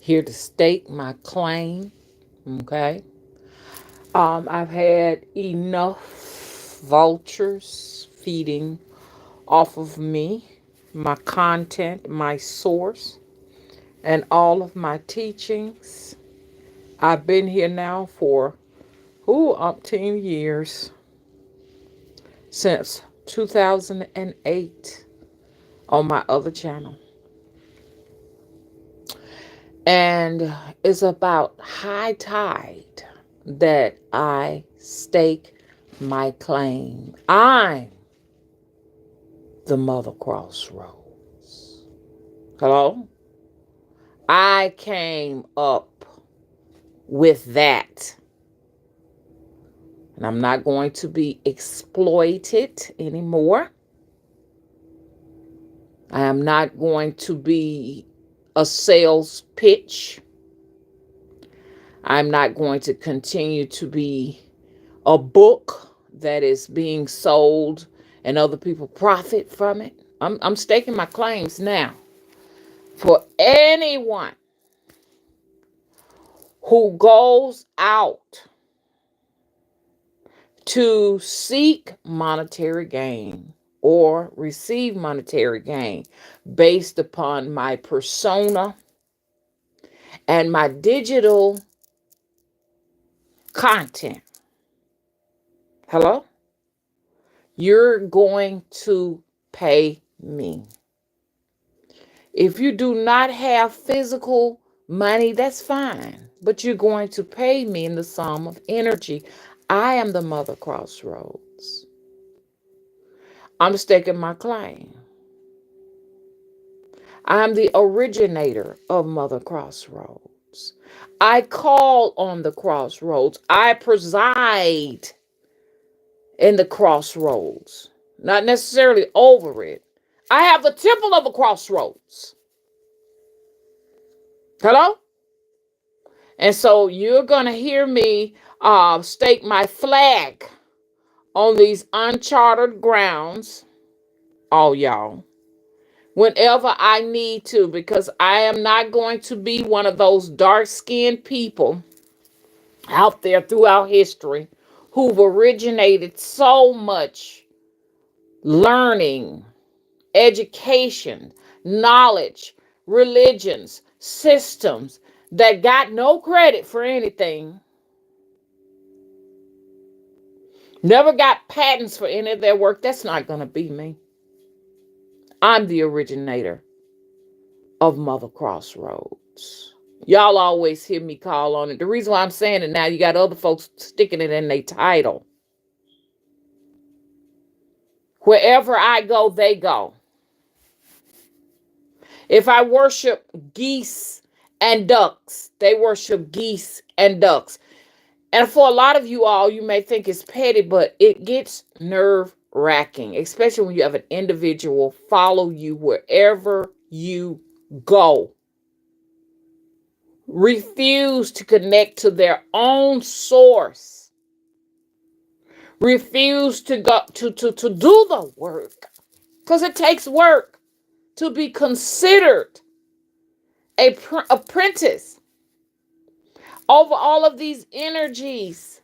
Here to stake my claim. Okay. I've had enough vultures feeding off of me, my content, my source, and all of my teachings. I've been here now for umpteen years, since 2008 on my other channel. And it's about high tide that I stake my claim. I'm the Mother Crossroads. Hello? I came up with that. And I'm not going to be exploited anymore. I am not going to be a sales pitch. I'm not going to continue to be a book that is being sold and other people profit from it. I'm staking my claims now for anyone who goes out to seek monetary gain or receive monetary gain based upon my persona and my digital content. Hello? You're going to pay me. If you do not have physical money, that's fine. But you're going to pay me in the sum of energy. I am the Mother Crossroads. I'm staking my claim. I'm the originator of Mother Crossroads. I call on the crossroads. I preside in the crossroads, not necessarily over it. I have the temple of the crossroads. Hello? And so you're going to hear me stake my flag on these uncharted grounds, all y'all, whenever I need to, because I am not going to be one of those dark-skinned people out there throughout history who've originated so much learning, education, knowledge, religions, systems that got no credit for anything, never got patents for any of their work. That's not going to be me. I'm the originator of Mother Crossroads. Y'all always hear me call on it. The reason why I'm saying it now, you got other folks sticking it in their title. Wherever I go, they go. If I worship geese and ducks, they worship geese and ducks. And for a lot of you all, you may think it's petty, but it gets nerve-wracking, especially when you have an individual follow you wherever you go. Refuse to connect to their own source. Refuse to go to do the work, because it takes work to be considered a apprentice over all of these energies.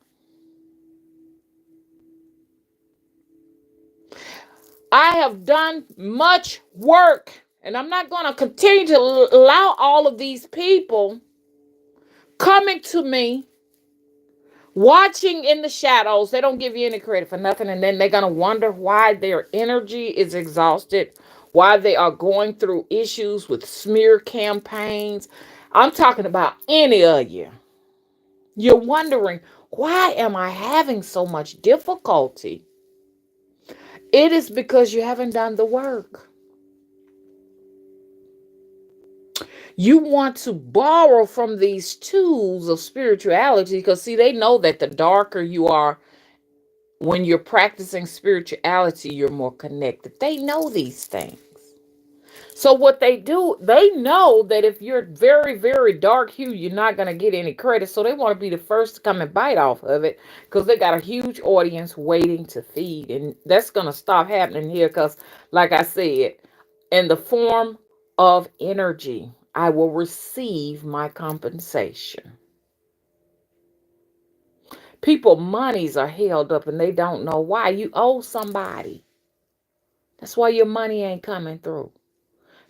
I have done much work, and I'm not going to continue to allow all of these people coming to me, watching in the shadows. They don't give you any credit for nothing, and then they're going to wonder why their energy is exhausted, why they are going through issues with smear campaigns. I'm talking about any of you. You're wondering, why am I having so much difficulty? It is because you haven't done the work. You want to borrow from these tools of spirituality because, see, they know that the darker you are when you're practicing spirituality, you're more connected. They know these things. So what they do, they know that if you're very, very dark hue, you're not going to get any credit. So they want to be the first to come and bite off of it because they got a huge audience waiting to feed. And that's going to stop happening here because, like I said, in the form of energy, I will receive my compensation. People monies are held up and they don't know why. You owe somebody. That's why your money ain't coming through.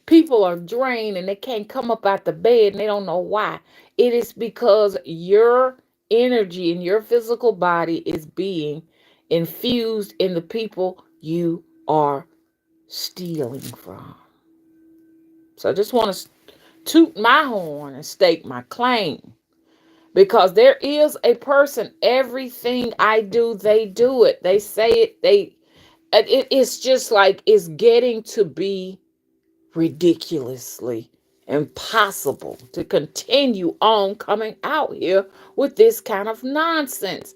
People are drained and they can't come up out the bed and they don't know why. It is because your energy in your physical body is being infused in the people you are stealing from. So I just want to toot my horn and stake my claim. Because there is a person, everything I do, they do it. They say it, it's just like it's getting to be ridiculously impossible to continue on coming out here with this kind of nonsense.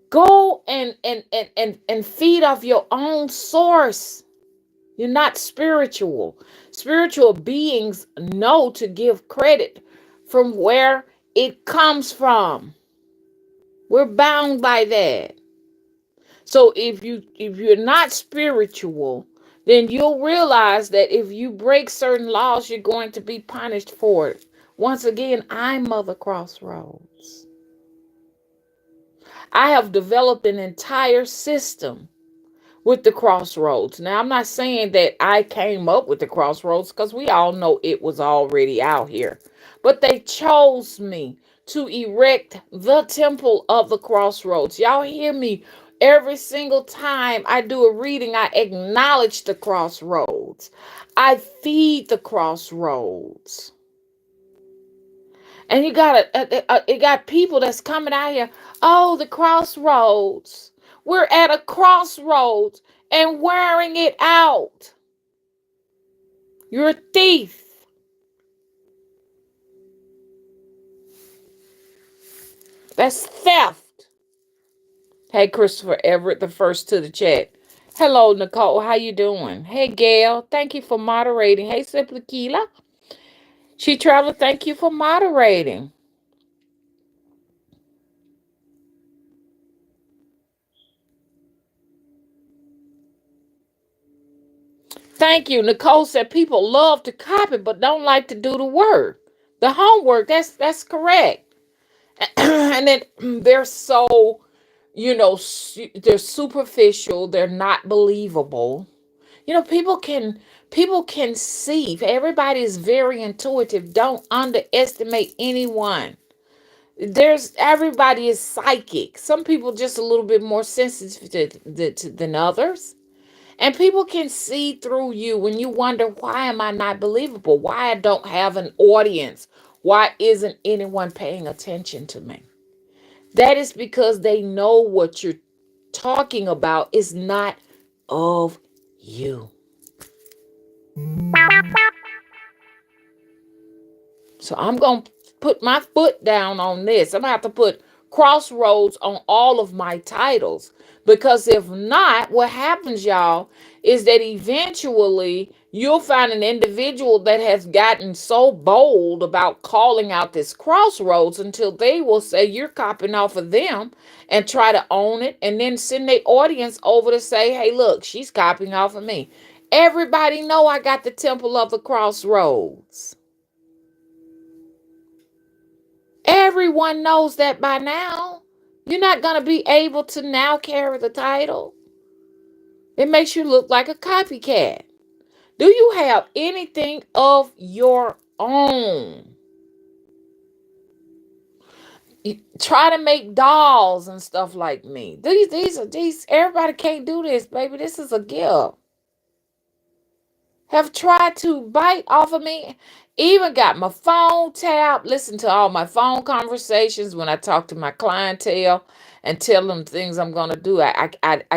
Go and feed off your own source. You're not spiritual. Spiritual beings know to give credit from where it comes from. We're bound by that. So if you're not spiritual, then you'll realize that if you break certain laws, you're going to be punished for it. Once again, I'm Mother Crossroads. I have developed an entire system with the crossroads. Now, I'm not saying that I came up with the crossroads because we all know it was already out here. But they chose me to erect the temple of the crossroads. Y'all hear me? Every single time I do a reading, I acknowledge the crossroads. I feed the crossroads. And you got people that's coming out here. Oh, the crossroads. We're at a crossroads and wearing it out. You're a thief. That's theft. Hey, Christopher Everett, the first to the chat. Hello, Nicole. How you doing? Hey, Gail. Thank you for moderating. Hey, Simply Keela. She Traveled. Thank you for moderating. Thank you. Nicole said people love to copy but don't like to do the work. The homework, that's correct. And then they're so, they're superficial, they're not believable. People can see. Everybody is very intuitive. Don't underestimate anyone. Everybody is psychic. Some people just a little bit more sensitive than others. And people can see through you when you wonder, why am I not believable? Why I don't have an audience? Why isn't anyone paying attention to me? That is because they know what you're talking about is not of you. So I'm going to put my foot down on this. I'm going to have to put crossroads on all of my titles. Because if not, what happens, y'all, is that eventually you'll find an individual that has gotten so bold about calling out this crossroads until they will say you're copying off of them and try to own it and then send their audience over to say, hey, look, she's copying off of me. Everybody know I got the temple of the crossroads. Everyone knows that by now. You're not going to be able to now carry the title. It makes you look like a copycat. Do you have anything of your own? You try to make dolls and stuff like me. These. Everybody can't do this, baby. This is a gift. Have tried to bite off of me. Even got my phone tapped, listen to all my phone conversations when I talk to my clientele and tell them things I'm going to do. I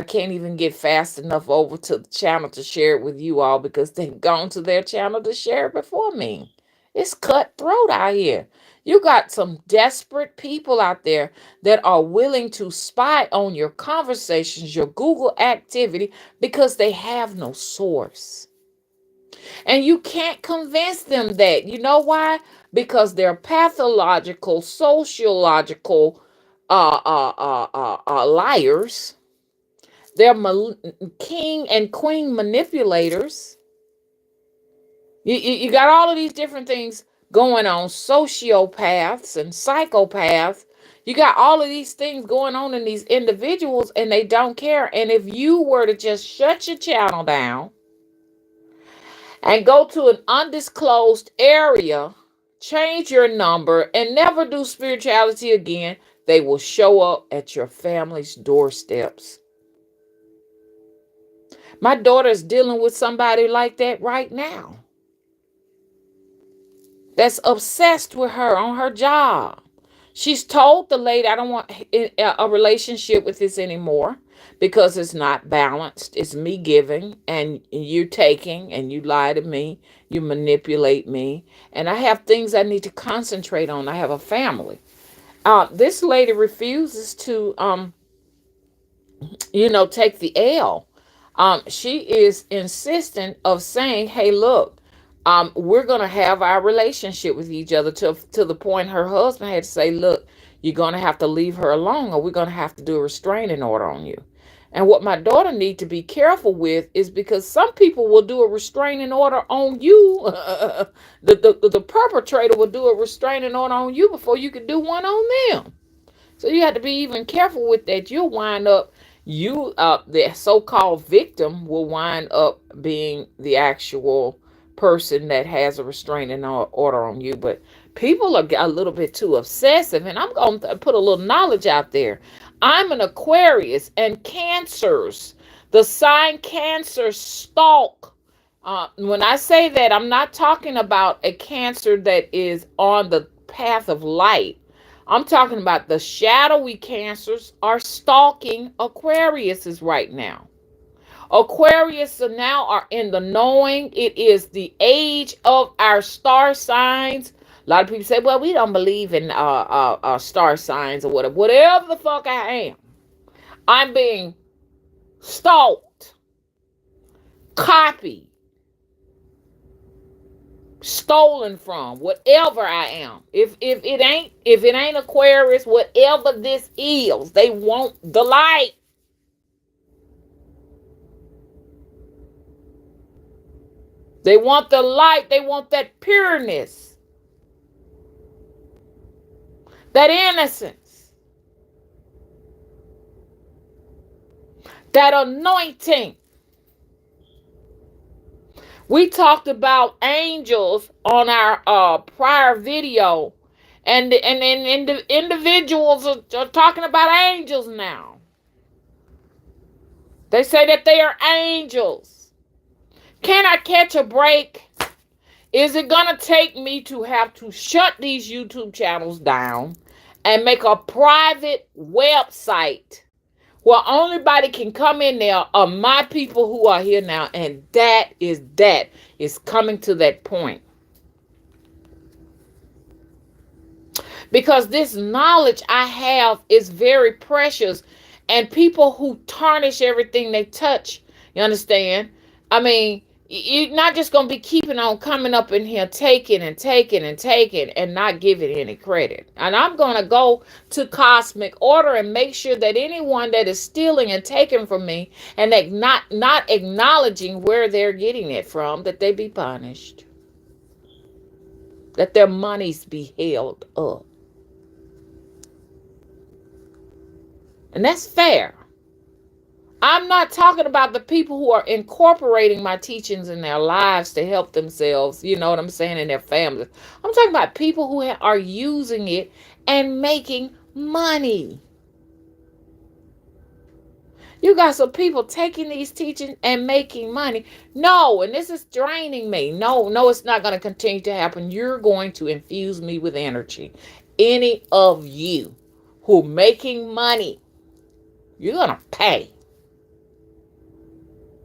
can't even get fast enough over to the channel to share it with you all because they've gone to their channel to share it before me. It's cutthroat out here. You got some desperate people out there that are willing to spy on your conversations, your Google activity, because they have no source. And you can't convince them that. You know why? Because they're pathological, sociological liars. They're king and queen manipulators. You got all of these different things going on sociopaths and psychopaths. You got all of these things going on in these individuals and they don't care. And if you were to just shut your channel down and go to an undisclosed area, change your number, and never do spirituality again, they will show up at your family's doorsteps. My daughter is dealing with somebody like that right now. That's obsessed with her on her job. She's told the lady, I don't want a relationship with this anymore because it's not balanced. It's me giving and you taking, and you lie to me, you manipulate me, and I have things I need to concentrate on. I have a family. This lady refuses to, take the L. She is insistent of saying, hey, look, we're going to have our relationship with each other to the point her husband had to say, look, you're going to have to leave her alone or we're going to have to do a restraining order on you. And what my daughter need to be careful with is because some people will do a restraining order on you. The perpetrator will do a restraining order on you before you can do one on them. So you have to be even careful with that. You'll wind up, the so-called victim will wind up being the actual person that has a restraining order on you. But people are a little bit too obsessive, and I'm going to put a little knowledge out there. I'm an Aquarius, and Cancers, the sign Cancer stalk. When I say that, I'm not talking about a Cancer that is on the path of light. I'm talking about the shadowy Cancers are stalking Aquariuses right now. Aquarius now are in the knowing. It is the age of our star signs. A lot of people say, well, we don't believe in star signs or whatever. Whatever the fuck I am. I'm being stalked, copied, stolen from, whatever I am. If it ain't Aquarius, whatever this is, they want the light. They want the light. They want that pureness, that innocence, that anointing. We talked about angels on our prior video, and the individuals are talking about angels now. They say that they are angels. Can I catch a break? Is it going to take me to have to shut these YouTube channels down and make a private website where anybody can come in there of my people who are here now? And that is coming to that point. Because this knowledge I have is very precious. And people who tarnish everything they touch, you understand? I mean, you're not just going to be keeping on coming up in here taking and not giving any credit. And I'm going to go to cosmic order and make sure that anyone that is stealing and taking from me and not acknowledging where they're getting it from, that they be punished. That their monies be held up. And that's fair. I'm not talking about the people who are incorporating my teachings in their lives to help themselves, you know what I'm saying, in their families. I'm talking about people who are using it and making money. You got some people taking these teachings and making money. No, and this is draining me. No, it's not going to continue to happen. You're going to infuse me with energy. Any of you who are making money, you're going to pay.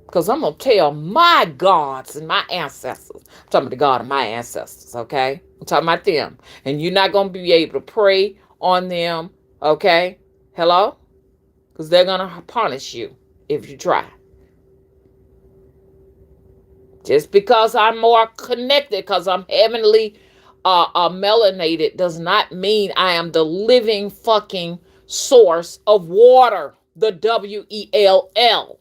Because I'm going to tell my gods and my ancestors. I'm talking about the God of my ancestors, okay? I'm talking about them. And you're not going to be able to pray on them, okay? Hello? Because they're going to punish you if you try. Just because I'm more connected, because I'm heavenly melanated, does not mean I am the living fucking source of water. The WELL.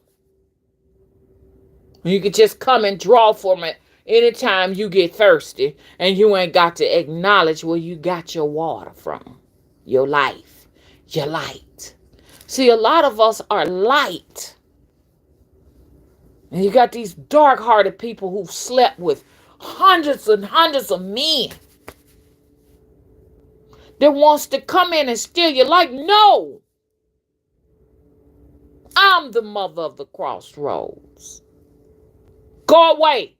You could just come and draw from it Anytime you get thirsty and you ain't got to acknowledge where you got your water from, your life, your light. See, a lot of us are light. And you got these dark-hearted people who've slept with hundreds and hundreds of men that wants to come in and steal your life. No, I'm the mother of the crossroads. Go away.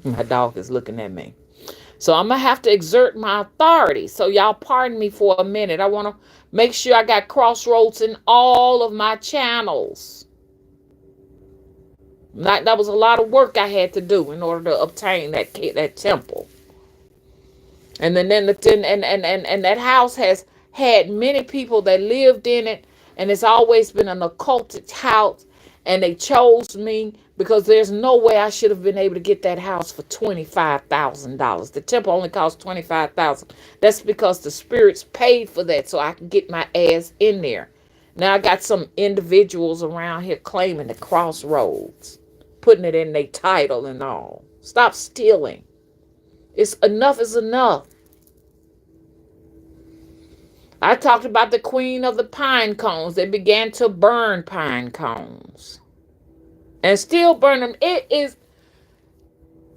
My dog is looking at me. So I'm going to have to exert my authority. So y'all pardon me for a minute. I want to make sure I got crossroads in all of my channels. That was a lot of work I had to do in order to obtain that temple. And then and that house has had many people that lived in it, and it's always been an occultic house, and they chose me because there's no way I should have been able to get that house for $25,000. The temple only cost $25,000. That's because the spirits paid for that so I can get my ass in there. Now I got some individuals around here claiming the crossroads, putting it in their title and all. Stop stealing. It's enough is enough. I talked about the queen of the pine cones. They began to burn pine cones and still burn them. It is,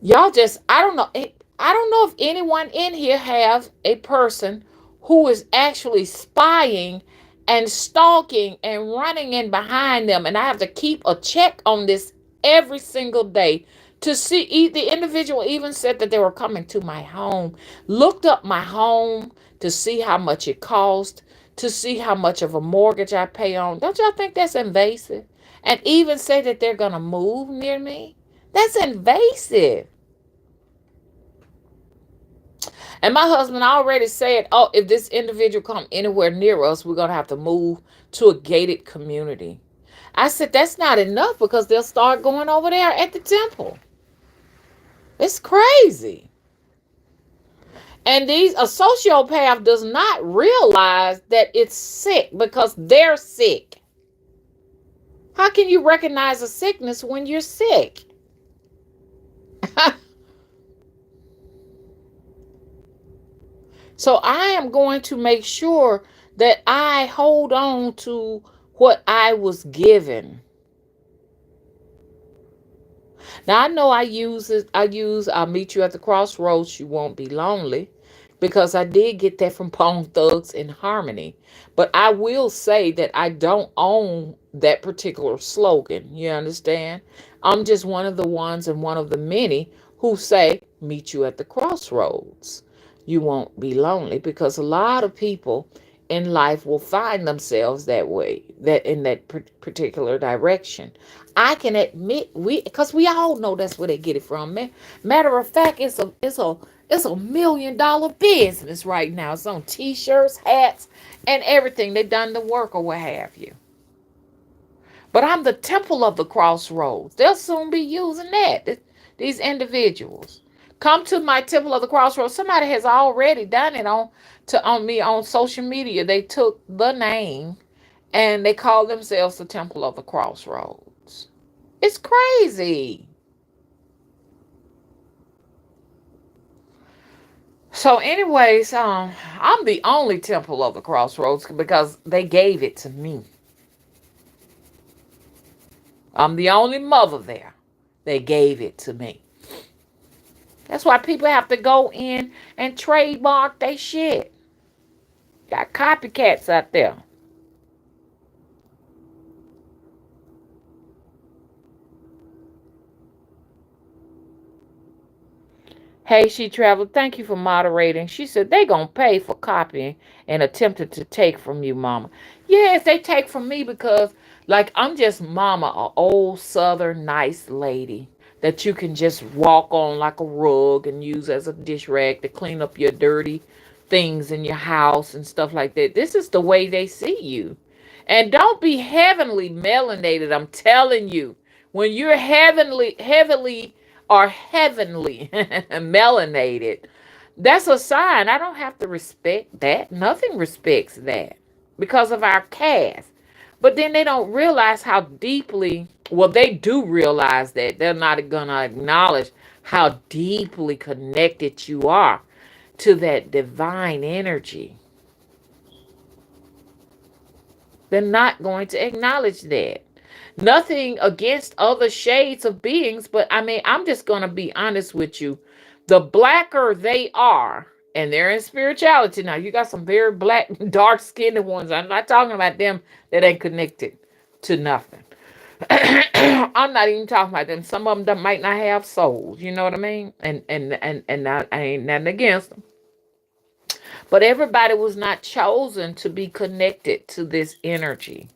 y'all just, I don't know. I don't know if anyone in here have a person who is actually spying and stalking and running in behind them. And I have to keep a check on this every single day to see. The individual even said that they were coming to my home, looked up my home to see how much it cost, to see how much of a mortgage I pay on. Don't y'all think that's invasive? And even say that they're going to move near me? That's invasive. And my husband already said, oh, if this individual come anywhere near us, we're going to have to move to a gated community. I said, that's not enough because they'll start going over there at the temple. It's crazy. And a sociopath does not realize that it's sick because they're sick. How can you recognize a sickness when you're sick? So I am going to make sure that I hold on to what I was given. Now I know I'll meet you at the crossroads, you won't be lonely, because I did get that from Bone Thugs in Harmony. But I will say that I don't own that particular slogan. You understand? I'm just one of the ones and one of the many who say, meet you at the crossroads. You won't be lonely, because a lot of people in life will find themselves that way, that in that particular direction. I can admit because we all know that's where they get it from, man. Matter of fact, it's a $1 million business right now. It's on t-shirts, hats, and everything. They done the work or what have you. But I'm the temple of the crossroads. They'll soon be using that. These individuals. Come to my temple of the crossroads. Somebody has already done it on me on social media. They took the name and they call themselves the temple of the crossroads. It's crazy. So anyways, I'm the only temple of the crossroads because they gave it to me. I'm the only mother there. They gave it to me. That's why people have to go in and trademark their shit. Got copycats out there. Hey, she traveled. Thank you for moderating. She said they gonna pay for copying and attempted to take from you, mama. Yes, they take from me because, like, I'm just mama, a old southern nice lady that you can just walk on like a rug and use as a dish rag to clean up your dirty things in your house and stuff like that. This is the way they see you. And don't be heavenly melanated. I'm telling you, when you're heavily or heavenly melanated, that's a sign. I don't have to respect that. Nothing respects that because of our caste. But then they don't realize how deeply, well, they do realize that. They're not going to acknowledge how deeply connected you are to that divine energy. They're not going to acknowledge that. Nothing against other shades of beings, but I mean, I'm just going to be honest with you. The blacker they are, and they're in spirituality now, you got some very black, dark skinned ones. I'm not talking about them that ain't connected to nothing. I'm not even talking about them. Some of them that might not have souls. You know what I mean? And I ain't nothing against them. But everybody was not chosen to be connected to this energy.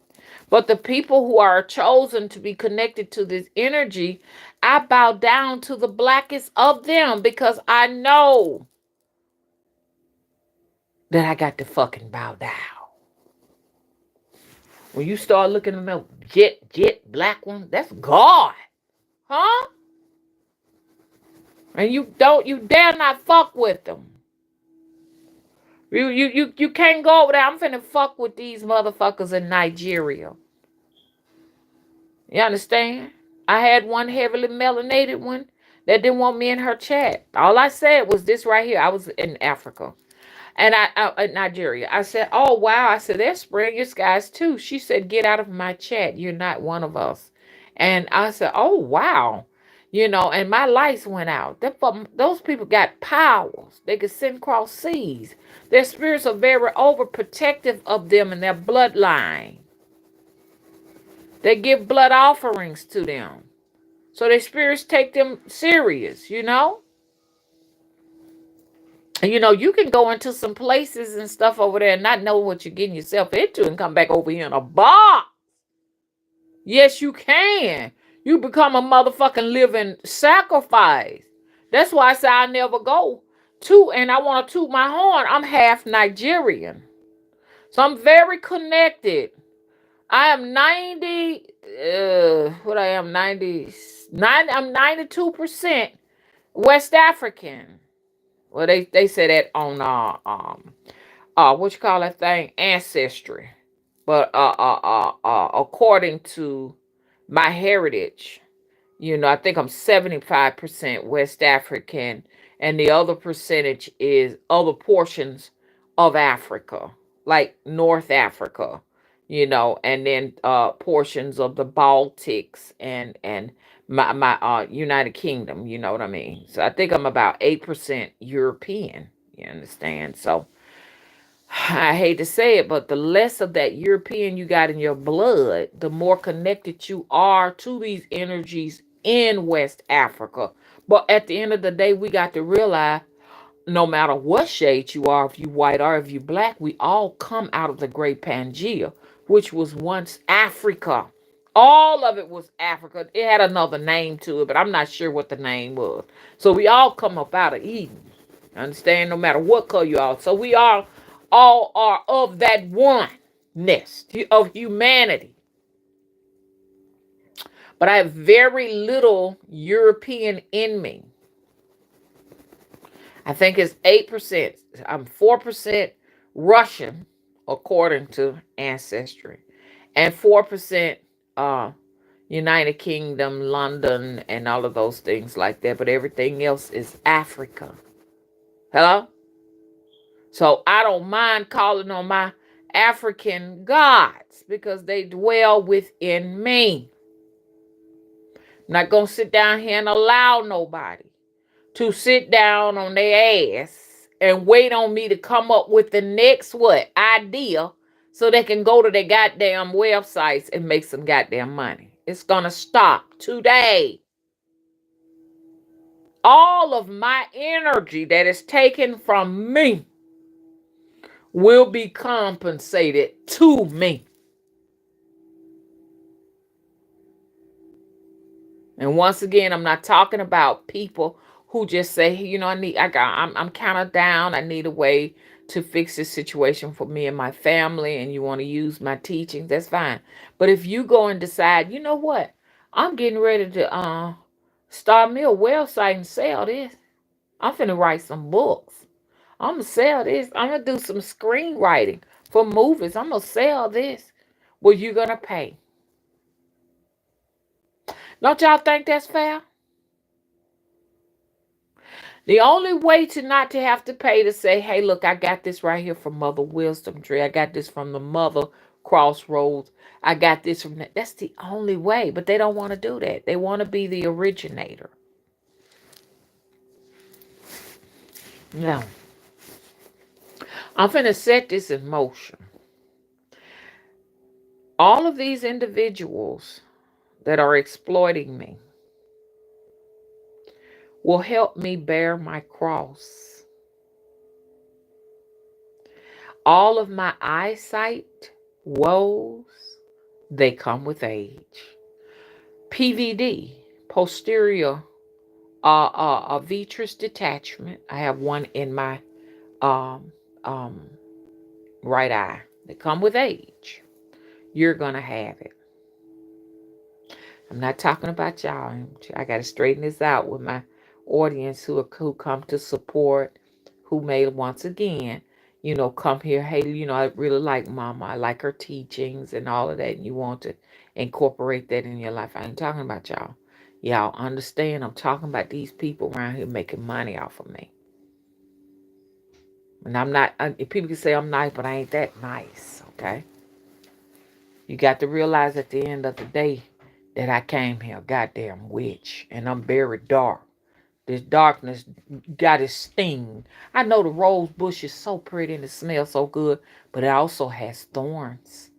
But the people who are chosen to be connected to this energy, I bow down to the blackest of them because I know that I got to fucking bow down. When you start looking at the jet black one, that's God. Huh? And you dare not fuck with them. You can't go over there. I'm finna fuck with these motherfuckers in Nigeria. You understand? I had one heavily melanated one that didn't want me in her chat. All I said was this right here. I was in Africa. And I in Nigeria. I said, oh, wow. I said, they're spraying your skies too. She said, get out of my chat. You're not one of us. And I said, oh, wow. You know, and my lights went out. Those people got powers. They could send across seas. Their spirits are very overprotective of them and their bloodline. They give blood offerings to them. So their spirits take them serious, you know? And you know, you can go into some places and stuff over there and not know what you're getting yourself into and come back over here in a bar. Yes, you can. You become a motherfucking living sacrifice. That's why I say I never go to, and I want to toot my horn. I'm half Nigerian. So I'm very connected. I am 90, what I am, 99, I'm 92% West African. Well, they say that on what you call that thing, ancestry. But according to my heritage, you know, I think I'm 75% West African, and the other percentage is other portions of Africa, like North Africa, you know, and then portions of the Baltics and my United Kingdom, you know what I mean? So I think I'm about 8% European, you understand? So I hate to say it, but the less of that European you got in your blood, the more connected you are to these energies in West Africa. But at the end of the day, we got to realize no matter what shade you are, if you white or if you black, we all come out of the great Pangea, which was once Africa. All of it was Africa. It had another name to it, but I'm not sure what the name was. So we all come up out of Eden. Understand? No matter what color you are. So we all are of that oneness of humanity. But I have very little European in me. I think it's 8%. I'm 4% Russian, according to Ancestry, and 4% United Kingdom, London, and all of those things like that. But everything else is Africa. Hello? So I don't mind calling on my African gods because they dwell within me. I'm not going to sit down here and allow nobody to sit down on their ass and wait on me to come up with the next idea so they can go to their goddamn websites and make some goddamn money. It's going to stop today. All of my energy that is taken from me will be compensated to me. And once again, I'm not talking about people who just say, you know, I'm kind of down. I need a way to fix this situation for me and my family, and you want to use my teachings, that's fine. But if you go and decide, you know what, I'm getting ready to start me a website and sell this. I'm finna write some books. I'm gonna sell this. I'm gonna do some screenwriting for movies. I'm gonna sell this. Well, you're going to pay. Don't y'all think that's fair? The only way to not to have to pay to say, hey, look, I got this right here from Mother Wisdom Tree. I got this from the Mother Crossroads. I got this from that. That's the only way. But they don't want to do that. They want to be the originator. No. I'm finna set this in motion. All of these individuals that are exploiting me will help me bear my cross. All of my eyesight woes, they come with age. PVD, posterior vitreous detachment. I have one in my um, um, right eye. They come with age. You're going to have it. I'm not talking about y'all. I got to straighten this out with my audience who come to support, who may once again, come here. Hey, I really like Mama. I like her teachings and all of that. And you want to incorporate that in your life. I ain't talking about y'all. Y'all understand? I'm talking about these people around here making money off of me. And I'm not, people can say I'm nice, but I ain't that nice, okay? You got to realize at the end of the day that I came here, goddamn witch, and I'm very dark. This darkness got its sting. I know the rose bush is so pretty and it smells so good, but it also has thorns.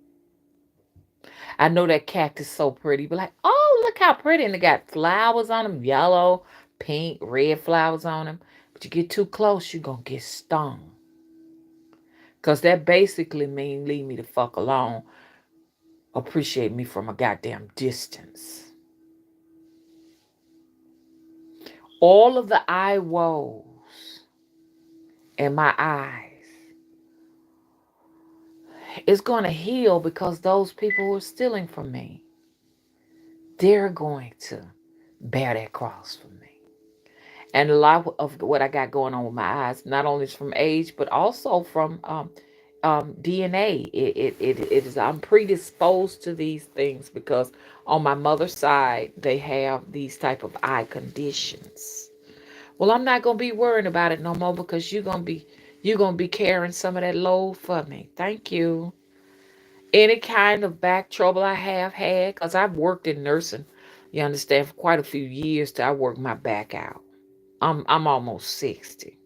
I know that cactus so pretty, but like, oh, look how pretty. And it got flowers on them, yellow, pink, red flowers on them. But you get too close, you're going to get stung. Because that basically means leave me the fuck alone. Appreciate me from a goddamn distance. All of the eye woes in my eyes is going to heal because those people who are stealing from me, they're going to bear that cross for me. And a lot of what I got going on with my eyes, not only is from age, but also from DNA. It is, I'm predisposed to these things because on my mother's side, they have these type of eye conditions. Well, I'm not gonna be worrying about it no more because you're gonna be carrying some of that load for me. Thank you. Any kind of back trouble I have had, because I've worked in nursing, you understand, for quite a few years till I worked my back out. I'm almost 60.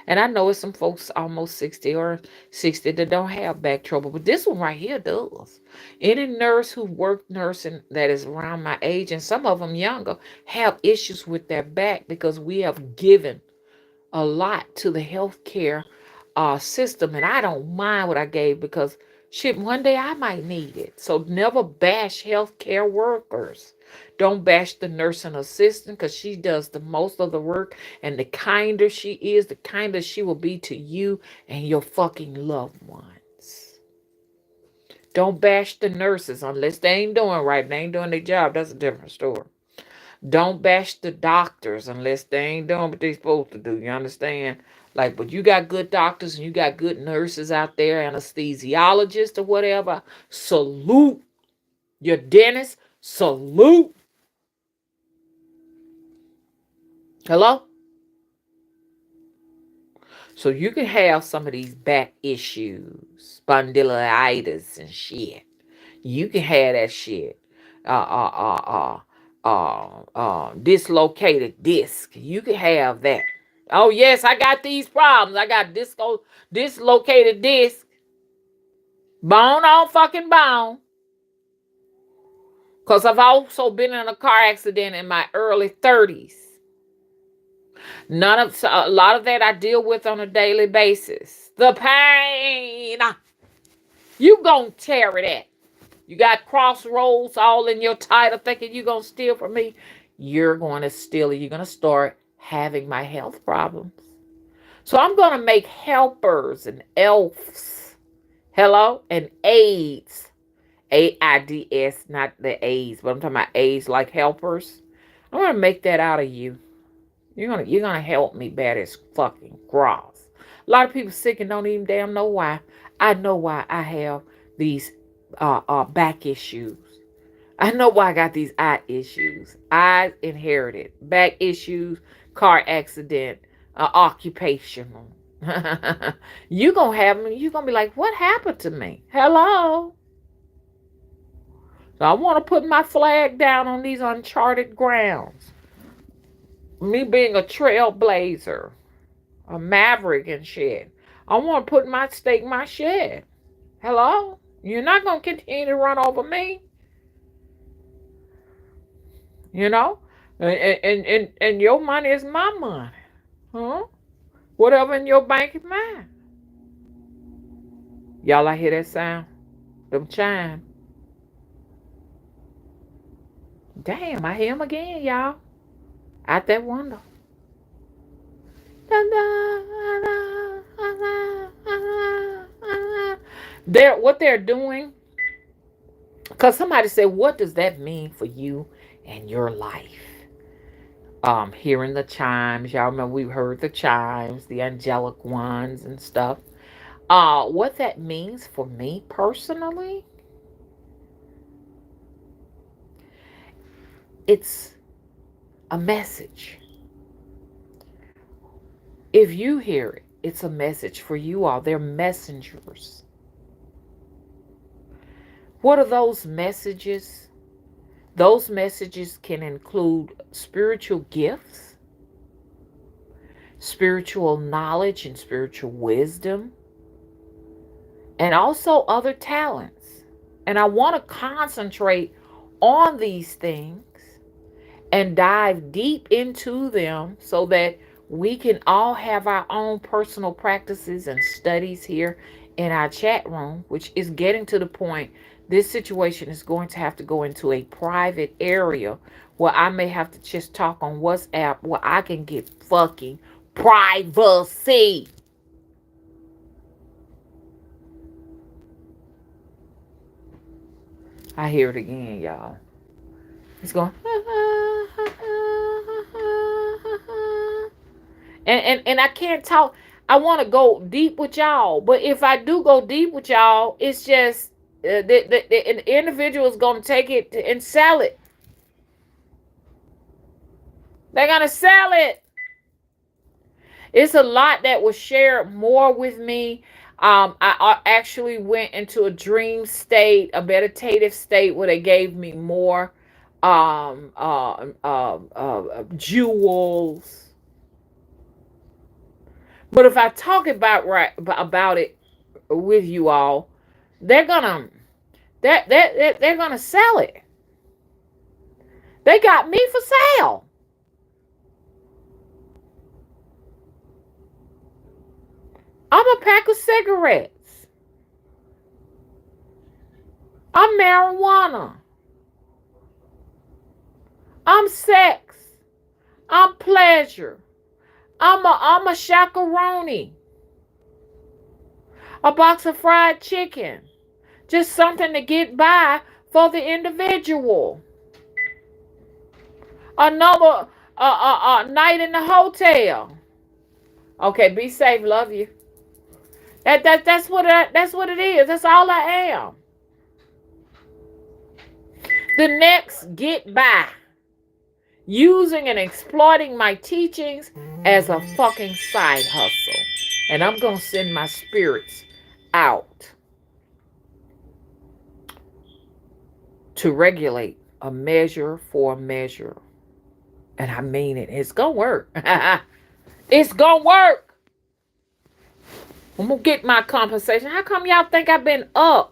And I know it's some folks almost 60 or 60 that don't have back trouble, but this one right here does. Any nurse who worked nursing that is around my age, and some of them younger, have issues with their back because we have given a lot to the healthcare system, and I don't mind what I gave because shit, one day I might need it. So never bash healthcare workers. Don't bash the nursing assistant because she does the most of the work, and the kinder she is, the kinder she will be to you and your fucking loved ones. Don't bash the nurses unless they ain't doing right. They ain't doing their job. That's a different story. Don't bash the doctors unless they ain't doing what they supposed to do. You understand? Like, but you got good doctors and you got good nurses out there, anesthesiologists or whatever. Salute your dentist. Salute. Hello? So you can have some of these back issues, spondylitis and shit. You can have that shit. Dislocated disc. You can have that. Oh yes, I got these problems. I got dislocated disc, bone on fucking bone. Cause I've also been in a car accident in my early 30s. A lot of that I deal with on a daily basis. The pain. You gonna tear it at. You got crossroads all in your title thinking you're going to steal from me. You're going to steal it. You're going to start having my health problems. So I'm going to make helpers and elves. Hello? And aids. AIDS, not the AIDS, but I'm talking about AIDS like helpers. I'm going to make that out of you. You're gonna help me bear this fucking cross. A lot of people sick and don't even damn know why. I know why I have these back issues. I know why I got these eye issues. I inherited back issues, car accident, occupational. You gonna have them. You gonna be like, what happened to me? Hello. So I want to put my flag down on these uncharted grounds. Me being a trailblazer, a maverick and shit. I want to put my stake my shed. Hello? You're not going to continue to run over me. You know? And your money is my money. Huh? Whatever in your bank is mine. Y'all, I hear that sound? Them chime. Damn, I hear him again, y'all. Out that window. What they're doing, because somebody said, what does that mean for you and your life? Hearing the chimes. Y'all remember we heard the chimes, the angelic ones and stuff. What that means for me personally, it's a message. If you hear it, it's a message for you all. They're messengers. What are those messages? Those messages can include spiritual gifts, spiritual knowledge and spiritual wisdom, and also other talents. And I want to concentrate on these things and dive deep into them so that we can all have our own personal practices and studies here in our chat room, which is getting to the point. This situation is going to have to go into a private area where I may have to just talk on WhatsApp where I can get fucking privacy. I hear it again, y'all. It's going. And I can't talk. I want to go deep with y'all, but if I do go deep with y'all, it's just the individual is going to take it and sell it. They're going to sell it. It's a lot that was shared more with me. I actually went into a dream state, a meditative state where they gave me more jewels. But if I talk about it with you all, they're gonna sell it. They got me for sale. I'm a pack of cigarettes. I'm marijuana. I'm sex. I'm pleasure. I'm a shakaroni. A box of fried chicken. Just something to get by for the individual. Another night in the hotel. Okay, be safe. Love you. That's what it is. That's all I am. The next get by. Using and exploiting my teachings as a fucking side hustle. And I'm going to send my spirits out to regulate a measure for a measure. And I mean it. It's going to work. It's going to work. I'm going to get my compensation. How come y'all think I've been up?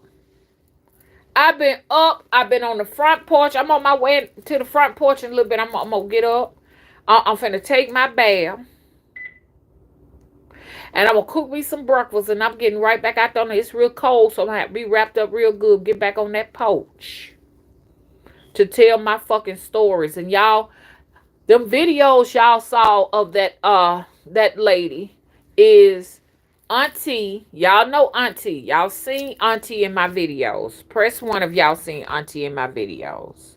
I've been up. I've been on the front porch. I'm on my way to the front porch in a little bit. I'm going to get up. I'm finna take my bath. And I'm going to cook me some breakfast. And I'm getting right back out there. It's real cold. So I'm going to have to be wrapped up real good. Get back on that porch. To tell my fucking stories. And y'all, them videos y'all saw of that lady is Auntie. Y'all know Auntie. Y'all seen Auntie in my videos. Press 1 if y'all seen Auntie in my videos.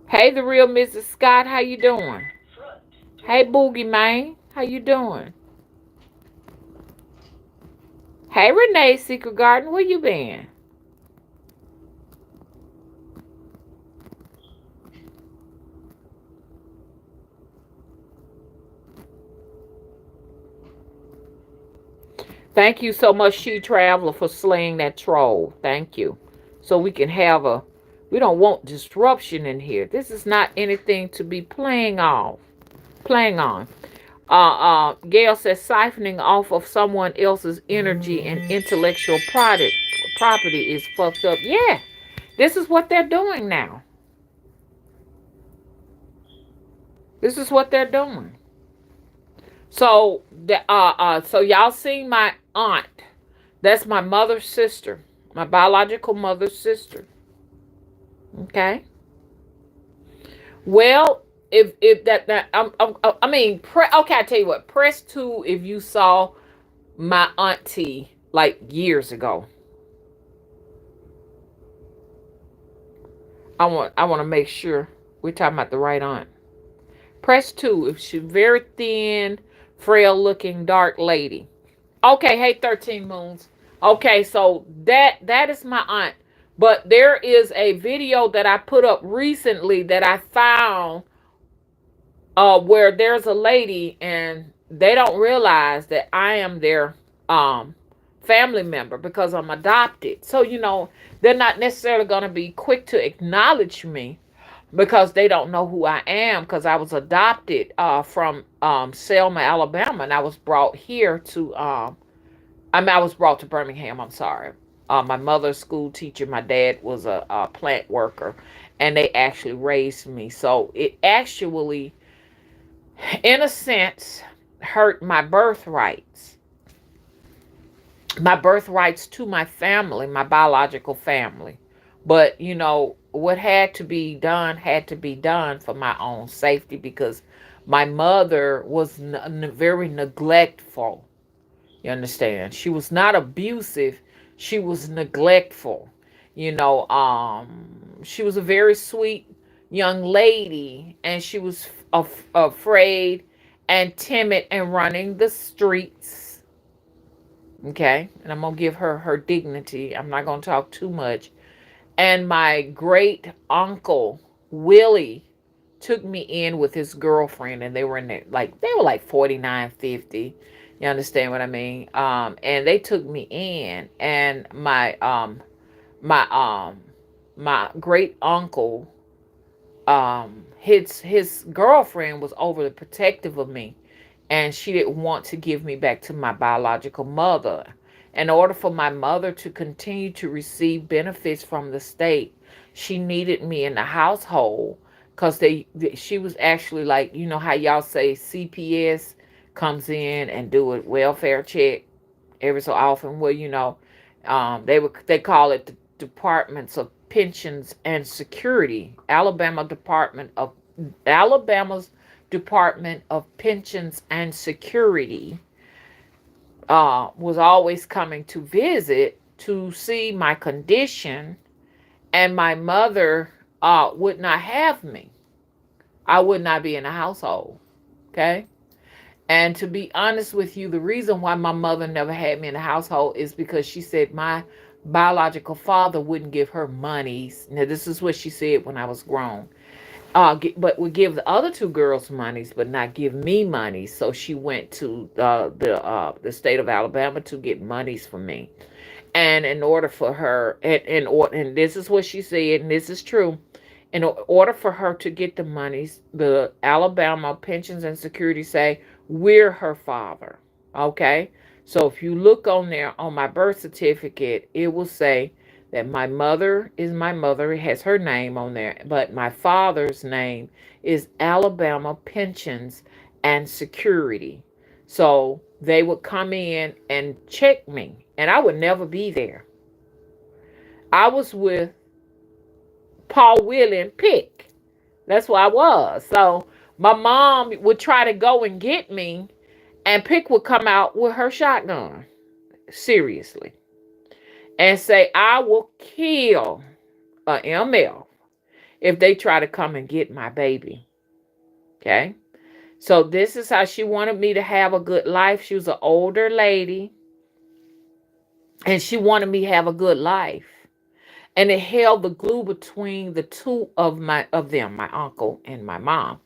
Hey, the real Mrs. Scott. How you doing? Hey, Boogie Man. How you doing? Hey, Renee, Secret Garden, where you been? Thank you so much, She Traveler, for slaying that troll. Thank you. So we can have a. We don't want disruption in here. This is not anything to be playing off. Playing on. Gail says siphoning off of someone else's energy and intellectual property is fucked up. Yeah, this is what they're doing now. This is what they're doing. So y'all seen my aunt. That's my mother's sister, my biological mother's sister. Okay. Well, if that I mean, okay, I tell you what. Press two if you saw my auntie like years ago. I want to make sure we're talking about the right aunt. Press two if she's very thin, frail looking, dark lady. Okay, hey 13 Moons. Okay, so that is my aunt. But there is a video that I put up recently that I found where there's a lady and they don't realize that I am their um family member because I'm adopted. So, they're not necessarily going to be quick to acknowledge me because they don't know who I am because I was adopted from Selma, Alabama, and I was brought here to I was brought to Birmingham. I'm sorry. My mother's school teacher. My dad was a plant worker, and they actually raised me. So it actually, in a sense, hurt my birthrights to my family, my biological family. But what had to be done for my own safety because my mother was very neglectful. You understand? She was not abusive. She was neglectful. She was a very sweet young lady, and she was afraid and timid and running the streets. Okay, and I'm gonna give her her dignity. I'm not gonna talk too much. And my great uncle Willie took me in with his girlfriend, and they were in there they were like 49, 50. You understand what I mean? And they took me in, and my my great uncle, his girlfriend was overly protective of me, and she didn't want to give me back to my biological mother. In order for my mother to continue to receive benefits from the state, she needed me in the household because she was actually like, how y'all say CPS comes in and do a welfare check every so often. Well, they call it the Departments of Pensions and Security. Alabama's Department of Pensions and Security was always coming to visit to see my condition, and my mother would not have me. I would not be in the household. Okay. And to be honest with you, the reason why my mother never had me in the household is because she said my biological father wouldn't give her monies. Now, this is what she said when I was grown. But would give the other two girls monies, but not give me money. So she went to the state of Alabama to get monies for me. And in order for her, and this is what she said, and this is true, in order for her to get the monies, the Alabama Pensions and Security say, we're her father. Okay? So if you look on there on my birth certificate, it will say that my mother is my mother. It has her name on there, but my father's name is Alabama Pensions and Security. So they would come in and check me, and I would never be there. I was with Paul, Willie, and Pick. That's where I was. So my mom would try to go and get me, and Pick would come out with her shotgun, seriously, and say, I will kill a ML if they try to come and get my baby. Okay? So this is how she wanted me to have a good life. She was an older lady. And she wanted me to have a good life. And it held the glue between the two of them, my uncle and my mom.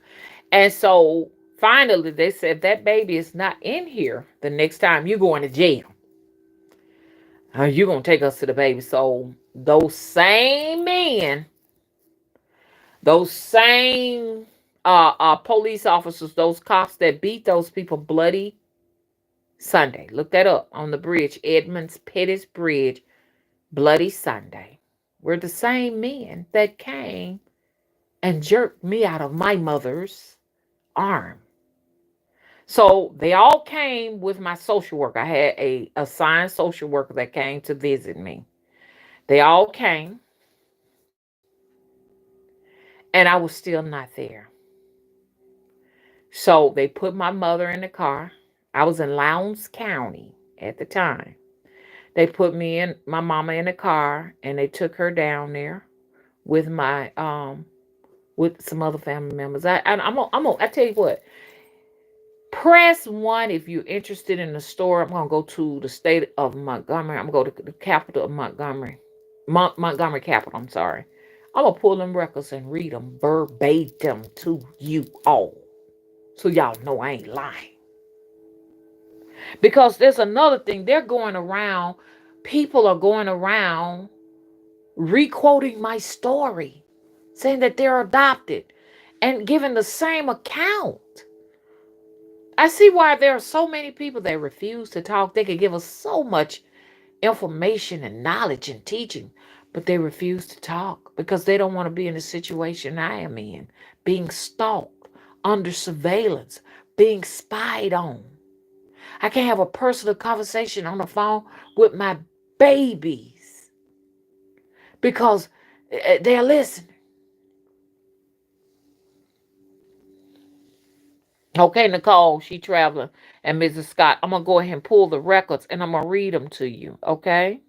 And so finally they said, that baby is not in here. The next time you're going to jail, you're going to take us to the baby. So those same men, those same police officers, those cops that beat those people bloody Sunday. Look that up on the bridge, Edmonds Pettis Bridge, Bloody Sunday. We're the same men that came and jerked me out of my mother's arm. So they all came with my social worker. I had a assigned social worker that came to visit me. They all came, and I was still not there. So they put my mother in the car. I was in Lowndes County at the time. They put me and my mama in the car, and they took her down there with my with some other family members. I tell you what. Press one if you're interested in the story. I'm gonna go to the state of Montgomery. I'm gonna go to the capital of Montgomery, Montgomery capital. I'm sorry. I'm gonna pull them records and read them verbatim to you all, so y'all know I ain't lying. Because there's another thing. They're going around. People are going around requoting my story, saying that they're adopted, and giving the same account. I see why there are so many people that refuse to talk. They could give us so much information and knowledge and teaching, but they refuse to talk because they don't want to be in the situation I am in, being stalked, under surveillance, being spied on. I can't have a personal conversation on the phone with my babies because they're listening. Okay, Nicole, she traveling, and Mrs. Scott, I'm gonna go ahead and pull the records and I'm gonna read them to you. Okay.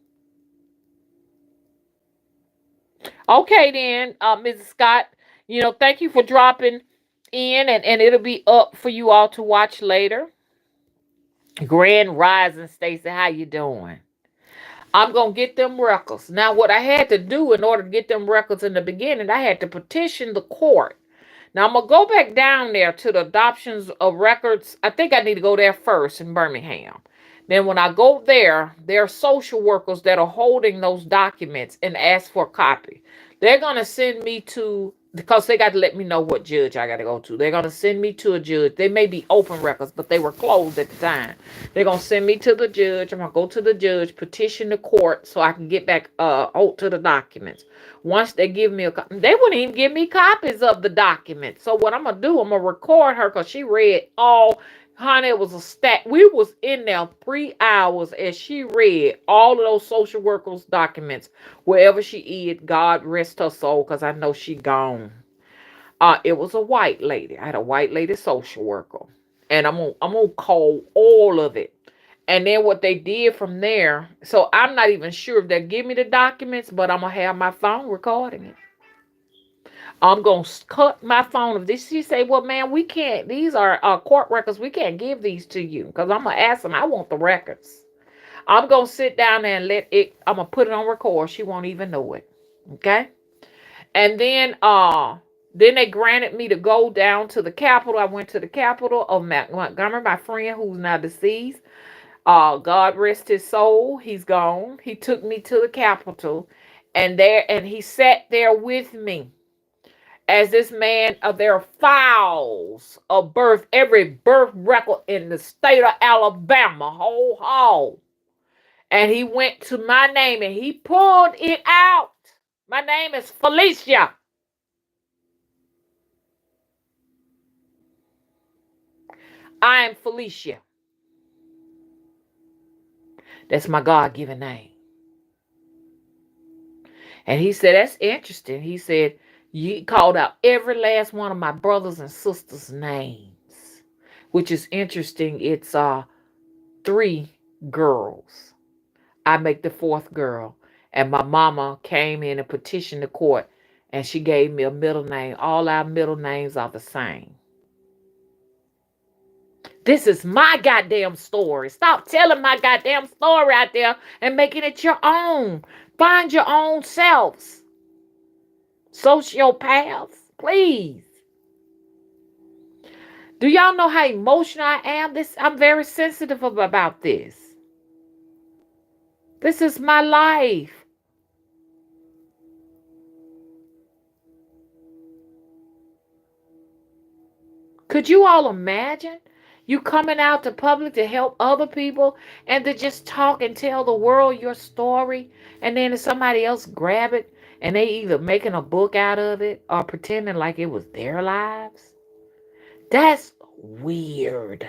Okay, then, Mrs. Scott, thank you for dropping in, and it'll be up for you all to watch later. Grand Rising, Stacy, how you doing? I'm gonna get them records. Now, what I had to do in order to get them records in the beginning, I had to petition the court. Now I'm gonna go back down there to the adoptions of records. I think I need to go there first in Birmingham. Then when I go there are social workers that are holding those documents and ask for a copy. They're gonna send me to, because they got to let me know what judge I got to go to. They're gonna send me to a judge. They may be open records, but they were closed at the time. They're gonna send me to the judge. I'm gonna go to the judge, petition the court so I can get back hold to the documents. Once they give me they wouldn't even give me copies of the documents. So what I'm gonna do, I'm gonna record her because she read all. Honey, it was a stat. We was in there 3 hours as she read all of those social workers' documents. Wherever she is, God rest her soul, because I know she gone. It was a white lady. I had a white lady social worker, and I'm gonna call all of it. And then what they did from there. So I'm not even sure if they give me the documents, but I'm gonna have my phone recording it. I'm gonna cut my phone. If this, she say, "Well, man, we can't. These are court records. We can't give these to you," because I'm gonna ask them. I want the records. I'm gonna sit down there and let it. I'm gonna put it on record. She won't even know it. Okay. And then they granted me to go down to the Capitol. I went to the Capitol of Montgomery. My friend, who's now deceased, God rest his soul. He's gone. He took me to the Capitol, and he sat there with me. As this man of their files of birth, every birth record in the state of Alabama, whole. And he went to my name and he pulled it out. My name is Felicia. I am Felicia. That's my God-given name. And he said, that's interesting. He said, you called out every last one of my brothers and sisters' names, which is interesting. It's 3 girls. I make the 4th girl. And my mama came in and petitioned the court, and she gave me a middle name. All our middle names are the same. This is my goddamn story. Stop telling my goddamn story out there and making it your own. Find your own selves. Sociopaths, please. Do y'all know how emotional I am? I'm very sensitive about this. This is my life. Could you all imagine you coming out to public to help other people and to just talk and tell the world your story, and then if somebody else grab it and they either making a book out of it or pretending like it was their lives? That's weird.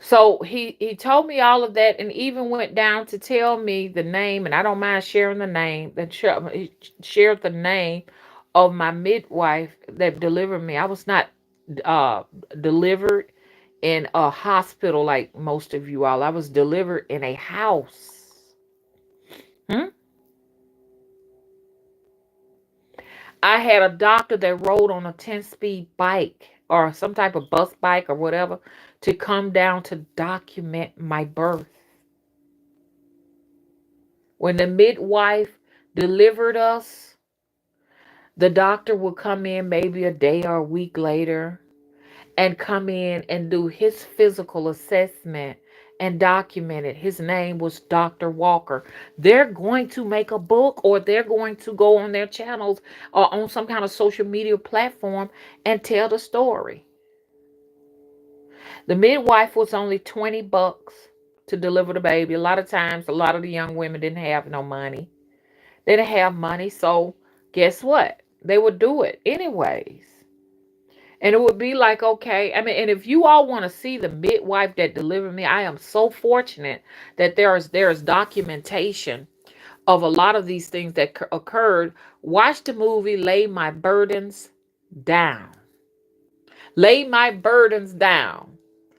So he told me all of that, and even went down to tell me the name, and I don't mind sharing the name. He shared the name of my midwife that delivered me. I was not uh, delivered in a hospital like most of you all. I was delivered in a house. Hmm? I had a doctor that rode on a 10-speed bike or some type of bus bike or whatever to come down to document my birth. When the midwife delivered us, the doctor would come in maybe a day or a week later and come in and do his physical assessment and document it. His name was Dr. Walker. They're going to make a book, or they're going to go on their channels or on some kind of social media platform and tell the story. The midwife was only $20 to deliver the baby. A lot of times, a lot of the young women didn't have no money. They didn't have money, so guess what? They would do it anyways. And it would be like, okay, I mean, and if you all want to see the midwife that delivered me, I am so fortunate that there is documentation of a lot of these things that occurred. Watch the movie Lay My Burdens Down. Lay My Burdens Down.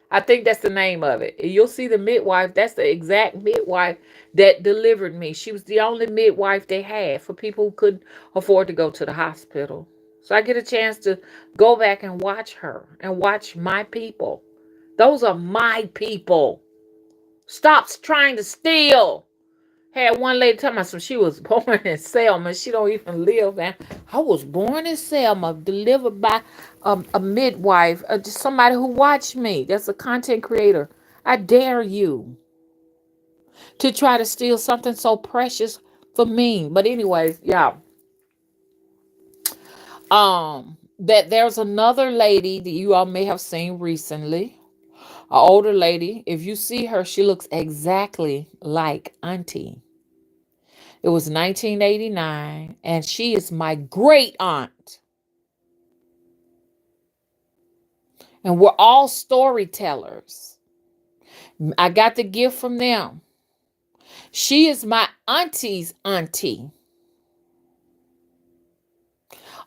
I think that's the name of it. You'll see the midwife. That's the exact midwife that delivered me. She was the only midwife they had for people who couldn't afford to go to the hospital. So I get a chance to go back and watch her and watch my people. Those are my people. Stop trying to steal. Had one lady tell me so she was born in Selma. She don't even live there. I was born in Selma, delivered by a midwife, just somebody who watched me. That's a content creator. I dare you to try to steal something so precious for me. But anyways, yeah. That there's another lady that you all may have seen recently. An older lady. If you see her, she looks exactly like Auntie. It was 1989, and she is my great aunt. And we're all storytellers. I got the gift from them. She is my auntie's auntie.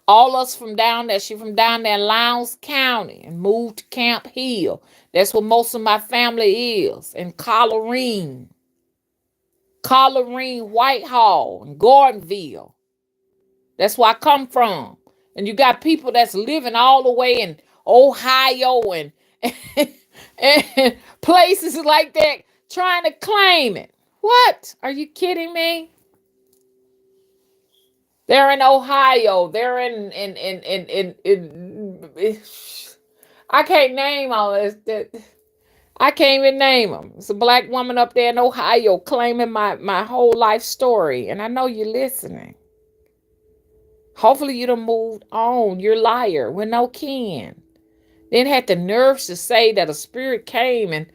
All us from down there. She from down there in Lowndes County and moved to Camp Hill. That's where most of my family is. In Collarine, Whitehall, and Gordonville. That's where I come from. And you got people that's living all the way in Ohio and, and places like that trying to claim it. What? Are you kidding me? They're in Ohio. They're in I can't name all this. I can't even name them. It's a black woman up there in Ohio claiming my whole life story. And I know you're listening. Hopefully you done moved on. You're a liar with no kin. Then had the nerves to say that a spirit came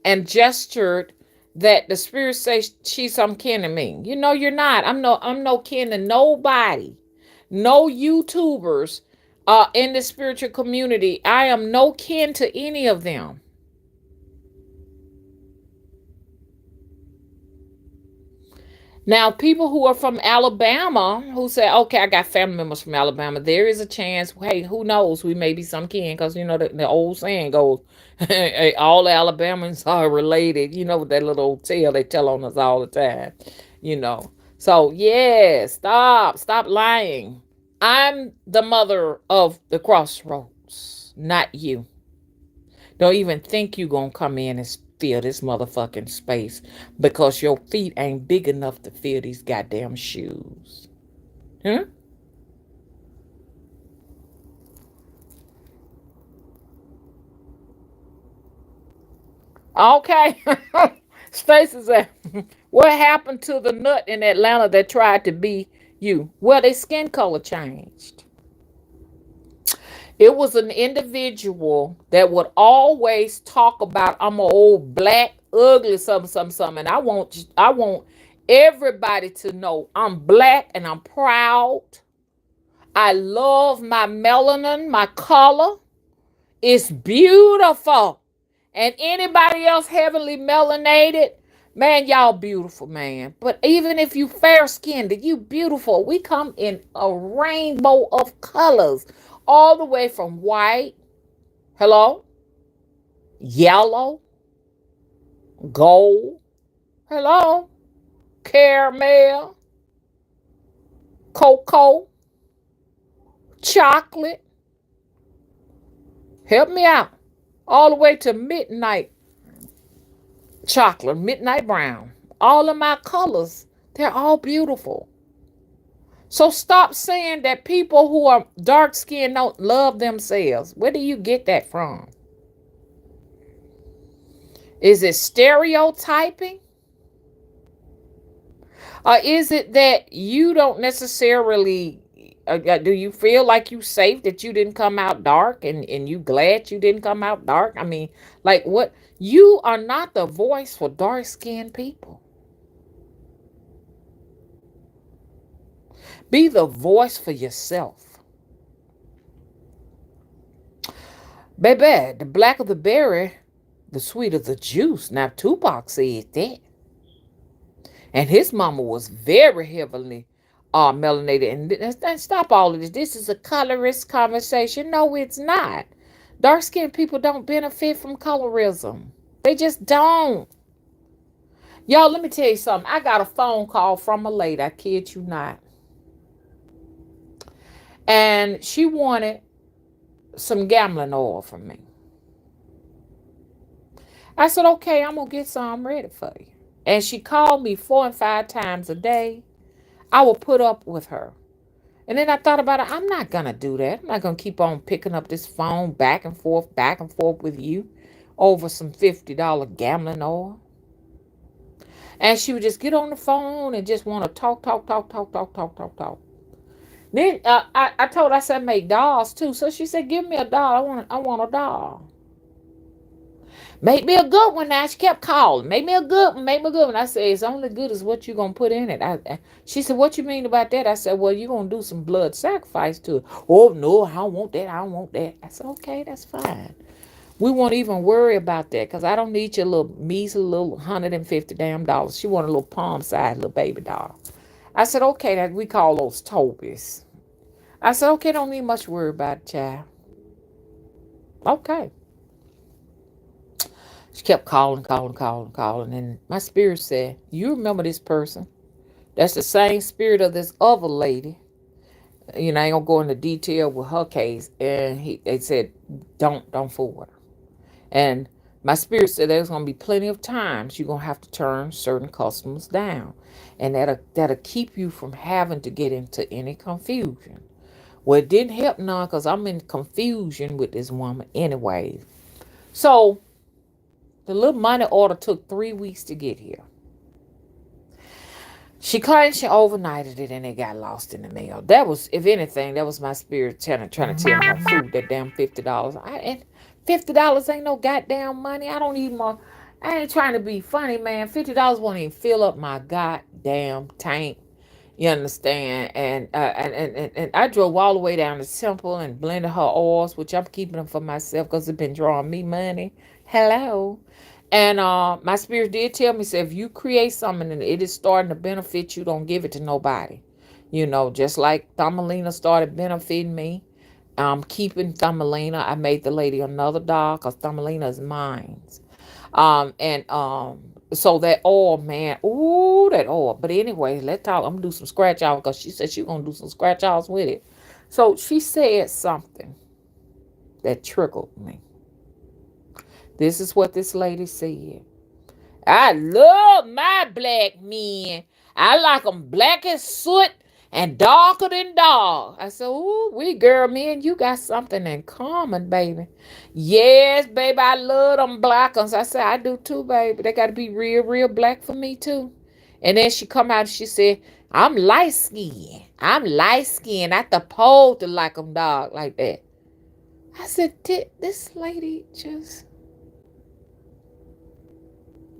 and gestured that the spirit says she's some kin to me. You know you're not. I'm no kin to nobody. No YouTubers in the spiritual community. I am no kin to any of them. Now, people who are from Alabama who say, okay, I got family members from Alabama, there is a chance, hey, who knows, we may be some kin, because, you know, the old saying goes, all Alabamans are related. You know, that little old tale they tell on us all the time, you know. So, yeah, stop lying. I'm the mother of the crossroads, not you. Don't even think you gonna come in and fill this motherfucking space because your feet ain't big enough to fill these goddamn shoes. Huh? Okay. Stacy said, what happened to the nut in Atlanta that tried to be you? Well, their skin color changed. It was an individual that would always talk about I'm an old black ugly something something something. And I want everybody to know I'm black and I'm proud. I love my melanin, my color. It's beautiful. And anybody else heavily melanated, man, y'all beautiful, man. But even if you fair skinned, you beautiful. We come in a rainbow of colors, all the way from white, hello, yellow, gold, hello, caramel, cocoa, chocolate. Help me out. All the way to midnight chocolate, midnight brown. All of my colors, they're all beautiful. So stop saying that people who are dark skinned don't love themselves. Where do you get that from? Is it stereotyping? Or is it that you don't necessarily, do you feel like you safe that you didn't come out dark and you glad you didn't come out dark? I mean, like what? You are not the voice for dark skinned people. Be the voice for yourself. Baby, the blacker the berry, the sweeter the juice. Now, Tupac said that. And his mama was very heavily melanated. And stop all of this. This is a colorist conversation. No, it's not. Dark skinned people don't benefit from colorism. They just don't. Y'all, let me tell you something. I got a phone call from a lady. I kid you not. And she wanted some gambling oil from me. I said, okay, I'm going to get some ready for you. And she called me 4 and 5 times a day. I would put up with her. And then I thought about it. I'm not going to do that. I'm not going to keep on picking up this phone back and forth with you over some $50 gambling oil. And she would just get on the phone and just want to talk. Then I told her, I said, make dolls too. So she said, give me a doll. I want a doll. Make me a good one now. She kept calling. Make me a good one. Make me a good one. I said, it's only good as what you're going to put in it. She said, what you mean about that? I said, well, you're going to do some blood sacrifice to it. Oh, no, I don't want that. I don't want that. I said, okay, that's fine. We won't even worry about that because I don't need your little measly little 150 damn dollars. She wanted a little palm-sized little baby doll. I said, okay, that we call those Tobies. I said, okay, don't need much worry about it, child. Okay. She kept calling. And my spirit said, you remember this person. That's the same spirit of this other lady. You know, I ain't gonna go into detail with her case. And they said, don't fool with her. And my spirit said there's gonna be plenty of times you're gonna have to turn certain customers down. And that'll keep you from having to get into any confusion. Well, it didn't help none because I'm in confusion with this woman anyway. So the little money order took 3 weeks to get here. She claimed she overnighted it and it got lost in the mail. That was, if anything, that was my spirit trying to tell her food, that damn $50. And $50 ain't no goddamn money. I ain't trying to be funny, man. $50 won't even fill up my goddamn tank. You understand? And I drove all the way down to Temple and blended her oils, which I'm keeping them for myself because it's been drawing me money. Hello. And my spirit did tell me, say, if you create something and it is starting to benefit you, don't give it to nobody. You know, just like Thumbelina started benefiting me. Keeping Thumbelina, I made the lady another doll because Thumbelina is mine. So that oil, man, ooh, that oil. But anyway, let's talk. I'm gonna do some scratch offs because she said she gonna do some scratch offs with it. So she said something that triggered me. This is what this lady said. I love my black men. I like them black as soot and darker than dog. I said, ooh, we girl, me and you got something in common, baby. Yes, baby, I love them black ones. I said, I do too, baby. They got to be real, real black for me too. And then she come out and she said, I'm light skinned. I'm light skinned. I supposed to like them dog like that. I said, did this lady just...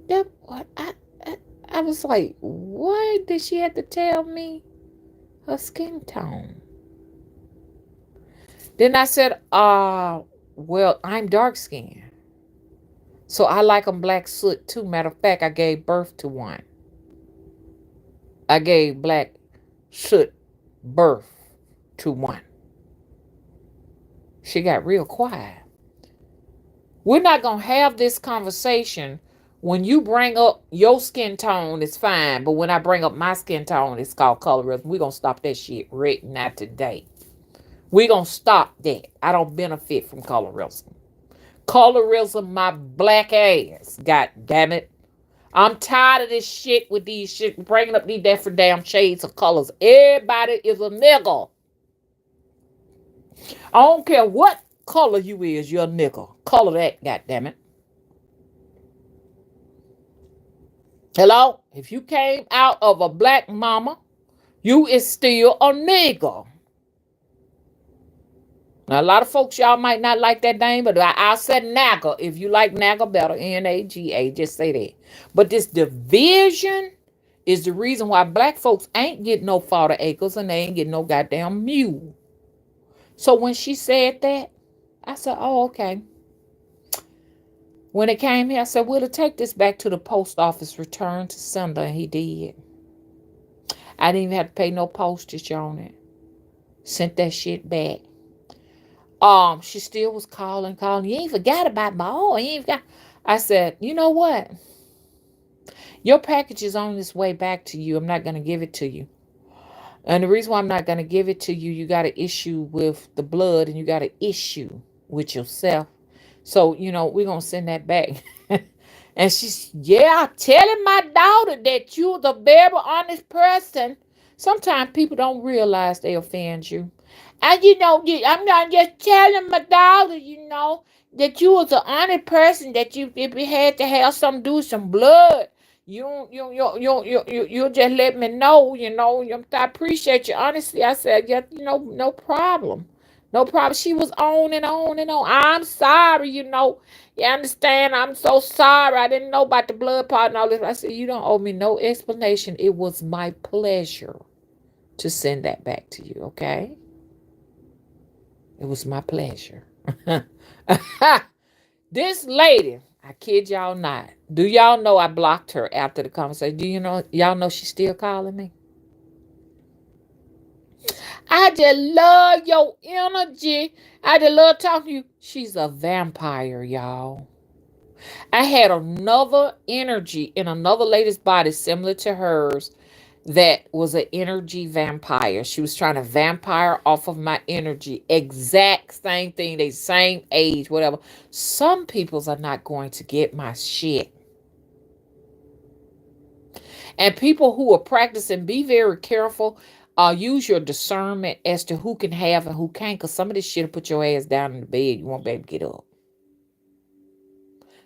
That what I was like, what did she have to tell me her skin tone? Then I said, well, I'm dark skinned. So I like them black soot too. Matter of fact, I gave birth to one. I gave black soot birth to one. She got real quiet. We're not going to have this conversation. When you bring up your skin tone, it's fine. But when I bring up my skin tone, it's called colorism. We're going to stop that shit right now today. We're going to stop that. I don't benefit from colorism. Colorism, my black ass. God damn it. I'm tired of this shit with these shit, bringing up these different damn shades of colors. Everybody is a nigga. I don't care what color you is, you're a nigga. Color that, goddammit. Hello? If you came out of a black mama, you is still a nigga. Now, a lot of folks, y'all might not like that name, but I said NAGA. If you like NAGA better, NAGA, just say that. But this division is the reason why black folks ain't getting no 40 acres and they ain't getting no goddamn mule. So when she said that, I said, oh, okay. When it came here, I said, we'll take this back to the post office, return to sender, and he did. I didn't even have to pay no postage on it. Sent that shit back. She still was calling. You ain't forgot about my own. You ain't forgot. I said, you know what? Your package is on its way back to you. I'm not going to give it to you. And the reason why I'm not going to give it to you, you got to issue with the blood and you got to issue with yourself. So, we're going to send that back. And she's, yeah, telling my daughter that you're the very honest person. Sometimes people don't realize they offend you. And, I'm not just telling my daughter, that you was an honest person, that if you had to have something to do with some blood, you just let me know, I appreciate your honesty. I said, yeah, no problem. No problem. She was on and on and on. I'm sorry, You understand? I'm so sorry. I didn't know about the blood part and all this. I said, you don't owe me no explanation. It was my pleasure to send that back to you, okay? It was my pleasure. This lady, I kid y'all not. Do y'all know I blocked her after the conversation? Do y'all know she's still calling me? I just love your energy. I just love talking to you. She's a vampire, y'all. I had another energy in another lady's body similar to hers that was an energy vampire. She was trying to vampire off of my energy. Exact same thing. They same age, whatever. Some peoples are not going to get my shit. And people who are practicing, be very careful. Use your discernment as to who can have and who can't, because some of this shit will put your ass down in the bed. You won't be able to get up.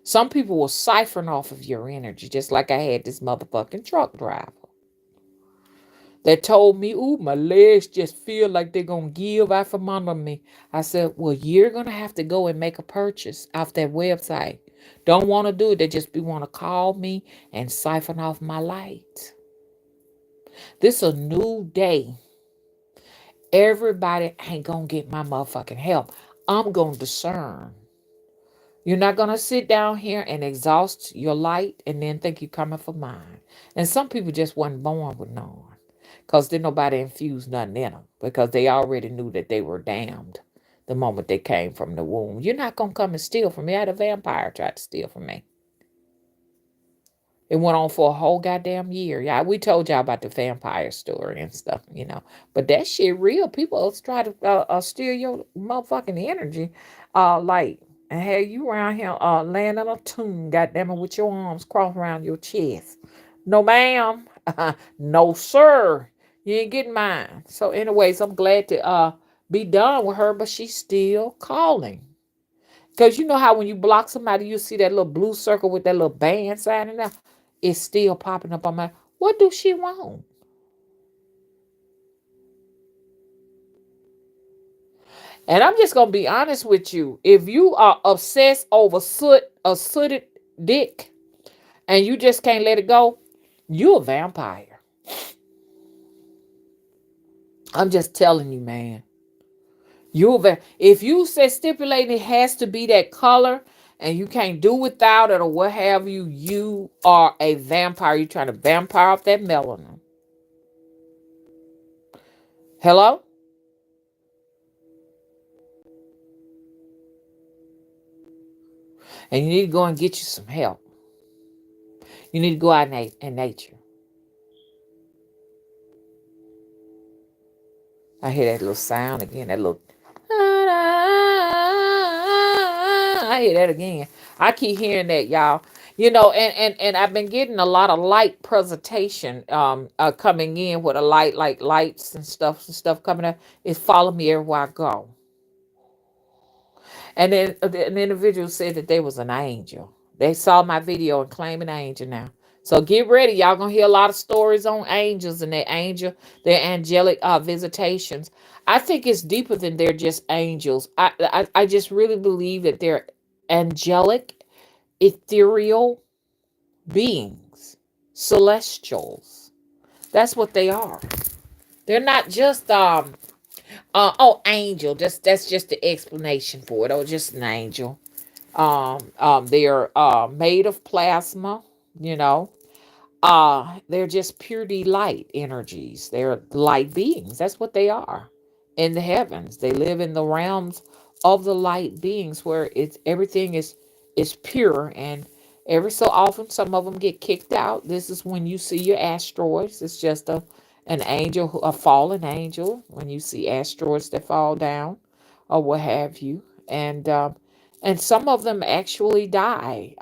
Some people will siphon off of your energy, just like I had this motherfucking truck driver that told me, ooh, my legs just feel like they're going to give out from under me. I said, well, you're going to have to go and make a purchase off that website. Don't want to do it. They just want to call me and siphon off my light. This is a new day. Everybody ain't going to get my motherfucking help. I'm going to discern. You're not going to sit down here and exhaust your light and then think you're coming for mine. And some people just wasn't born with none. Because didn't nobody infuse nothing in them. Because they already knew that they were damned the moment they came from the womb. You're not going to come and steal from me. I had a vampire try to steal from me. It went on for a whole goddamn year. Yeah, we told y'all about the vampire story and stuff. But that shit real. People try to steal your motherfucking energy, like, and have you around here laying in a tomb, goddamn it, with your arms crossed around your chest. No, ma'am. No, sir. You ain't getting mine. So, anyways, I'm glad to be done with her, but she's still calling. Because you know how when you block somebody, you see that little blue circle with that little band sign in there? It's still popping up on my. What do she want? And I'm just gonna be honest with you. If you are obsessed over a sooted dick, and you just can't let it go, you a vampire. I'm just telling you, man. If you say stipulating it has to be that color and you can't do without it or what have you, you are a vampire. You're trying to vampire off that melanin. Hello? And you need to go and get you some help. You need to go out in nature. I hear that little sound again, that little. I hear that again. I keep hearing that, y'all. And I've been getting a lot of light presentation coming in with a light, like lights and stuff coming up. It's following me everywhere I go. And then an individual said that there was an angel. They saw my video and claim an angel now. So get ready. Y'all gonna hear a lot of stories on angels and their angelic visitations. I think it's deeper than they're just angels. I just really believe that they're angelic, ethereal beings, celestials. That's what they are. They're not just angel. That's just the explanation for it. Oh, just an angel. They're made of plasma, you know. They're just purity light energies. They're light beings. That's what they are in the heavens. They live in the realms of the light beings where it's everything is pure, and every so often some of them get kicked out. This is when you see your asteroids. It's just an angel, a fallen angel, when you see asteroids that fall down or what have you. And some of them actually die.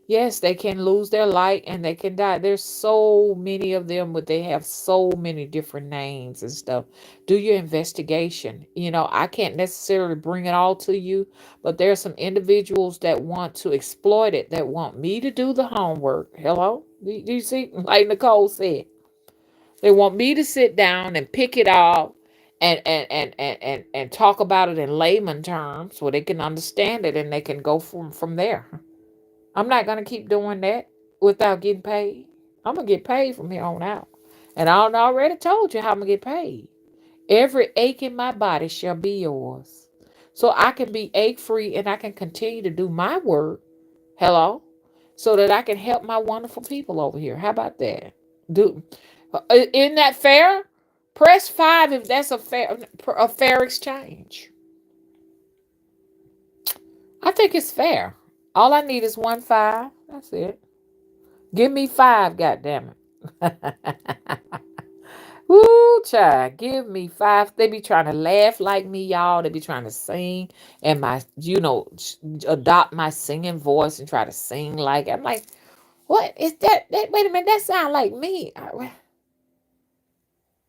Yes, they can lose their light and they can die. There's so many of them, but they have so many different names and stuff. Do your investigation. I can't necessarily bring it all to you, but there are some individuals that want to exploit it, that want me to do the homework. Hello? Do you see? Like Nicole said, they want me to sit down and pick it up and talk about it in layman terms so they can understand it and they can go from there. I'm not going to keep doing that without getting paid. I'm going to get paid from here on out. And I already told you how I'm going to get paid. Every ache in my body shall be yours. So I can be ache free and I can continue to do my work. Hello? So that I can help my wonderful people over here. How about that? Isn't that fair? Press 5 if that's a fair exchange. I think it's fair. All I need is 1 5. That's it. Give me 5, goddammit. Woo, child. Give me 5. They be trying to laugh like me, y'all. They be trying to sing and adopt my singing voice and try to sing like. I'm like, what is that? Wait a minute, that sound like me.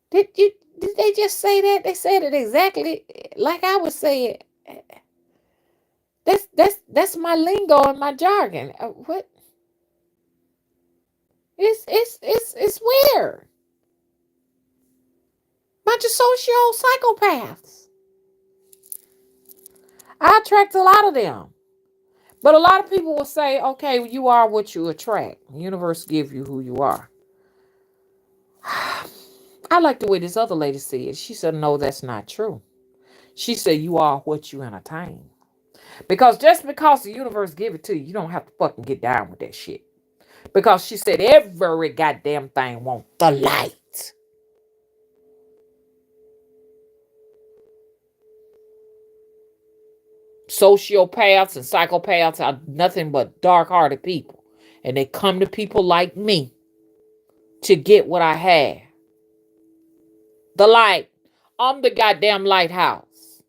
Did you? Did they just say that? They said it exactly like I would say it. That's my lingo and my jargon. What? It's weird. Bunch of social psychopaths. I attract a lot of them. But a lot of people will say, okay, you are what you attract. The universe gives you who you are. I like the way this other lady said it. She said, no, that's not true. She said, you are what you entertain. Because just because the universe give it to you, you don't have to fucking get down with that shit. Because she said every goddamn thing wants the light. Sociopaths and psychopaths are nothing but dark-hearted people. And they come to people like me to get what I have. The light. I'm the goddamn lighthouse.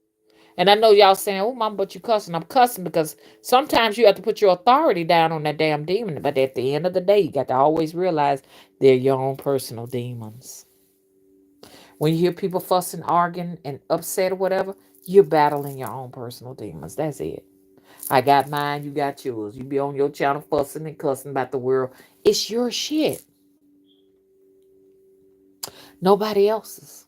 And I know y'all saying, oh, mama, but you cussing. I'm cussing because sometimes you have to put your authority down on that damn demon. But at the end of the day, you got to always realize they're your own personal demons. When you hear people fussing, arguing, and upset or whatever, you're battling your own personal demons. That's it. I got mine, you got yours. You be on your channel fussing and cussing about the world. It's your shit. Nobody else's.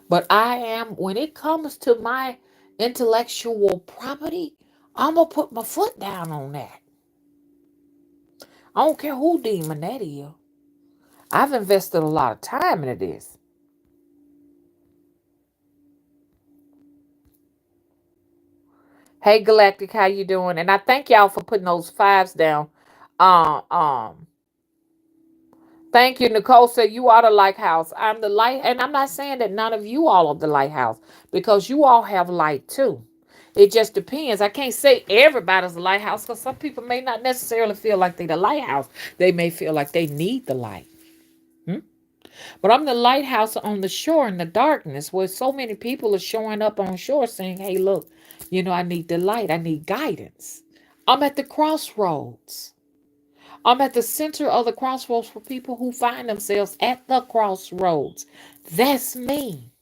But I am, when it comes to my intellectual property, I'm going to put my foot down on that. I don't care who demon that is. I've invested a lot of time into this. Hey Galactic, how you doing? And I thank y'all for putting those fives down. Um, um, Thank you. Nicole said you are the lighthouse. I'm the light, and I'm not saying that none of you all are the lighthouse because you all have light too. It just depends. I can't say everybody's the lighthouse because some people may not necessarily feel like they're the lighthouse. They may feel like they need the light. Hmm? But I'm the lighthouse on the shore in the darkness where so many people are showing up on shore saying, hey, look, I need the light. I need guidance. I'm at the crossroads. I'm at the center of the crossroads for people who find themselves at the crossroads. That's me.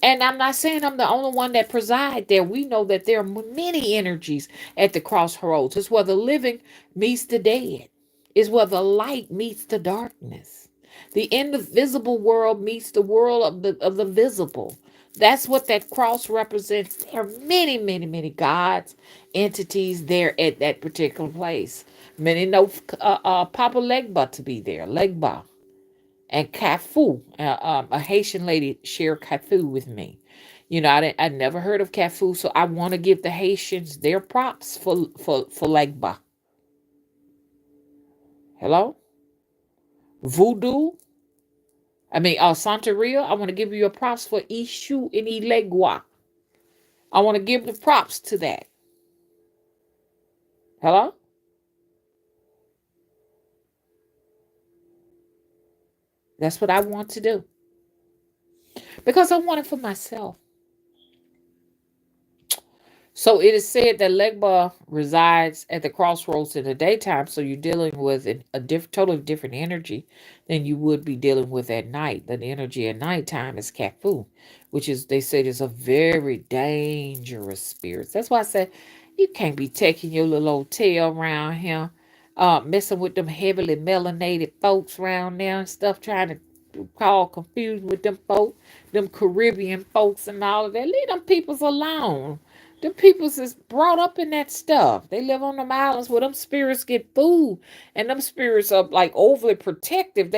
And I'm not saying I'm the only one that preside there. We know that there are many energies at the crossroads. It's where the living meets the dead. It's where the light meets the darkness. The invisible world meets the world of the visible. That's what that cross represents. There are many, many, many gods, entities there at that particular place. Many know Papa Legba to be there. Legba and Cafu, a Haitian lady shared Cafu with me. I never heard of Cafu, so I want to give the Haitians their props for Legba. Hello, Voodoo. Santeria. I want to give you a props for Ishu and Ilegua. I want to give the props to that. Hello. That's what I want to do because I want it for myself. So it is said that Legba resides at the crossroads in the daytime, so you're dealing with totally different energy than you would be dealing with at night. The energy at nighttime is Cafu, which is, they said, is a very dangerous spirit. That's why I said you can't be taking your little old tail around here, messing with them heavily melanated folks around there and stuff, trying to call confusion with them folk, them Caribbean folks and all of that. Leave them peoples alone. Them peoples is brought up in that stuff. They live on them islands where them spirits get food, and them spirits are like overly protective.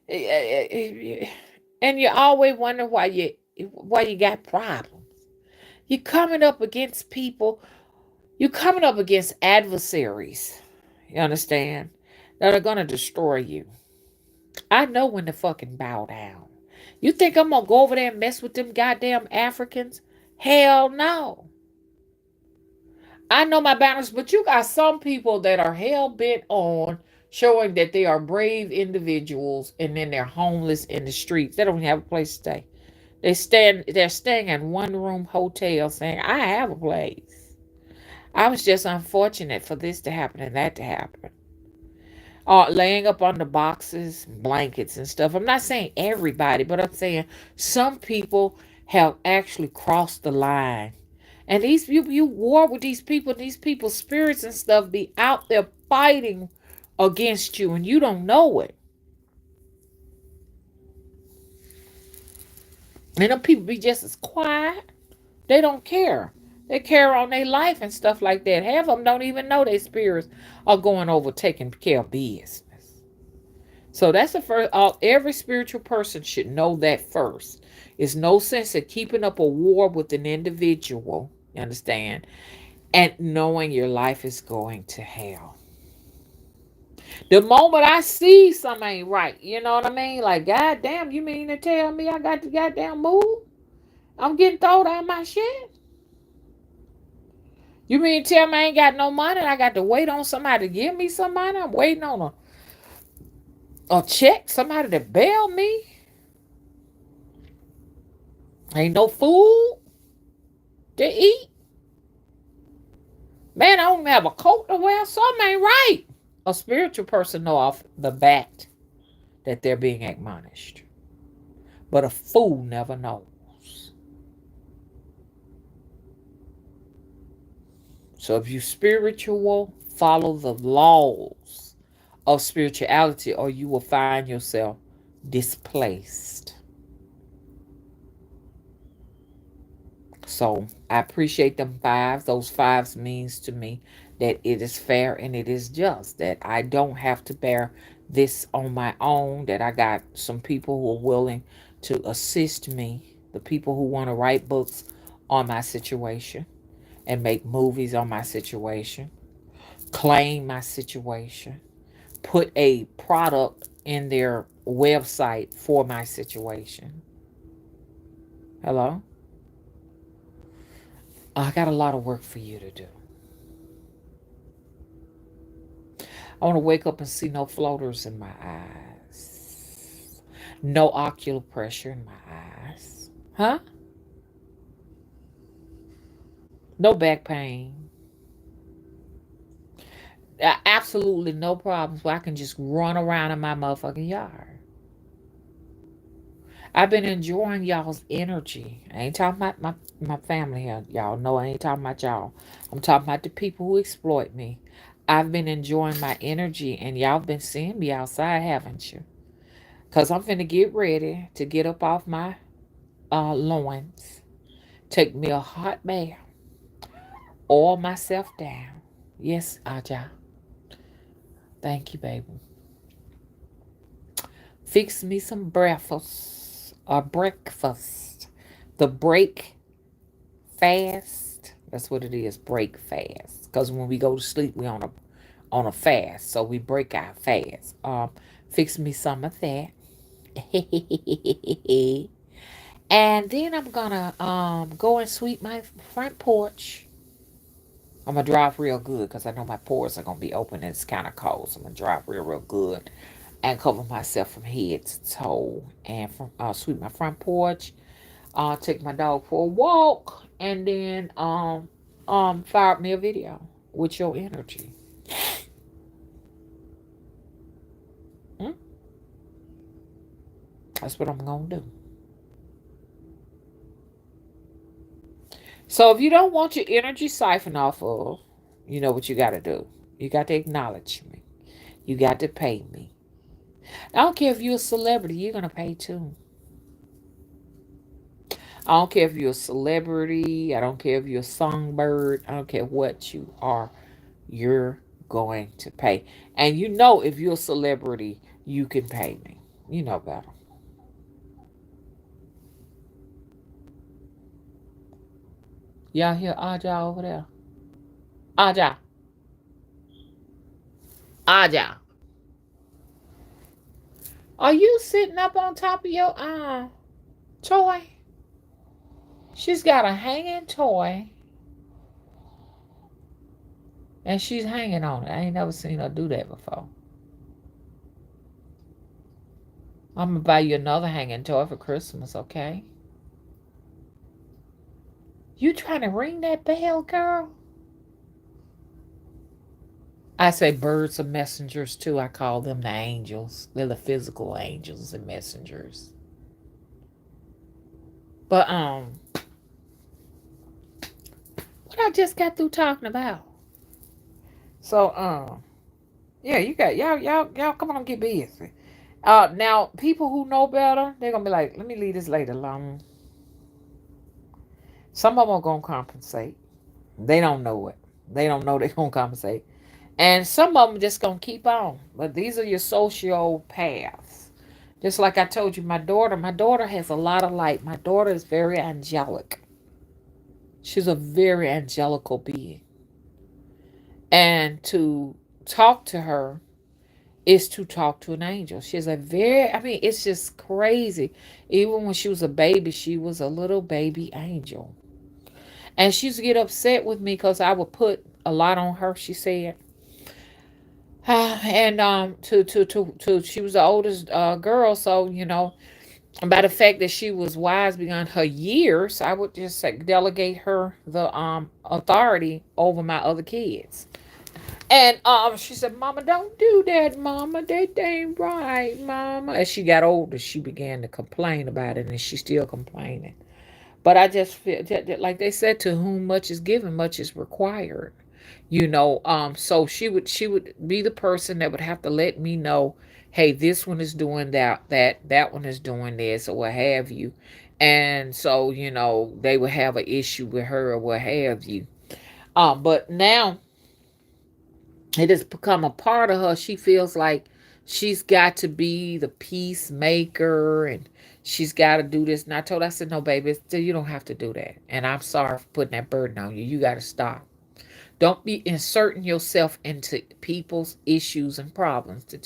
And you always wonder why you got problems. You're coming up against people. You're coming up against adversaries. You understand? That are gonna destroy you. I know when to fucking bow down. You think I'm gonna go over there and mess with them goddamn Africans? Hell no. I know my boundaries, but you got some people that are hell bent on showing that they are brave individuals, and then they're homeless in the streets. They don't have a place to stay. They're staying in one room hotel saying, I have a place. I was just unfortunate for this to happen and that to happen. Laying up on the boxes, blankets and stuff. I'm not saying everybody, but I'm saying some people have actually crossed the line. And you war with these people's spirits and stuff be out there fighting against you and you don't know it. And them people be just as quiet. They don't care. They care on their life and stuff like that. Half of them don't even know their spirits are going over taking care of business. So that's the first. Every spiritual person should know that first. It's no sense of keeping up a war with an individual. You understand? And knowing your life is going to hell. The moment I see something ain't right, you know what I mean? Like, goddamn, you mean to tell me I got to goddamn move? I'm getting thrown out of my shit. You mean tell me I ain't got no money and I got to wait on somebody to give me some money? I'm waiting on a check, somebody to bail me. Ain't no food to eat. Man, I don't even have a coat to wear. Something ain't right. A spiritual person know off the bat that they're being admonished. But a fool never knows. So if you spiritual, follow the laws of spirituality or you will find yourself displaced. So I appreciate them fives. Those fives means to me that it is fair and it is just. That I don't have to bear this on my own. That I got some people who are willing to assist me. The people who want to write books on my situation and make movies on my situation. Claim my situation. Put a product in their website for my situation. Hello? I got a lot of work for you to do. I want to wake up and see no floaters in my eyes. No ocular pressure in my eyes. Huh? No back pain. Absolutely no problems where I can just run around in my motherfucking yard. I've been enjoying y'all's energy. I ain't talking about my family here. Y'all know I ain't talking about y'all. I'm talking about the people who exploit me. I've been enjoying my energy and y'all been seeing me outside, haven't you? Because I'm finna get ready to get up off my loins. Take me a hot bath. Oil myself down. Yes, Aja. Thank you, baby. Fix me some breakfast. Breakfast. The break fast. That's what it is. Break fast. Because when we go to sleep, we on a fast. So we break our fast. Fix me some of that. And then I'm gonna go and sweep my front porch. I'm gonna drive real good because I know my pores are gonna be open and it's kind of cold. So I'm gonna drive real good and cover myself from head to toe and from sweep my front porch. Take my dog for a walk and then fire up me a video with your energy. Hmm? That's what I'm gonna do. So if you don't want your energy siphoned off of, you know what you got to do. You got to acknowledge me. You got to pay me. I don't care if you're a celebrity, you're going to pay too. I don't care if you're a celebrity. I don't care if you're a songbird. I don't care what you are. You're going to pay. And you know if you're a celebrity, you can pay me. You know better. Y'all hear Aja over there? Aja. Aja. Are you sitting up on top of your toy? She's got a hanging toy and she's hanging on it. I ain't never seen her do that before. I'm gonna buy you another hanging toy for Christmas, okay? You trying to ring that bell, girl? I say birds are messengers too. I call them the angels. They're the physical angels and messengers. But what I just got through talking about. So yeah, you got y'all come on get busy. Now people who know better, they're gonna be like, let me leave this lady alone. Some of them are gonna compensate. They don't know it. They don't know they're gonna compensate. And some of them just gonna keep on. But these are your sociopaths. Just like I told you, my daughter has a lot of light. My daughter is very angelic. She's a very angelical being. And to talk to her is to talk to an angel. She's a very, I mean, it's just crazy. Even when she was a baby, she was a little baby angel. And she used to get upset with me because I would put a lot on her, she said. And she was the oldest girl, so by the fact that she was wise beyond her years, I would just like, delegate her the authority over my other kids. And she said, "Mama, don't do that, Mama. That ain't right, Mama." As she got older, she began to complain about it, and she's still complaining. But I just feel that, like they said, to whom much is given, much is required. So she would be the person that would have to let me know, hey, this one is doing that one is doing this, or what have you. And so, they would have an issue with her or what have you. But now it has become a part of her. She feels like she's got to be the peacemaker, and she's got to do this. And I told her, I said, no, baby, you don't have to do that. And I'm sorry for putting that burden on you. You got to stop. Don't be inserting yourself into people's issues and problems. To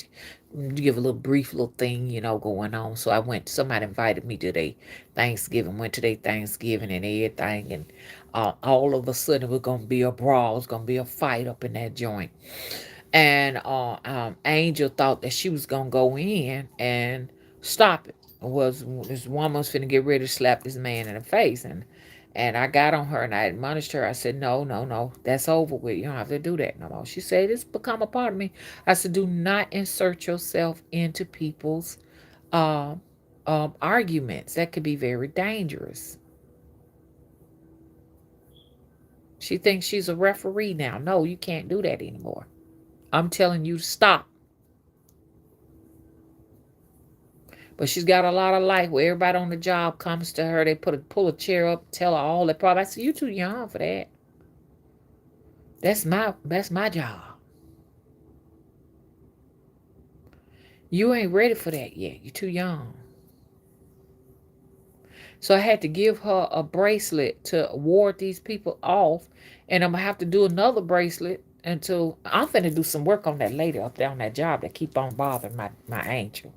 give a little brief little thing, going on. So I went. Somebody invited me to their Thanksgiving. Went to their Thanksgiving and everything, and all of a sudden it was gonna be a brawl. It was gonna be a fight up in that joint. And Angel thought that she was gonna go in and stop it. Was this woman was finna get ready to slap this man in the face, and I got on her and I admonished her. I said, no, no, no, that's over with. You don't have to do that no more. She said, it's become a part of me. I said, do not insert yourself into people's uh, arguments. That could be very dangerous. She thinks she's a referee now. No, you can't do that anymore. I'm telling you to stop. But she's got a lot of life where everybody on the job comes to her. They pull a chair up, tell her all the problems. I said, you too young for that. That's my job. You ain't ready for that yet. You're too young. So I had to give her a bracelet to ward these people off. And I'm gonna have to do another bracelet until I'm finna do some work on that lady up there on that job that keep on bothering my angel.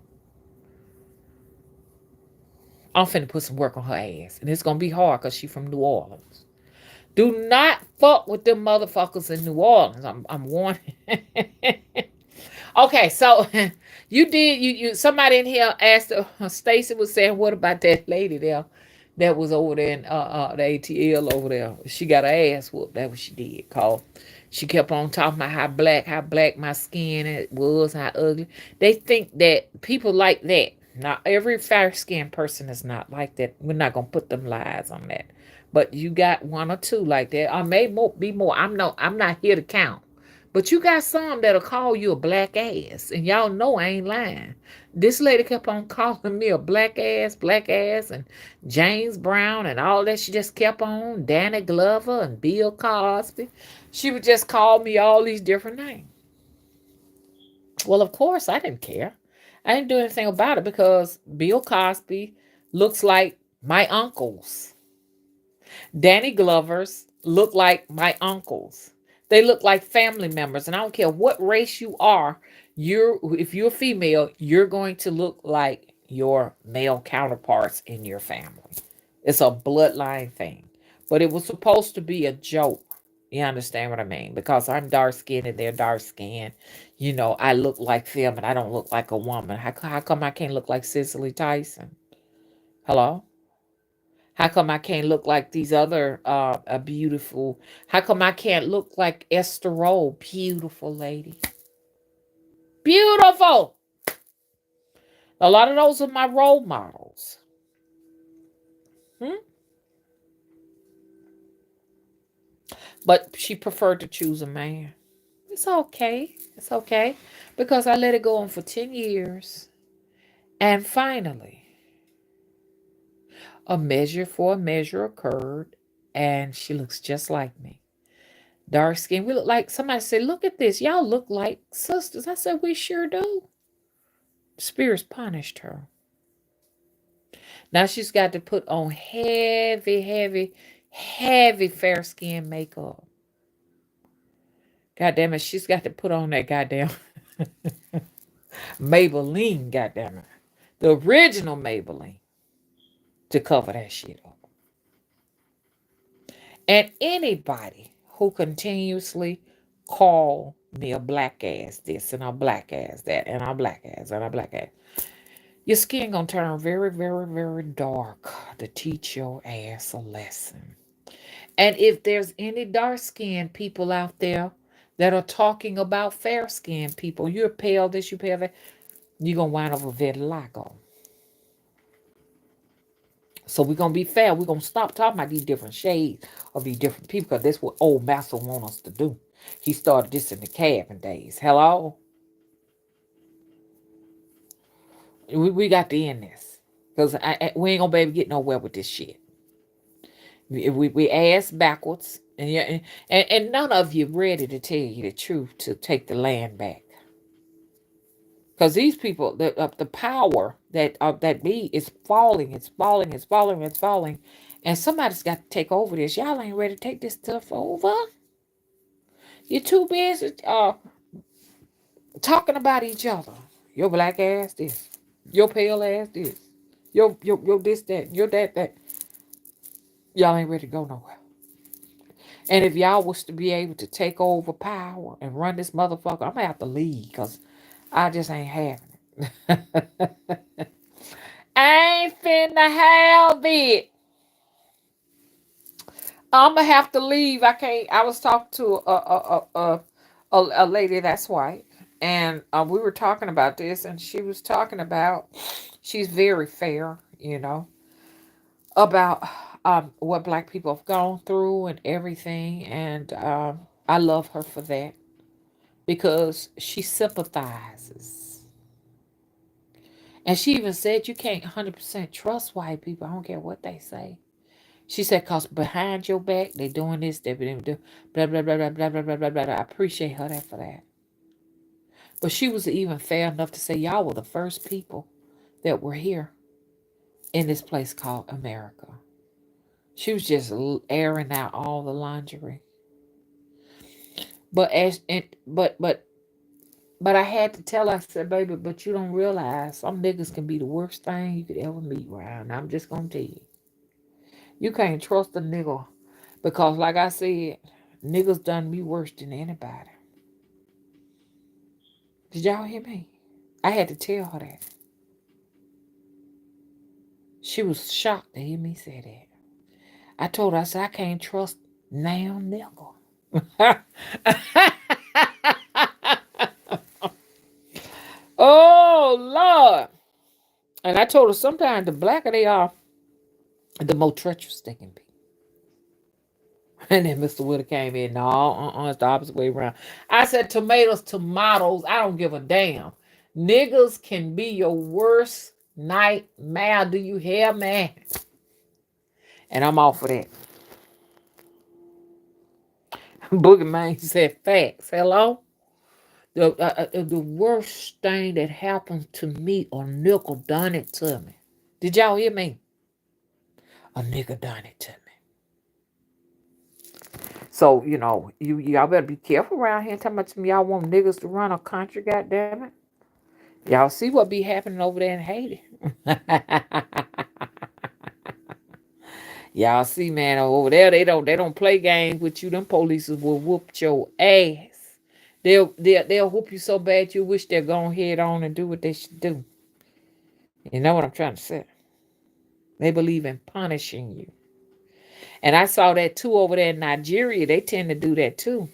I'm finna put some work on her ass. And it's gonna be hard because she from New Orleans. Do not fuck with them motherfuckers in New Orleans. I'm warning. Okay, so you somebody in here asked Stacy was saying, what about that lady there that was over there in the ATL over there? She got her ass whooped. That's what she did. Call. She kept on talking about how black my skin it was, how ugly. They think that people like that. Now every fair skinned person is not like that. We're not gonna put them lies on that. But you got one or two like that. Or may be more. I'm not here to count. But you got some that'll call you a black ass. And y'all know I ain't lying. This lady kept on calling me a black ass, and James Brown and all that. She just kept on. Danny Glover and Bill Cosby. She would just call me all these different names. Well, of course, I didn't care. I didn't do anything about it because Bill Cosby looks like my uncles. Danny Glovers look like my uncles. They look like family members, and I don't care what race you are. If you're female, you're going to look like your male counterparts in your family. It's a bloodline thing, but it was supposed to be a joke. You understand what I mean? Because I'm dark skinned and they're dark skinned. I look like them and I don't look like a woman. How come I can't look like Cicely Tyson? Hello? How come I can't look like these other beautiful? How come I can't look like Esther Roll? Beautiful lady. Beautiful. A lot of those are my role models. Hmm? But she preferred to choose a man. It's okay. It's okay. Because I let it go on for 10 years. And finally, a measure for a measure occurred. And she looks just like me. Dark skin. We look like somebody said, look at this. Y'all look like sisters. I said, we sure do. Spirits punished her. Now she's got to put on heavy, heavy, heavy fair skin makeup. God damn it, she's got to put on that goddamn Maybelline, goddamn it. The original Maybelline to cover that shit up. And anybody who continuously call me a black ass this and a black ass that and a black ass and a black ass, your skin gonna turn very, very, very dark to teach your ass a lesson. And if there's any dark skinned people out there that are talking about fair skinned people, you're pale this, you pale that, you're gonna wind up with vitiligo. So we're gonna be fair. We're gonna stop talking about these different shades of these different people because that's what old master want us to do. He started this in the cabin days. Hello? We got to end this. Because we ain't gonna be able to get nowhere with this shit. We ass backwards. And none of you ready to tell you the truth to take the land back. Because these people, the power that be is falling, it's falling, it's falling, it's falling. And somebody's got to take over this. Y'all ain't ready to take this stuff over. You're too busy talking about each other. Your black ass this. Your pale ass this. Your this, that. Your that. Y'all ain't ready to go nowhere. And if y'all was to be able to take over power and run this motherfucker, I'm going to have to leave because I just ain't having it. I ain't finna have it. I'm gonna have to leave. I can't. I was talking to a lady that's white, and we were talking about this, and she was talking about she's very fair, about what black people have gone through and everything, and I love her for that because she sympathizes. And she even said you can't 100% trust white people. I don't care what they say. She said, cause behind your back, they doing this, they do blah blah blah blah blah blah blah blah blah. I appreciate her that for that. But she was even fair enough to say y'all were the first people that were here in this place called America. She was just airing out all the laundry. But as and but I had to tell her, I said, baby, but you don't realize some niggas can be the worst thing you could ever meet around. I'm just gonna tell you. You can't trust a nigga because, like I said, niggas done me worse than anybody. Did y'all hear me? I had to tell her that. She was shocked to hear me say that. I told her, I said, I can't trust now nigga. Oh, Lord. And I told her sometimes the blacker they are, the more treacherous they can be. And then Mr. Wood came in. No, it's the opposite way around. I said, tomatoes. I don't give a damn. Niggas can be your worst nightmare. Do you hear me? And I'm off of that. Boogie Man said facts. Hello? The worst thing that happened to me, a nickel done it to me. Did y'all hear me? A nigga done it to me. So, y'all better be careful around here. Talking about some y'all want niggas to run a country, goddammit. Y'all see what be happening over there in Haiti. Y'all see, man, over there they don't play games with you. Them police will whoop your ass. They'll whoop you so bad you wish they'd go head on and do what they should do. You know what I'm trying to say? They believe in punishing you. And I saw that too over there in Nigeria. They tend to do that too.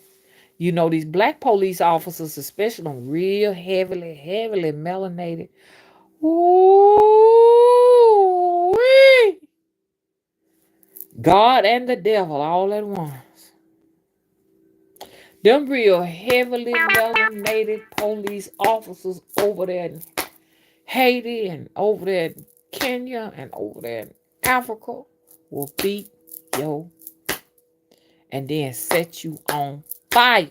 These black police officers, especially them real heavily melanated. Ooh, God and the devil all at once. Them real heavily melanated police officers over there in Haiti and over there in Kenya and over there in Africa will beat your and then set you on fire.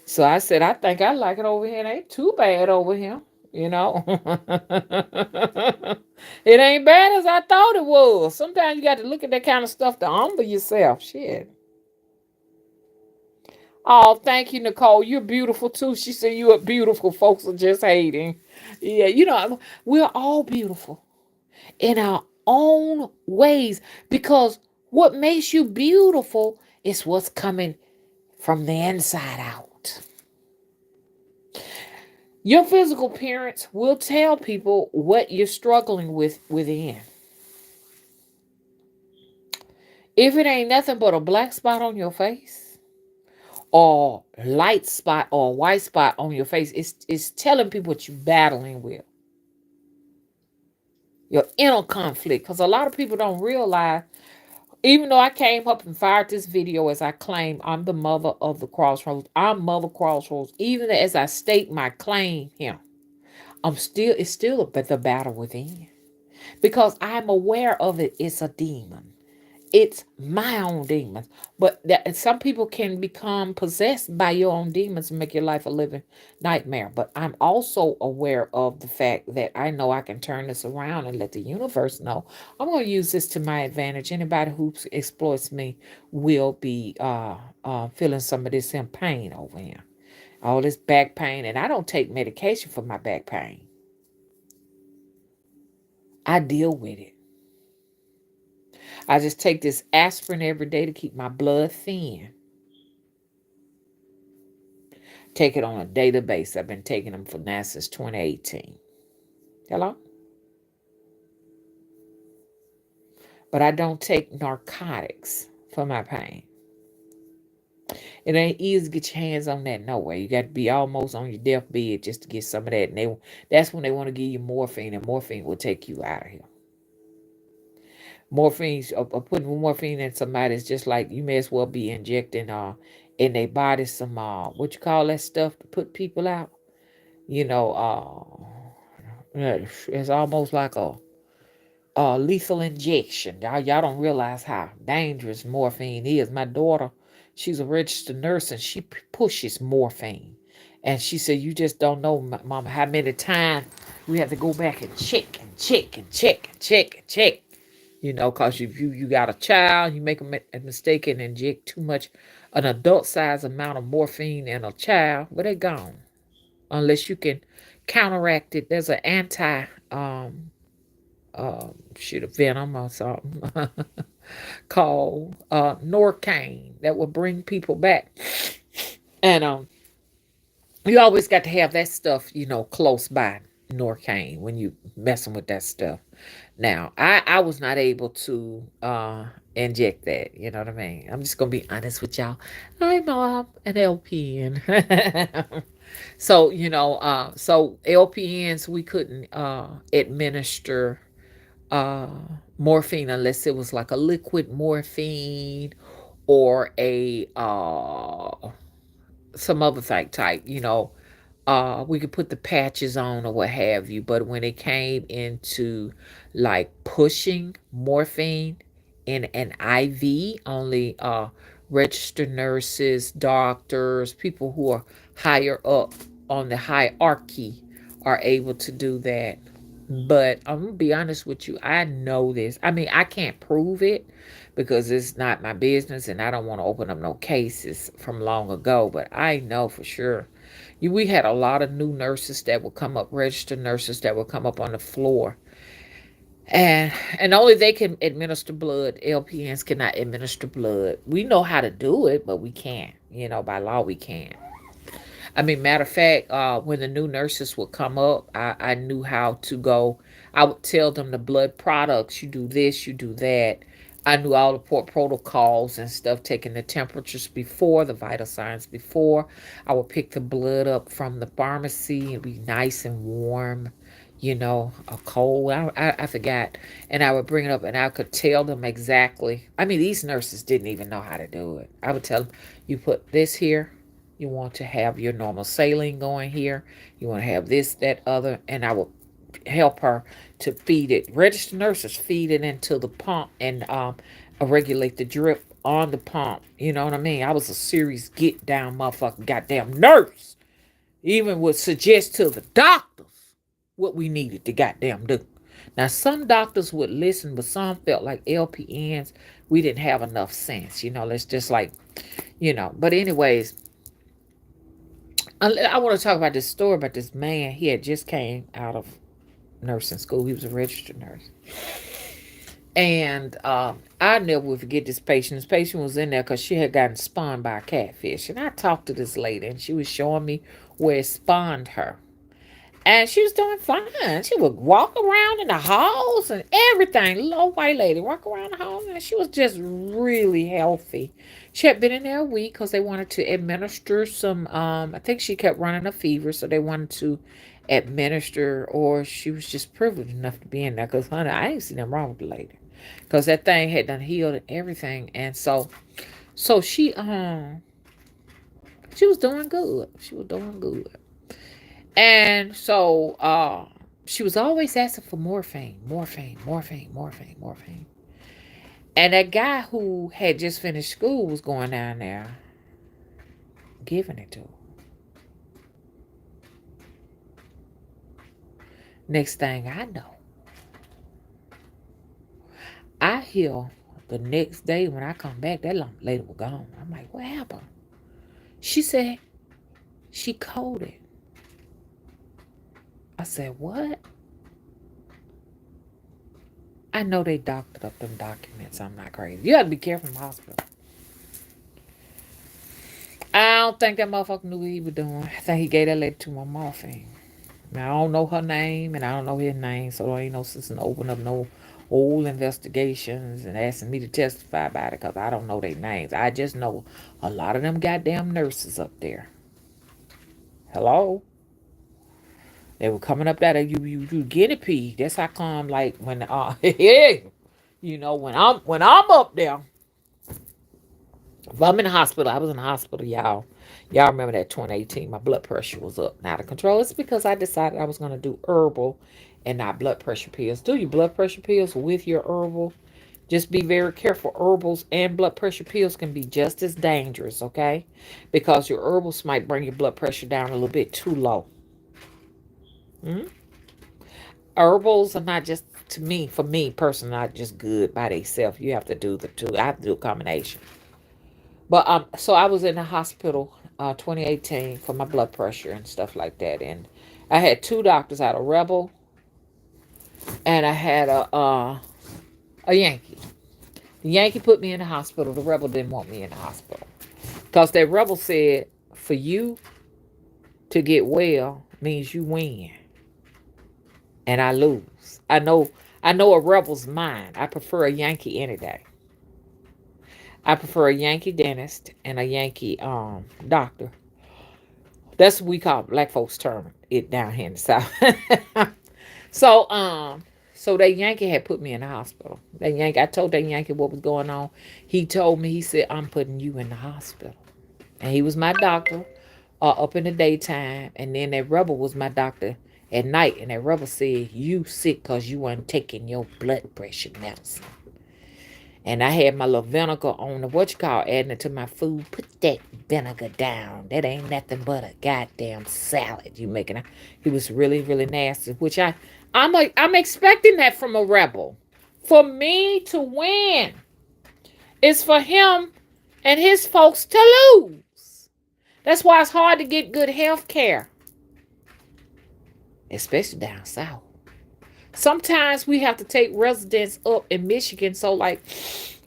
So I said, I think I like it over here. It ain't too bad over here. It ain't bad as I thought it was. Sometimes you got to look at that kind of stuff to humble yourself. Shit. Oh, thank you, Nicole. You're beautiful too. She said you are beautiful. Folks are just hating. Yeah, we're all beautiful in our own ways because What makes you beautiful is what's coming from the inside out. Your physical appearance will tell people what you're struggling with within. If it ain't nothing but a black spot on your face, or light spot or white spot on your face, it's telling people what you're battling with. Your inner conflict. Because a lot of people don't realize, even though I came up and fired this video as I claim I'm the mother of the crossroads, I'm Mother Crossroads, even as I state my claim here, it's still the battle within. Because I'm aware of it, it's a demon. It's my own demons. But some people can become possessed by your own demons and make your life a living nightmare. But I'm also aware of the fact that I know I can turn this around and let the universe know I'm going to use this to my advantage. Anybody who exploits me will be feeling some of this in pain over here. All this back pain. And I don't take medication for my back pain. I deal with it. I just take this aspirin every day to keep my blood thin. Take it on a daily basis. I've been taking them for now since 2018. Hello? But I don't take narcotics for my pain. It ain't easy to get your hands on that no way. You got to be almost on your deathbed just to get some of that. And that's when they want to give you morphine, and morphine will take you out of here. Morphine, or putting morphine in somebody is just like you may as well be injecting in their body some what you call that stuff to put people out. You know, it's almost like a lethal injection. Y'all don't realize how dangerous morphine is. My daughter, she's a registered nurse, and she pushes morphine. And she said, you just don't know, Mama, how many times we have to go back and check and check and check and check and check. You know, because if you got a child, you make a mistake and inject too much, an adult size amount of morphine in a child, well, they're gone. Unless you can counteract it. There's an anti a venom or something called Norcaine that will bring people back. And you always got to have that stuff, close by, Norcaine, when you messing with that stuff. Now, I was not able to inject that, you know what I mean? I'm just gonna be honest with y'all. I'm an LPN. So, so LPNs, we couldn't administer uh morphine unless it was like a liquid morphine or a some other type, we could put the patches on or what have you. But when it came into like pushing morphine in an IV, only registered nurses, doctors, people who are higher up on the hierarchy are able to do that. But I'm gonna be honest with you, I know this. I mean, I can't prove it because it's not my business and I don't want to open up no cases from long ago, but I know for sure. We had a lot of new nurses that would come up, registered nurses that would come up on the floor. And only they can administer blood. LPNs cannot administer blood. We know how to do it, but we can't. By law we can't. I mean, matter of fact, when the new nurses would come up, I knew how to go. I would tell them the blood products. You do this, you do that. I knew all the protocols and stuff, taking the temperatures before, the vital signs before. I would pick the blood up from the pharmacy and be nice and warm, a cold. I forgot. And I would bring it up and I could tell them exactly. I mean, these nurses didn't even know how to do it. I would tell them, you put this here. You want to have your normal saline going here. You want to have this, that, other. And I will help her to feed it. Registered nurses feed it into the pump and regulate the drip on the pump. You know what I mean? I was a serious get down motherfucking goddamn nurse. Even would suggest to the doctors what we needed to goddamn do. Now, some doctors would listen, but some felt like LPNs, we didn't have enough sense. Let's just like, But anyways, I want to talk about this story about this man. He had just came out of nursing school. He was a registered nurse. And I never would forget this patient. This patient was in there because she had gotten spawned by a catfish. And I talked to this lady, and she was showing me where it spawned her. And she was doing fine. She would walk around in the halls and everything. Little white lady walk around the halls, and she was just really healthy. She had been in there a week because they wanted to administer some. I think she kept running a fever, so they wanted to administer, or she was just privileged enough to be in there. Because honey, I ain't seen nothing wrong with the lady, because that thing had done healed and everything, and so she was doing good. She was doing good. And so she was always asking for morphine, morphine, morphine, morphine, morphine. And that guy who had just finished school was going down there giving it to her. Next thing I know, I hear the next day when I come back, that lady was gone. I'm like, what happened? She said she coded. I said, what? I know they doctored up them documents. I'm not crazy. You got to be careful in the hospital. I don't think that motherfucker knew what he was doing. I think he gave that lady too much morphine. Now, I don't know her name and I don't know his name, so there ain't no sense in opening up no old investigations and asking me to testify about it because I don't know their names. I just know a lot of them goddamn nurses up there. Hello? They were coming up there, you guinea pig. That's how come, like, when, when I'm up there, if I'm in the hospital, I was in the hospital, y'all. Y'all remember that 2018, my blood pressure was up and out of control. It's because I decided I was going to do herbal and not blood pressure pills. Do your blood pressure pills with your herbal. Just be very careful. Herbals and blood pressure pills can be just as dangerous, okay? Because your herbals might bring your blood pressure down a little bit too low. Hmm? Herbals are not just, to me, for me personally, not just good by themselves. You have to do the two. I have to do a combination. But so I was in the hospital 2018 for my blood pressure and stuff like that, and I had two doctors. I had a Rebel and I had a Yankee. The Yankee put me in the hospital. The Rebel didn't want me in the hospital because that Rebel said for you to get well means you win and I lose. I know a Rebel's mind. I prefer a Yankee any day. I prefer a Yankee dentist and a Yankee doctor. That's what we call black folks term it down here in the south. so so that Yankee had put me in the hospital. That Yankee, I told that Yankee what was going on. He told me, he said, I'm putting you in the hospital. And he was my doctor up in the daytime. And then that Rebel was my doctor at night. And that Rebel said, you sick because you weren't taking your blood pressure medicine. And I had my little vinegar on the what you call adding it to my food. Put that vinegar down. That ain't nothing but a goddamn salad you making. He was really, really nasty. Which I'm expecting that from a Rebel. For me to win is for him and his folks to lose. That's why it's hard to get good health care, especially down south. Sometimes we have to take residents up in Michigan. So, like,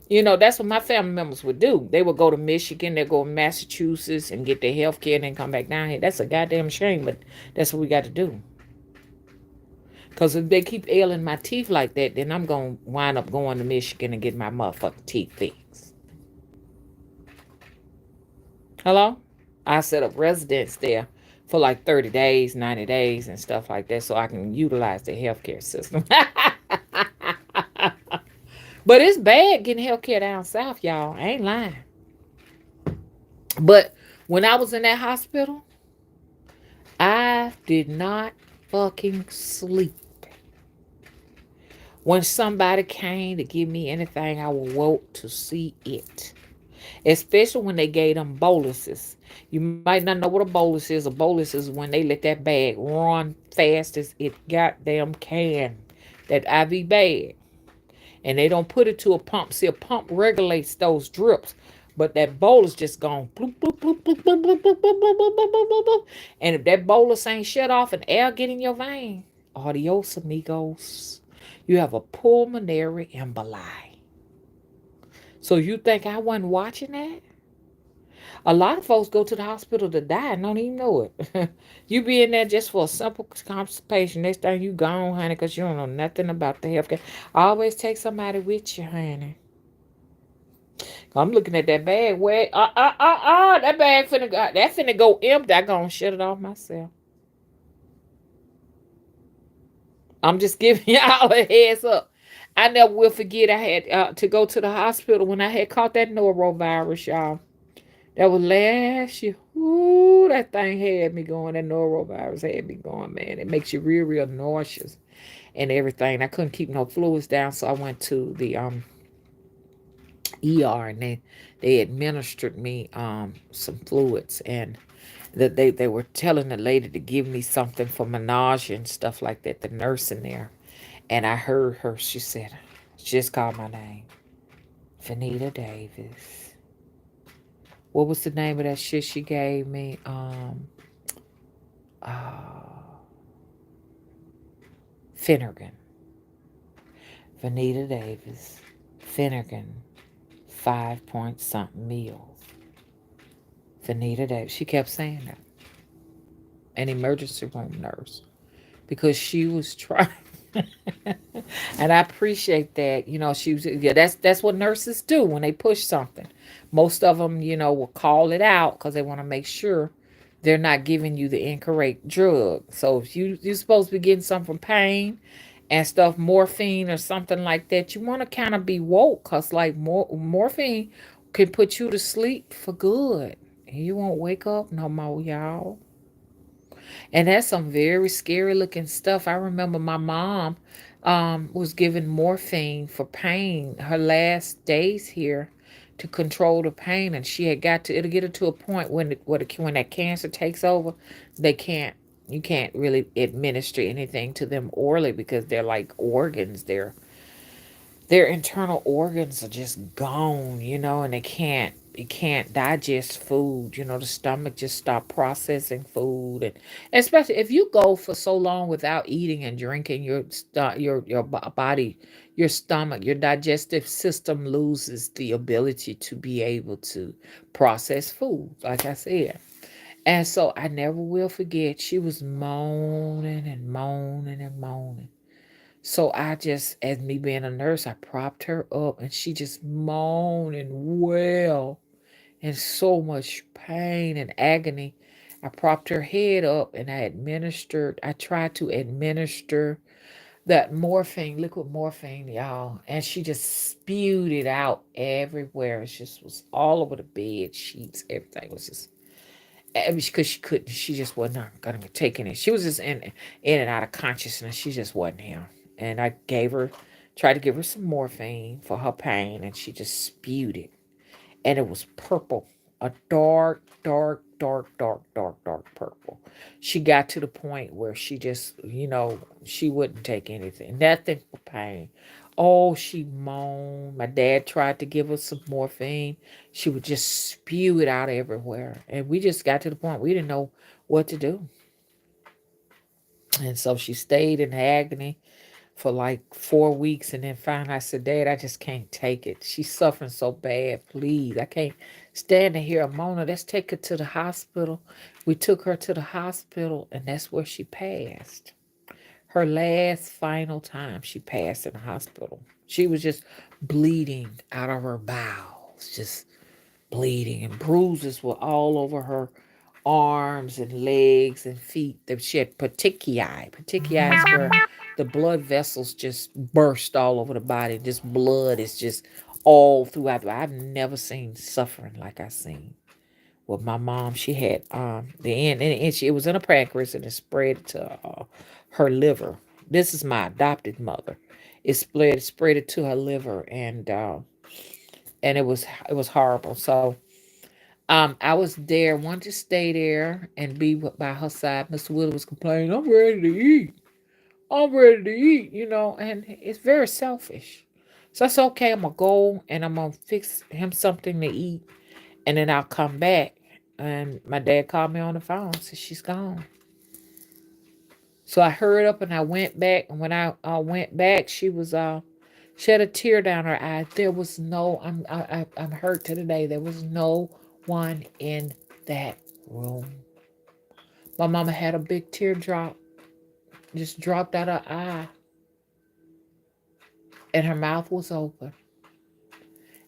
that's what my family members would do. They would go to Michigan, they'd go to Massachusetts and get their health care and then come back down here. That's a goddamn shame, but that's what we got to do. Because if they keep ailing my teeth like that, then I'm going to wind up going to Michigan and getting my motherfucking teeth fixed. Hello? I set up residents there for like 30 days, 90 days, and stuff like that so I can utilize the healthcare system. But it's bad getting healthcare down south, y'all. I ain't lying. But when I was in that hospital, I did not fucking sleep. When somebody came to give me anything, I would wait to see it. Especially when they gave them boluses. You might not know what a bolus is. A bolus is when they let that bag run fast as it goddamn can. That IV bag. And they don't put it to a pump. See, a pump regulates those drips. But that bolus just gone bloop, bloop, bloop, bloop, bloop, bloop, bloop, bloop, bloop, bloop, bloop, bloop. And if that bolus ain't shut off and air get in your vein, adios amigos. You have a pulmonary emboli. So you think I wasn't watching that? A lot of folks go to the hospital to die and don't even know it. You be in there just for a simple constipation. Next thing you gone, honey, because you don't know nothing about the healthcare. Always take somebody with you, honey. I'm looking at that bag. Where that bag finna go empty. I gonna shut it off myself. I'm just giving y'all a heads up. I never will forget. I had to go to the hospital when I had caught that norovirus, y'all. That was last year. Ooh, that thing had me going. That norovirus had me going, man. It makes you real, real nauseous and everything. I couldn't keep no fluids down, so I went to the ER, and they administered me some fluids, and that they were telling the lady to give me something for my nausea and stuff like that. The nurse in there, and I heard her. She just called my name, Vanita Davis. What was the name of that shit she gave me? Uh, Finnegan. Vanita Davis. Finnegan. 5 point something meals. Vanita Davis. She kept saying that. An emergency room nurse. Because she was trying. And I appreciate that. She was, yeah, that's what nurses do when they push something. Most of them, will call it out because they want to make sure they're not giving you the incorrect drug. So if you're supposed to be getting something from pain and stuff, morphine or something like that, you want to kind of be woke, because like morphine can put you to sleep for good. And you won't wake up no more, y'all. And that's some very scary looking stuff. I remember my mom was given morphine for pain her last days here to control the pain, and she had it'll get her to a point when that cancer takes over, they can't you can't really administer anything to them orally, because they're like organs. Their internal organs are just gone, and it can't digest food. The stomach just stop processing food, and especially if you go for so long without eating and drinking, your body, your stomach, your digestive system loses the ability to be able to process food, like I said. And so I never will forget, she was moaning and moaning and moaning. So I just, as me being a nurse, I propped her up, and she just moaned and wailed in so much pain and agony. I propped her head up, and I tried to administer that morphine, liquid morphine, y'all. And she just spewed it out everywhere. It just was all over the bed, sheets, everything was just, because she just wasn't gonna be taking it. She was just in and out of consciousness. She just wasn't here. And I tried to give her some morphine for her pain, and she just spewed it. And it was purple, a dark, dark, dark, dark, dark, dark purple. She got to the point where she just, she wouldn't take anything, nothing for pain. Oh, she moaned. My dad tried to give her some morphine. She would just spew it out everywhere. And we just got to the point we didn't know what to do. And so she stayed in agony for like 4 weeks. And then finally I said, Dad, I just can't take it. She's suffering so bad. Please. I can't stand to hear her moaning. Let's take her to the hospital. We took her to the hospital, and that's where she passed. Her last final time she passed in the hospital. She was just bleeding out of her bowels, just bleeding, and bruises were all over her arms and legs and feet. She had petechiae. Petechiae is where the blood vessels just burst all over the body. Just blood is just all throughout. I've never seen suffering like I seen with my mom. She had the end, and it was in a pancreas, and it spread to her liver. This is my adopted mother. It spread it to her liver, and it was horrible. So I was there, wanted to stay there and be by her side. Mr. Wood was complaining, I'm ready to eat. I'm ready to eat, and it's very selfish. So I said, okay, I'm going to go and I'm going to fix him something to eat, and then I'll come back. And my dad called me on the phone, said she's gone. So I hurried up and I went back. And when I went back, she was she had a tear down her eye. There was no. I'm hurt to the day. There was no one in that room. My mama had a big teardrop just dropped out her eye, and her mouth was open.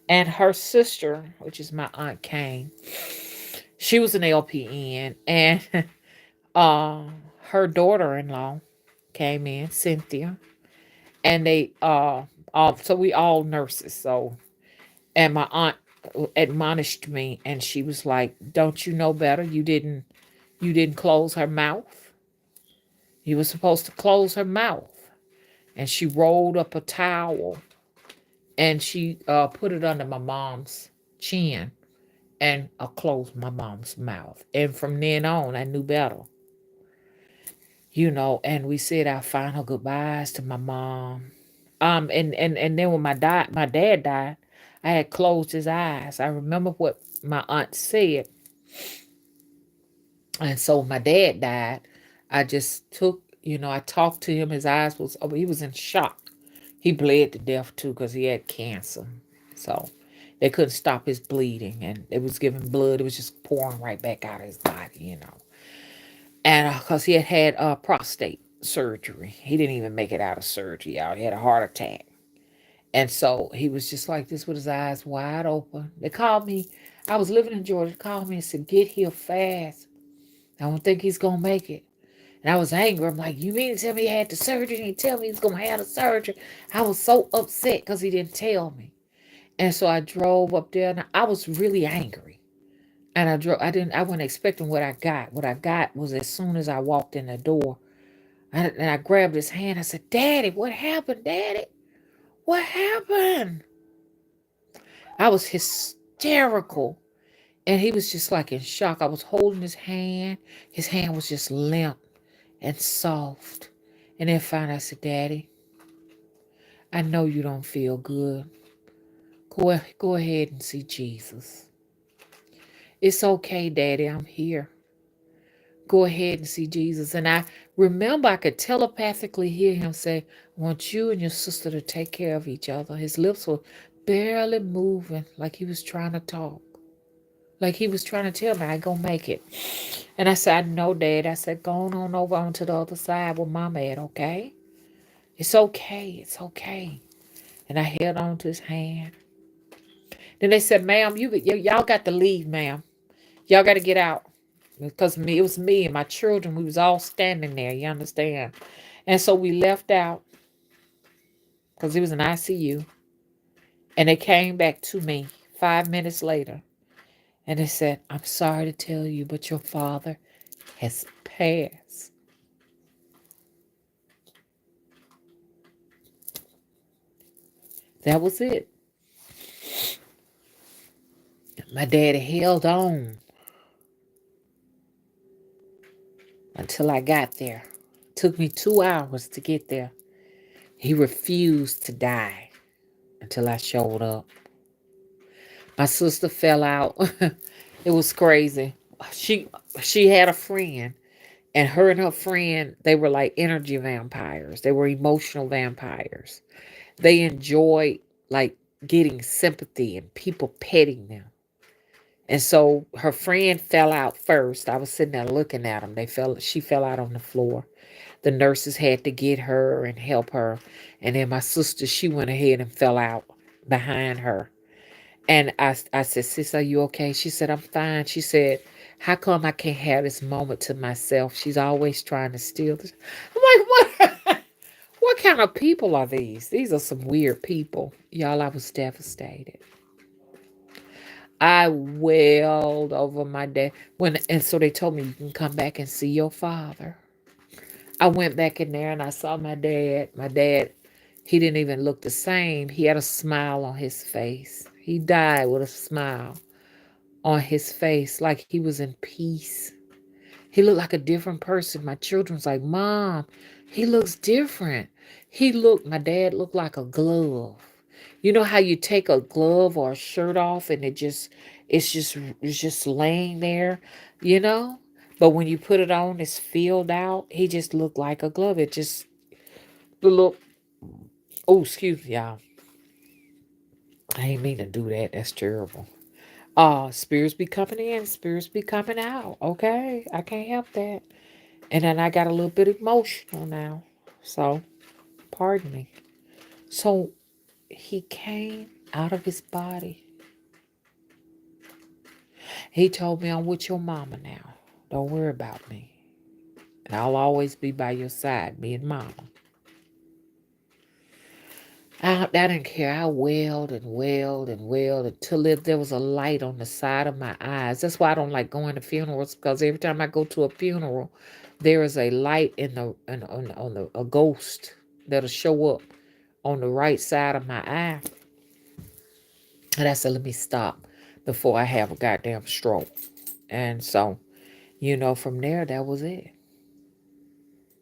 And her sister, which is my aunt, came. She was an LPN, and uh, her daughter-in-law came in, Cynthia, and they so we all nurses. So, and my aunt admonished me, and she was like, "Don't you know better? You didn't close her mouth. You were supposed to close her mouth." And she rolled up a towel and she put it under my mom's chin and closed my mom's mouth. And from then on, I knew better, And we said our final goodbyes to my mom. And then when my dad died, I had closed his eyes. I remember what my aunt said. And so when my dad died, I just took, I talked to him. His eyes was, oh, he was in shock. He bled to death too because he had cancer. So they couldn't stop his bleeding, and it was giving blood. It was just pouring right back out of his body. And because he had had prostate surgery, he didn't even make it out of surgery. Y'all, he had a heart attack, and so he was just like this with his eyes wide open. They called me. I was living in Georgia. They called me and said, "Get here fast. I don't think he's gonna make it." And I was angry. I'm like, "You mean to tell me he had the surgery? And he tell me he's gonna have the surgery?" I was so upset because he didn't tell me. And so I drove up there and I was really angry. And I wasn't expecting what I got. What I got was as soon as I walked in the door, and I grabbed his hand. I said, "Daddy, what happened, Daddy? What happened?" I was hysterical. And he was just like in shock. I was holding his hand. His hand was just limp and soft. And then finally I said, "Daddy, I know you don't feel good. Go ahead and see Jesus. It's okay, Daddy, I'm here. Go ahead and see Jesus." And I remember I could telepathically hear him say, "I want you and your sister to take care of each other." His lips were barely moving, like he was trying to talk. Like he was trying to tell me I gonna make it. And I said, "I know, Dad." I said, "Go on over onto the other side where Mama at, okay? It's okay. It's okay." And I held on to his hand. Then they said, "Ma'am, y'all got to leave, ma'am. Y'all got to get out." Because it was me and my children. We was all standing there, you understand? And so we left out because he was in ICU. And they came back to me 5 minutes later. And they said, "I'm sorry to tell you, but your father has passed." That was it. My daddy held on until I got there. It took me 2 hours to get there. He refused to die until I showed up. My sister fell out. It was crazy. She she had a friend, and her friend, they were like energy vampires. They were emotional vampires. They enjoyed like getting sympathy and people petting them. And so her friend fell out first. I was sitting there looking at them. She fell out on the floor. The nurses had to get her and help her. And then my sister, she went ahead and fell out behind her. And I said, "Sis, are you okay?" She said, "I'm fine." She said, "How come I can't have this moment to myself? She's always trying to steal this." I'm like, what? What kind of people are these? These are some weird people. Y'all, I was devastated. I wailed over my dad. And so they told me, "You can come back and see your father." I went back in there and I saw my dad. My dad, he didn't even look the same. He had a smile on his face. He died with a smile on his face, like he was in peace. He looked like a different person. My children's like, "Mom, he looks different." My dad looked like a glove. You know how you take a glove or a shirt off and it's just laying there, you know? But when you put it on, it's filled out. He just looked like a glove. It just the look. Oh, excuse me, y'all. I ain't mean to do that. That's terrible. Spirits be coming in, spirits be coming out. Okay, I can't help that. And then I got a little bit emotional now. So, pardon me. So he came out of his body. He told me, I'm with your mama now. Don't worry about me. And I'll always be by your side, me and mama. I didn't care. I wailed and wailed and wailed until there was a light on the side of my eyes. That's why I don't like going to funerals, because every time I go to a funeral, there is a light on the a ghost that'll show up on the right side of my eye. And I said, let me stop before I have a goddamn stroke. And so, from there, that was it.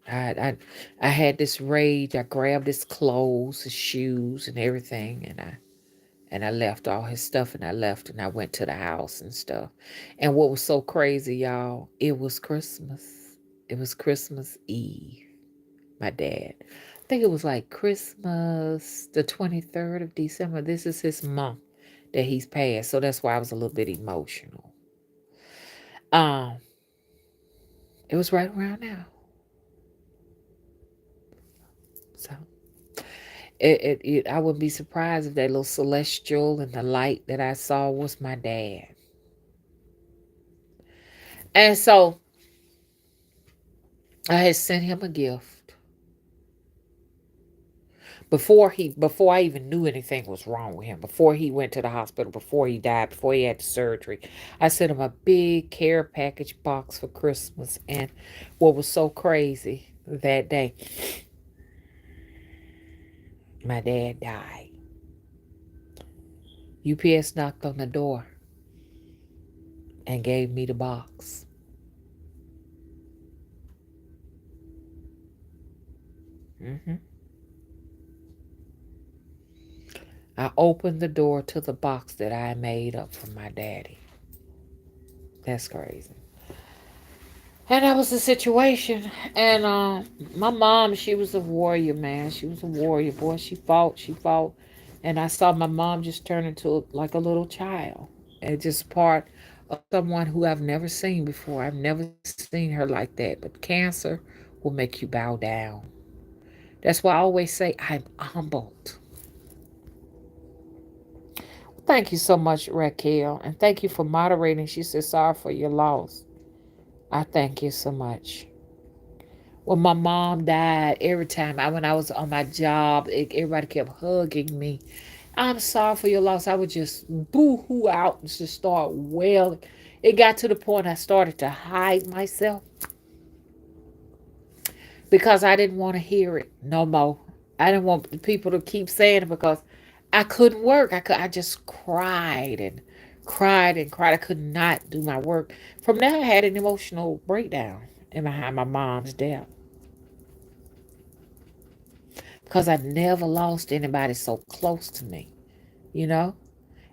I I had this rage. I grabbed his clothes, his shoes, and everything, and I left all his stuff, and I left, and I went to the house and stuff. And what was so crazy, y'all? It was Christmas. It was Christmas Eve. My dad. I think it was like Christmas, the 23rd of December. This is his month that he's passed, so that's why I was a little bit emotional. Um, it was right around now. So I wouldn't be surprised if that little celestial and the light that I saw was my dad. And so I had sent him a gift before I even knew anything was wrong with him, before he went to the hospital, before he died, before he had the surgery. I sent him a big care package box for Christmas. And what was so crazy that day, my dad died. UPS knocked on the door and gave me the box. hmm I opened the door to the box that I made up for my daddy. That's crazy. And that was the situation. And my mom, she was a warrior, man. She was a warrior, boy. She fought, she fought. And I saw my mom just turn into like a little child. And just part of someone who I've never seen before. I've never seen her like that. But cancer will make you bow down. That's why I always say I'm humbled. Thank you so much, Raquel. And thank you for moderating. She said, sorry for your loss. I thank you so much. When my mom died, every time when I was on my job, everybody kept hugging me. I'm sorry for your loss. I would just boo hoo out and just start wailing. It got to the point I started to hide myself because I didn't want to hear it no more. I didn't want people to keep saying it because I couldn't work. I just cried and cried and cried. I could not do my work. From there, I had an emotional breakdown in behind my mom's death because I never lost anybody so close to me, you know?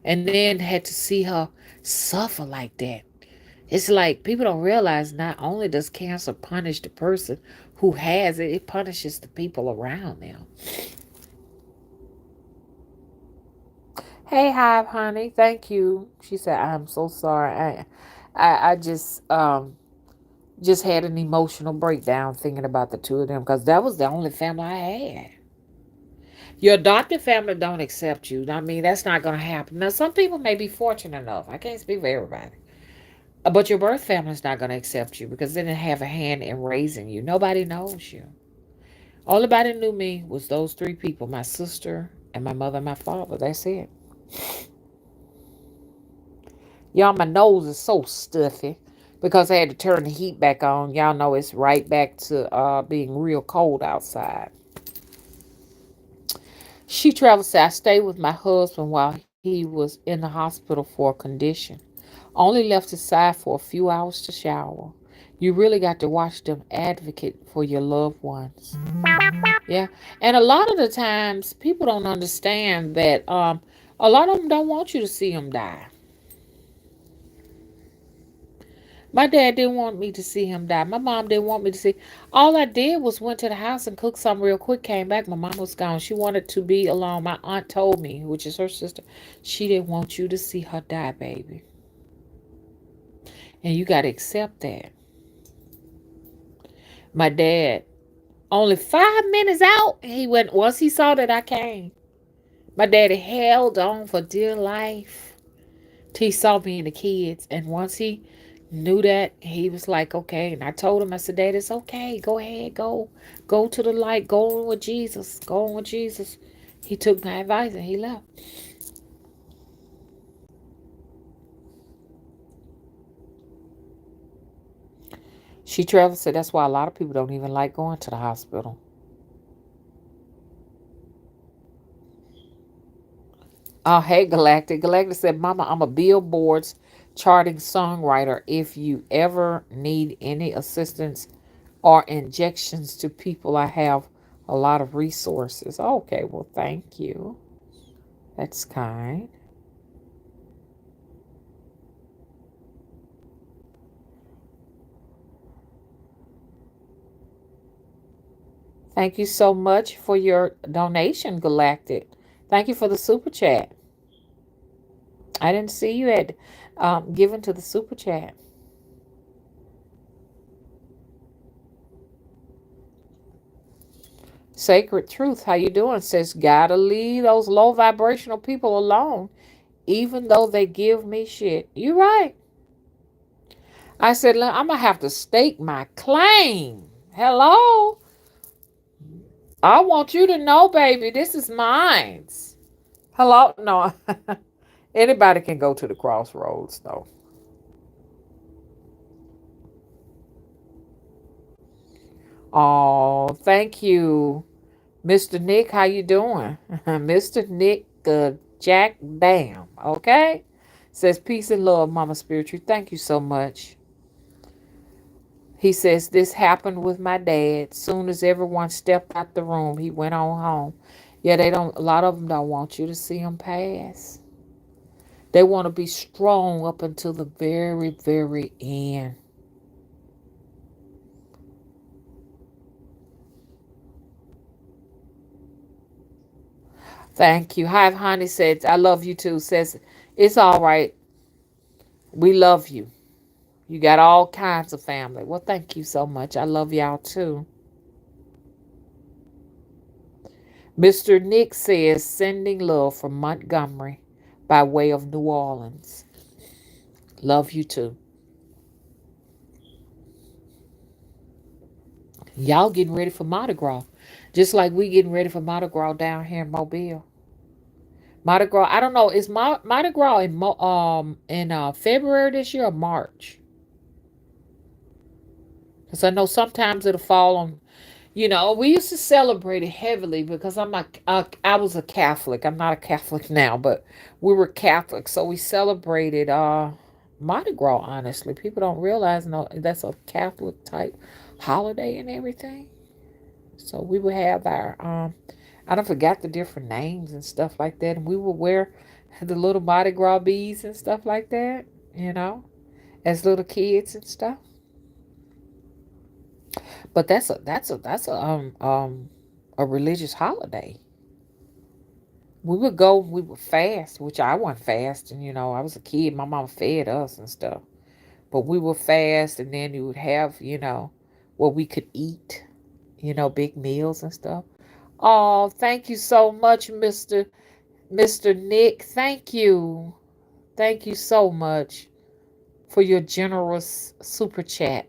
And then had to see her suffer like that. It's like people don't realize not only does cancer punish the person who has it, it punishes the people around them. Hey, Hive, honey, thank you. She said, I'm so sorry. I just had an emotional breakdown thinking about the two of them because that was the only family I had. Your adopted family don't accept you. I mean, that's not going to happen. Now, some people may be fortunate enough. I can't speak for everybody. But your birth family is not going to accept you because they didn't have a hand in raising you. Nobody knows you. Only body knew me was those three people, my sister and my mother and my father. That's it. Y'all, my nose is so stuffy because I had to turn the heat back on. Y'all know it's right back to being real cold outside. She traveled. Said I stayed with my husband while he was in the hospital for a condition. Only left his side for a few hours to shower. You really got to watch them advocate for your loved ones. Yeah. And a lot of the times people don't understand that a lot of them don't want you to see them die. My dad didn't want me to see him die. My mom didn't want me to see. All I did was went to the house and cooked something real quick, came back. My mom was gone. She wanted to be alone. My aunt told me, which is her sister, she didn't want you to see her die, baby. And you got to accept that. My dad, only 5 minutes out, he went, once he saw that I came, my daddy held on for dear life till he saw me and the kids. And once he knew that, he was like, okay. And I told him, I said, Dad, it's okay. Go ahead. Go to the light. Go on with Jesus. Go on with Jesus. He took my advice and he left. She traveled, said that's why a lot of people don't even like going to the hospital. Oh, hey, Galactic. Galactic said, Mama, I'm a Billboard's charting songwriter. If you ever need any assistance or injections to people, I have a lot of resources. Okay, well, thank you. That's kind. Thank you so much for your donation, Galactic. Thank you for the super chat. I didn't see you had given to the super chat. Sacred Truth, how you doing? Says, gotta leave those low vibrational people alone, even though they give me shit. You right. I said, look, I'm gonna have to stake my claim. Hello? I want you to know, baby, this is mine. Hello? No. Anybody can go to the crossroads, though. Oh, thank you. Mr. Nick, how you doing? Mr. Nick Jack Bam, okay? Says, peace and love, Mama Spiritual. Thank you so much. He says, this happened with my dad. Soon as everyone stepped out the room, he went on home. Yeah, they don't, a lot of them don't want you to see him pass. They want to be strong up until the very, very end. Thank you. Hive Honey says, I love you too. Says, it's all right. We love you. You got all kinds of family. Well, thank you so much. I love y'all too. Mr. Nick says, sending love from Montgomery by way of New Orleans. Love you too. Y'all getting ready for Mardi Gras. Just like we getting ready for Mardi Gras down here in Mobile. Mardi Gras, I don't know, is Mardi Gras in February this year or March? Because I know sometimes it'll fall on, we used to celebrate it heavily because I was a Catholic. I'm not a Catholic now, but we were Catholic, so we celebrated Mardi Gras. Honestly, people don't realize no that's a Catholic type holiday and everything. So we would have our I don't forgot the different names and stuff like that, and we would wear the little Mardi Gras beads and stuff like that. As little kids and stuff. But that's a religious holiday. We would fast, which I wasn't fasting, I was a kid, my mom fed us and stuff. But we would fast and then you would have, what we could eat, big meals and stuff. Oh, thank you so much, Mr. Nick. Thank you. Thank you so much for your generous super chat.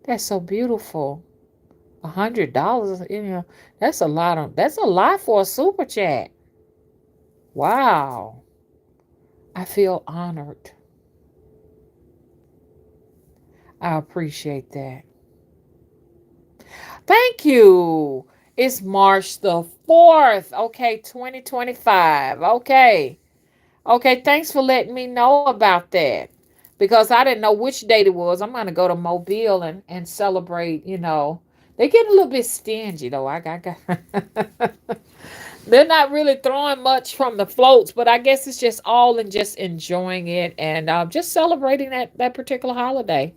That's so beautiful. $100, that's a lot for a super chat. Wow. I feel honored. I appreciate that. Thank you. It's March the 4th. Okay, 2025. Okay. Okay, thanks for letting me know about that. Because I didn't know which date it was. I'm going to go to Mobile and celebrate, They're getting a little bit stingy, though. I got They're not really throwing much from the floats, but I guess it's just all in just enjoying it and just celebrating that particular holiday.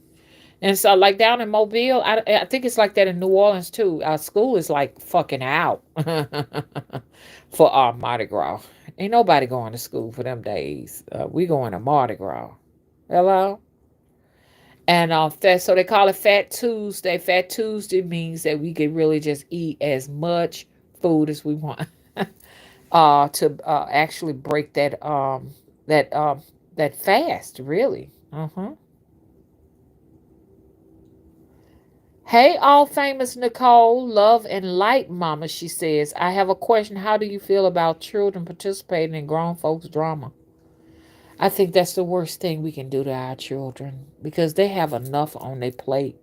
And so, like down in Mobile, I think it's like that in New Orleans too. Our school is like fucking out for our Mardi Gras. Ain't nobody going to school for them days. We going to Mardi Gras. Hello? And so they call it Fat Tuesday. Fat Tuesday means that we can really just eat as much food as we want to actually break that that fast, really. Uh-huh. Hey, all famous Nicole, love and light, mama, she says. I have a question. How do you feel about children participating in grown folks' drama? I think that's the worst thing we can do to our children because they have enough on their plate.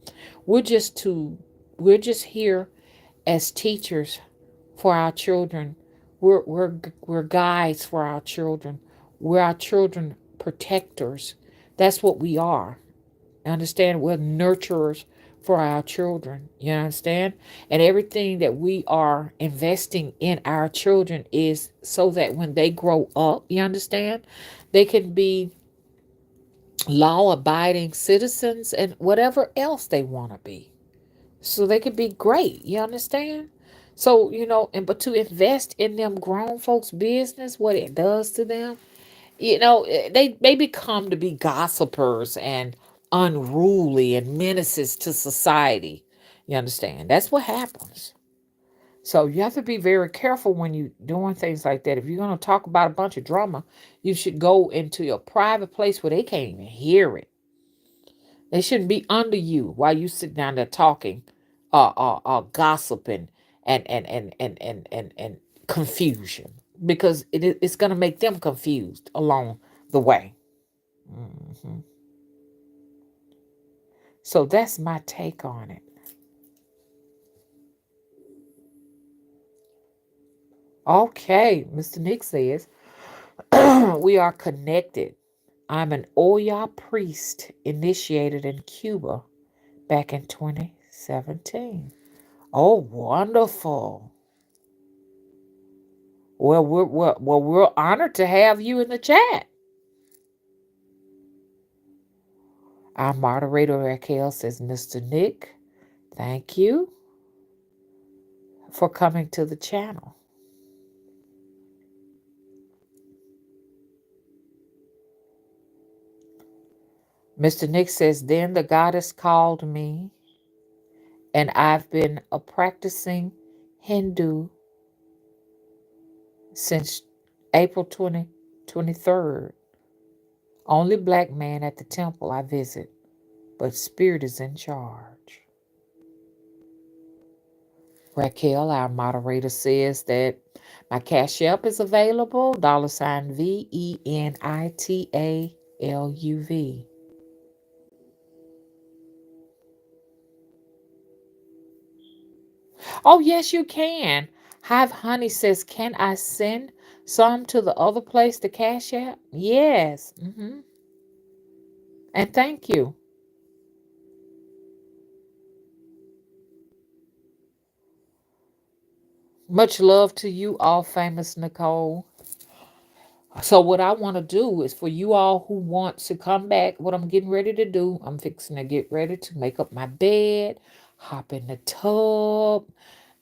We're just too, we're just here as teachers for our children. We're guides for our children. We're our children protectors. That's what we are. Understand? We're nurturers for our children. You understand? And everything that we are investing in our children is so that when they grow up, you understand, they can be law abiding citizens and whatever else they want to be. So they can be great. You understand? So, and but to invest in them grown folks' business, what it does to them, they become to be gossipers and unruly and menaces to society. You understand? That's what happens. So you have to be very careful when you doing things like that. If you're going to talk about a bunch of drama, you should go into a private place where they can't even hear it. They shouldn't be under you while you sit down there talking, gossiping and confusion because it's going to make them confused along the way. hmm So that's my take on it. Okay, Mr. Nick says, we are connected. I'm an Oya priest initiated in Cuba back in 2017. Oh, wonderful. Well, we're honored to have you in the chat. Our moderator, Raquel, says, Mr. Nick, thank you for coming to the channel. Mr. Nick says, then the goddess called me, and I've been a practicing Hindu since April 2023rd. Only black man at the temple I visit, but spirit is in charge. Raquel, our moderator, says that my Cash App is available, $venitaluv. Oh, yes, you can. Hive Honey says, can I send some to the other place, the Cash App? Yes. And thank you. Much love to you, all famous Nicole. So what I want to do is for you all who want to come back, what I'm getting ready to do, I'm fixing to get ready to make up my bed, hop in the tub,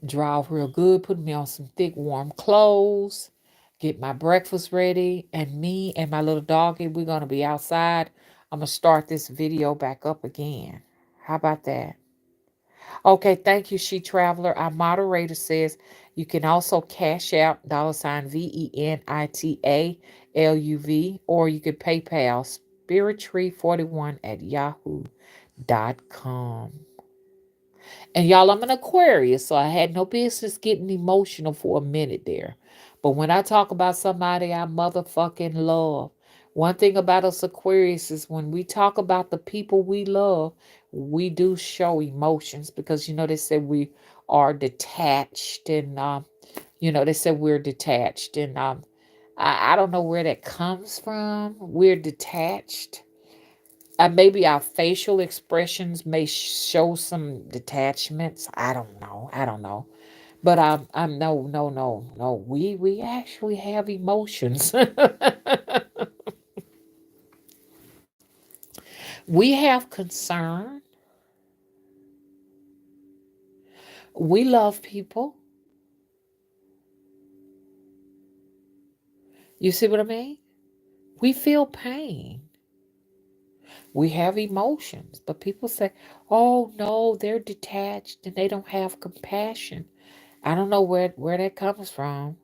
dry off real good, put me on some thick warm clothes, get my breakfast ready, and me and my little doggy, we're going to be outside. I'm going to start this video back up again. How about that? Okay, thank you, She Traveler. Our moderator says you can also cash out $venitaluv, or you can PayPal spirittree41 at yahoo.com. And y'all, I'm an Aquarius, so I had no business getting emotional for a minute there. But when I talk about somebody I motherfucking love, one thing about us Aquarius is when we talk about the people we love, we do show emotions because, they said we are detached and, they said we're detached. And I don't know where that comes from. We're detached. Maybe our facial expressions may show some detachments. I don't know. But I'm no, no, no, no. We actually have emotions. We have concern. We love people. You see what I mean? We feel pain. We have emotions. But people say, oh no, they're detached and they don't have compassion. I don't know where that comes from.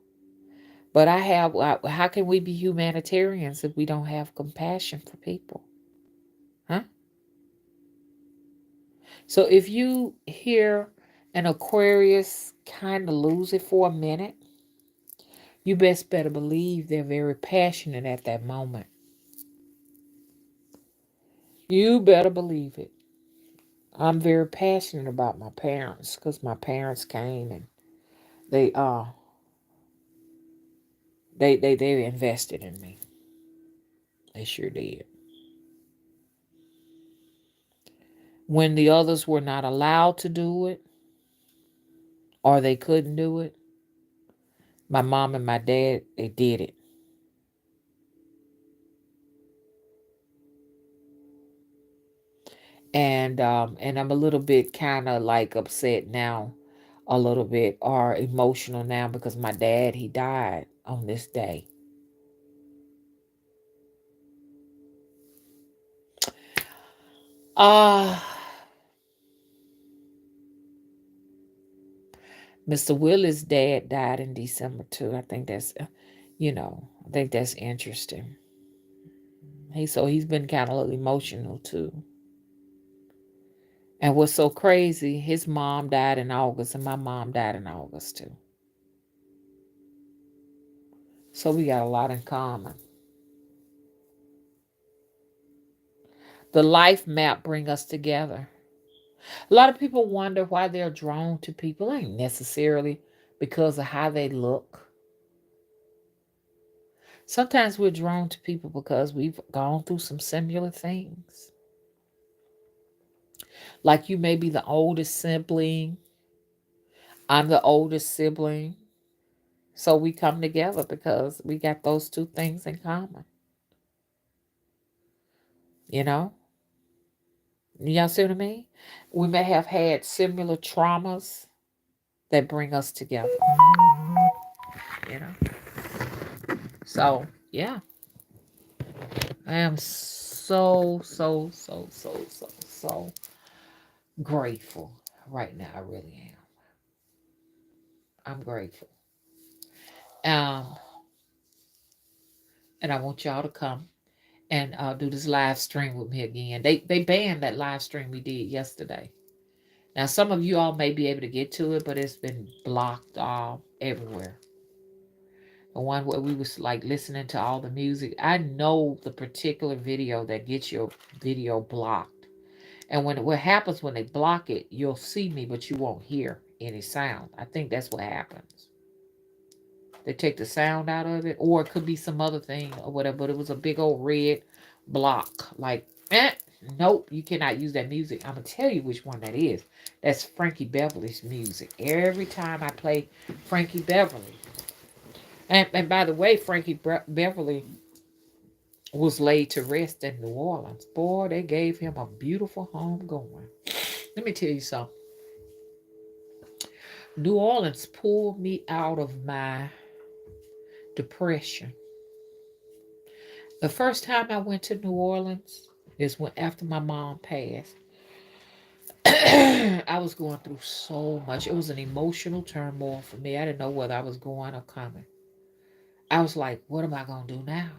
But how can we be humanitarians if we don't have compassion for people? Huh? So if you hear an Aquarius kind of lose it for a minute, you best better believe they're very passionate at that moment. You better believe it. I'm very passionate about my parents because my parents came and they uh they invested in me. They sure did. When the others were not allowed to do it or they couldn't do it, my mom and my dad they did it. And I'm a little bit kind of like upset now, a little bit or emotional now because my dad he died on this day. Uh Mr. Willis' dad died in December too. I think that's I think that's interesting. He's been kind of emotional too. And what's so crazy, his mom died in August and my mom died in August too. So we got a lot in common. The life map bring us together. A lot of people wonder why they're drawn to people. It ain't necessarily because of how they look. Sometimes we're drawn to people because we've gone through some similar things. Like you may be the oldest sibling, I'm the oldest sibling. So we come together because we got those two things in common. You know? Y'all see what I mean? We may have had similar traumas that bring us together. You know? So, yeah. I am so grateful right now. I really am. I'm grateful. Um, and I want y'all to come and do this live stream with me again. They banned that live stream we did yesterday. Now some of you all may be able to get to it, but it's been blocked everywhere. The one where we was like listening to all the music. I know the particular video that gets your video blocked. And what happens when they block it, you'll see me, but you won't hear any sound. I think that's what happens. They take the sound out of it, or it could be some other thing or whatever. But it was a big old red block. Like, nope, you cannot use that music. I'm gonna tell you which one that is. That's Frankie Beverly's music. Every time I play Frankie Beverly, and by the way, Frankie Beverly was laid to rest in New Orleans. Boy, they gave him a beautiful home going. Let me tell you something. New Orleans pulled me out of my depression. The first time I went to New Orleans is when after my mom passed. I was going through so much. It was an emotional turmoil for me. I didn't know whether I was going or coming. I was like, what am I going to do now?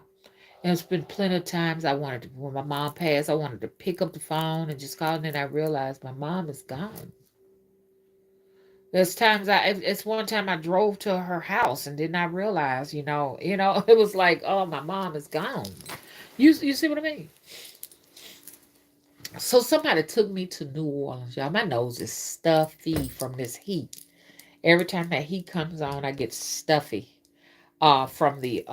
And it's been plenty of times I wanted to, when my mom passed, I wanted to pick up the phone and just call, and then I realized my mom is gone. There's times it's one time I drove to her house and did not realize, it was like, oh, my mom is gone. You see what I mean? So somebody took me to New Orleans, y'all. My nose is stuffy from this heat. Every time that heat comes on, I get stuffy. From the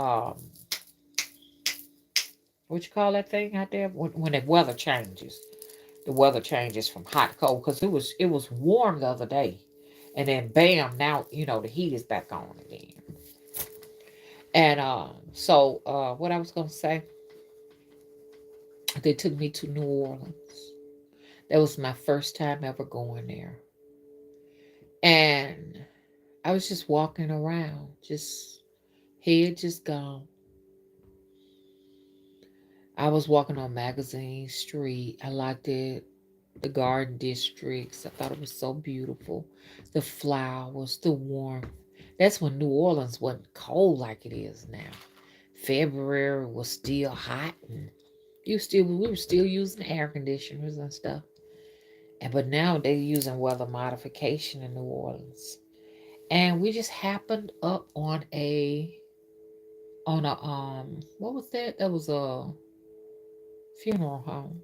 what you call that thing out there when the weather changes. The weather changes from hot to cold because it was warm the other day. And then bam, now the heat is back on again. And what I was gonna say, they took me to New Orleans. That was my first time ever going there. And I was just walking around, just head just gone. I was walking on Magazine Street. I liked it. The garden districts. I thought it was so beautiful. The flowers, the warmth. That's when New Orleans wasn't cold like it is now. February was still hot, and we were still using air conditioners and stuff. But now they're using weather modification in New Orleans. And we just happened up on a what was that? That was a funeral home.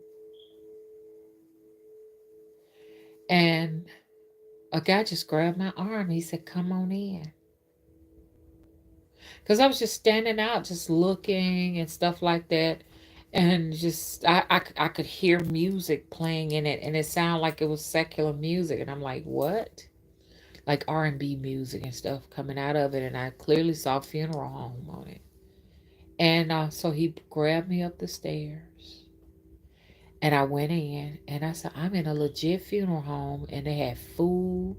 And a guy just grabbed my arm. He said, "Come on in." Because I was just standing out, just looking and stuff like that. And just, I could hear music playing in it. And it sounded like it was secular music. And I'm like, what? Like R&B music and stuff coming out of it. And I clearly saw funeral home on it. And so he grabbed me up the stairs. And I went in. And I said, I'm in a legit funeral home. And they had food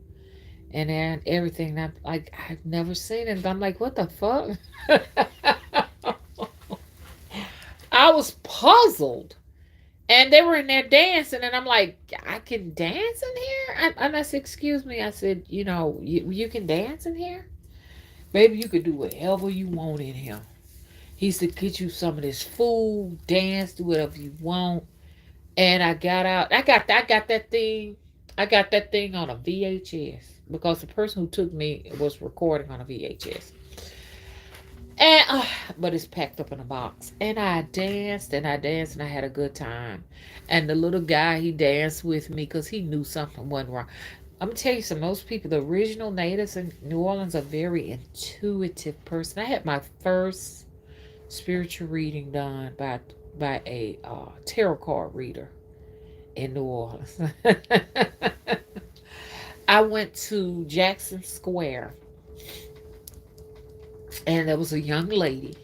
and then everything. And I'm like, I've never seen it. I'm like, what the fuck? I was puzzled. And they were in there dancing, and I'm like, I can dance in here? And I said, excuse me. I said, you can dance in here? Baby, you could do whatever you want in here. He said, get you some of this food, dance, do whatever you want. And I got out. I got that thing. I got that thing on a VHS because the person who took me was recording on a VHS. And but it's packed up in a box. And I danced and I danced and I had a good time. And the little guy, he danced with me because he knew something wasn't wrong. I'm gonna tell you some. Most people, the original natives in New Orleans, are very intuitive person. I had my first spiritual reading done by a tarot card reader in New Orleans. I went to Jackson Square, and there was a young lady.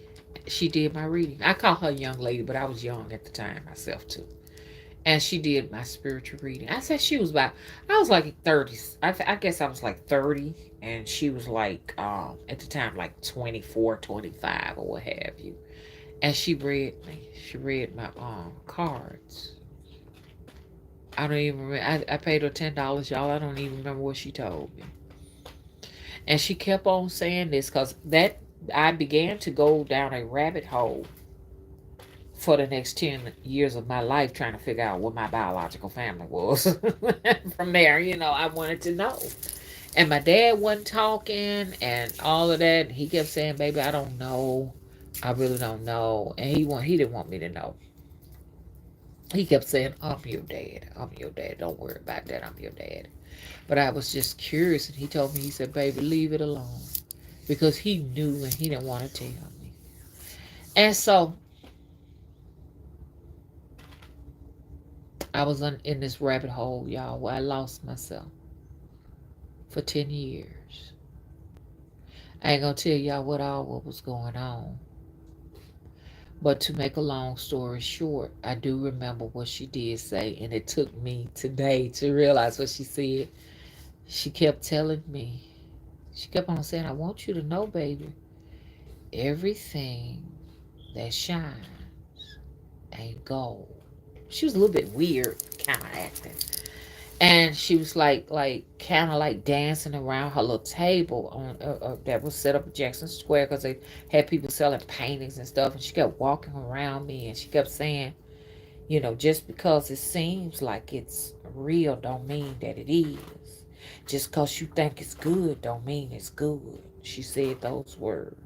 She did my reading. I call her a young lady, but I was young at the time myself too. And she did my spiritual reading. I said she was I was like 30. I guess I was like 30, and she was like, at the time, like 24, 25, or what have you. And she read me. She read my cards. I don't even remember. I paid her $10, y'all. I don't even remember what she told me. And she kept on saying this because I began to go down a rabbit hole for the next 10 years of my life trying to figure out what my biological family was. From there, I wanted to know. And my dad wasn't talking and all of that. He kept saying, baby, I don't know. I really don't know. And he didn't want me to know. He kept saying, I'm your dad. I'm your dad. Don't worry about that. I'm your dad. But I was just curious. And he told me, he said, baby, leave it alone. Because he knew and he didn't want to tell me. And so I was in this rabbit hole, y'all, where I lost myself for 10 years. I ain't gonna tell y'all what was going on. But to make a long story short, I do remember what she did say, and it took me today to realize what she said. She kept telling me, she kept on saying, I want you to know, baby, everything that shines ain't gold. She was a little bit weird, kind of acting. And she was like kind of like dancing around her little table on that was set up at Jackson Square because they had people selling paintings and stuff. And she kept walking around me, and she kept saying, just because it seems like it's real don't mean that it is. Just because you think it's good don't mean it's good. She said those words.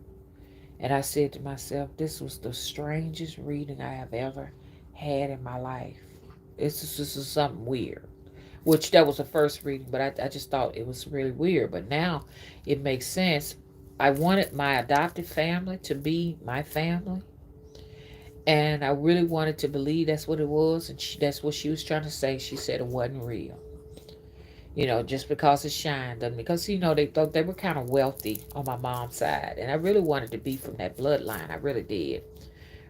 And I said to myself, this was the strangest reading I have ever had in my life. This is something weird. Which that was the first reading, but I just thought it was really weird. But now it makes sense. I wanted my adopted family to be my family. And I really wanted to believe that's what it was. And that's what she was trying to say. She said it wasn't real. Just because it shined them. Because, they thought they were kind of wealthy on my mom's side. And I really wanted to be from that bloodline. I really did.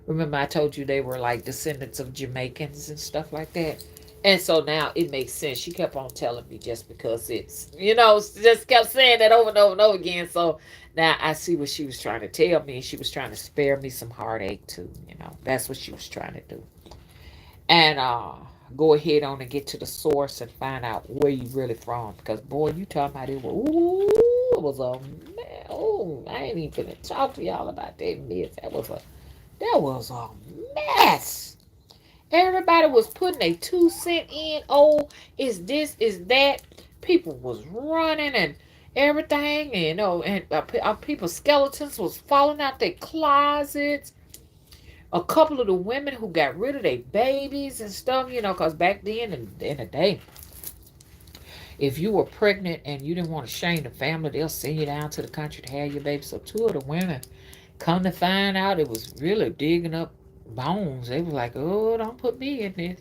Remember, I told you they were like descendants of Jamaicans and stuff like that. And so now it makes sense. She kept on telling me just because just kept saying that over and over and over again. So now I see what she was trying to tell me. She was trying to spare me some heartache too. That's what she was trying to do. And go ahead on and get to the source and find out where you really from. Because boy, you talking about it was, ooh, it was a man. Oh, I ain't even gonna talk to y'all about that mess. That was a mess. Everybody was putting a 2 cent in. Oh, is this, is that? People was running and everything, and people's skeletons was falling out their closets. A couple of the women who got rid of their babies and stuff, because back then in the day, if you were pregnant and you didn't want to shame the family, they'll send you down to the country to have your baby. So two of the women, come to find out, it was really digging up bones. They was like, "Oh, don't put me in this."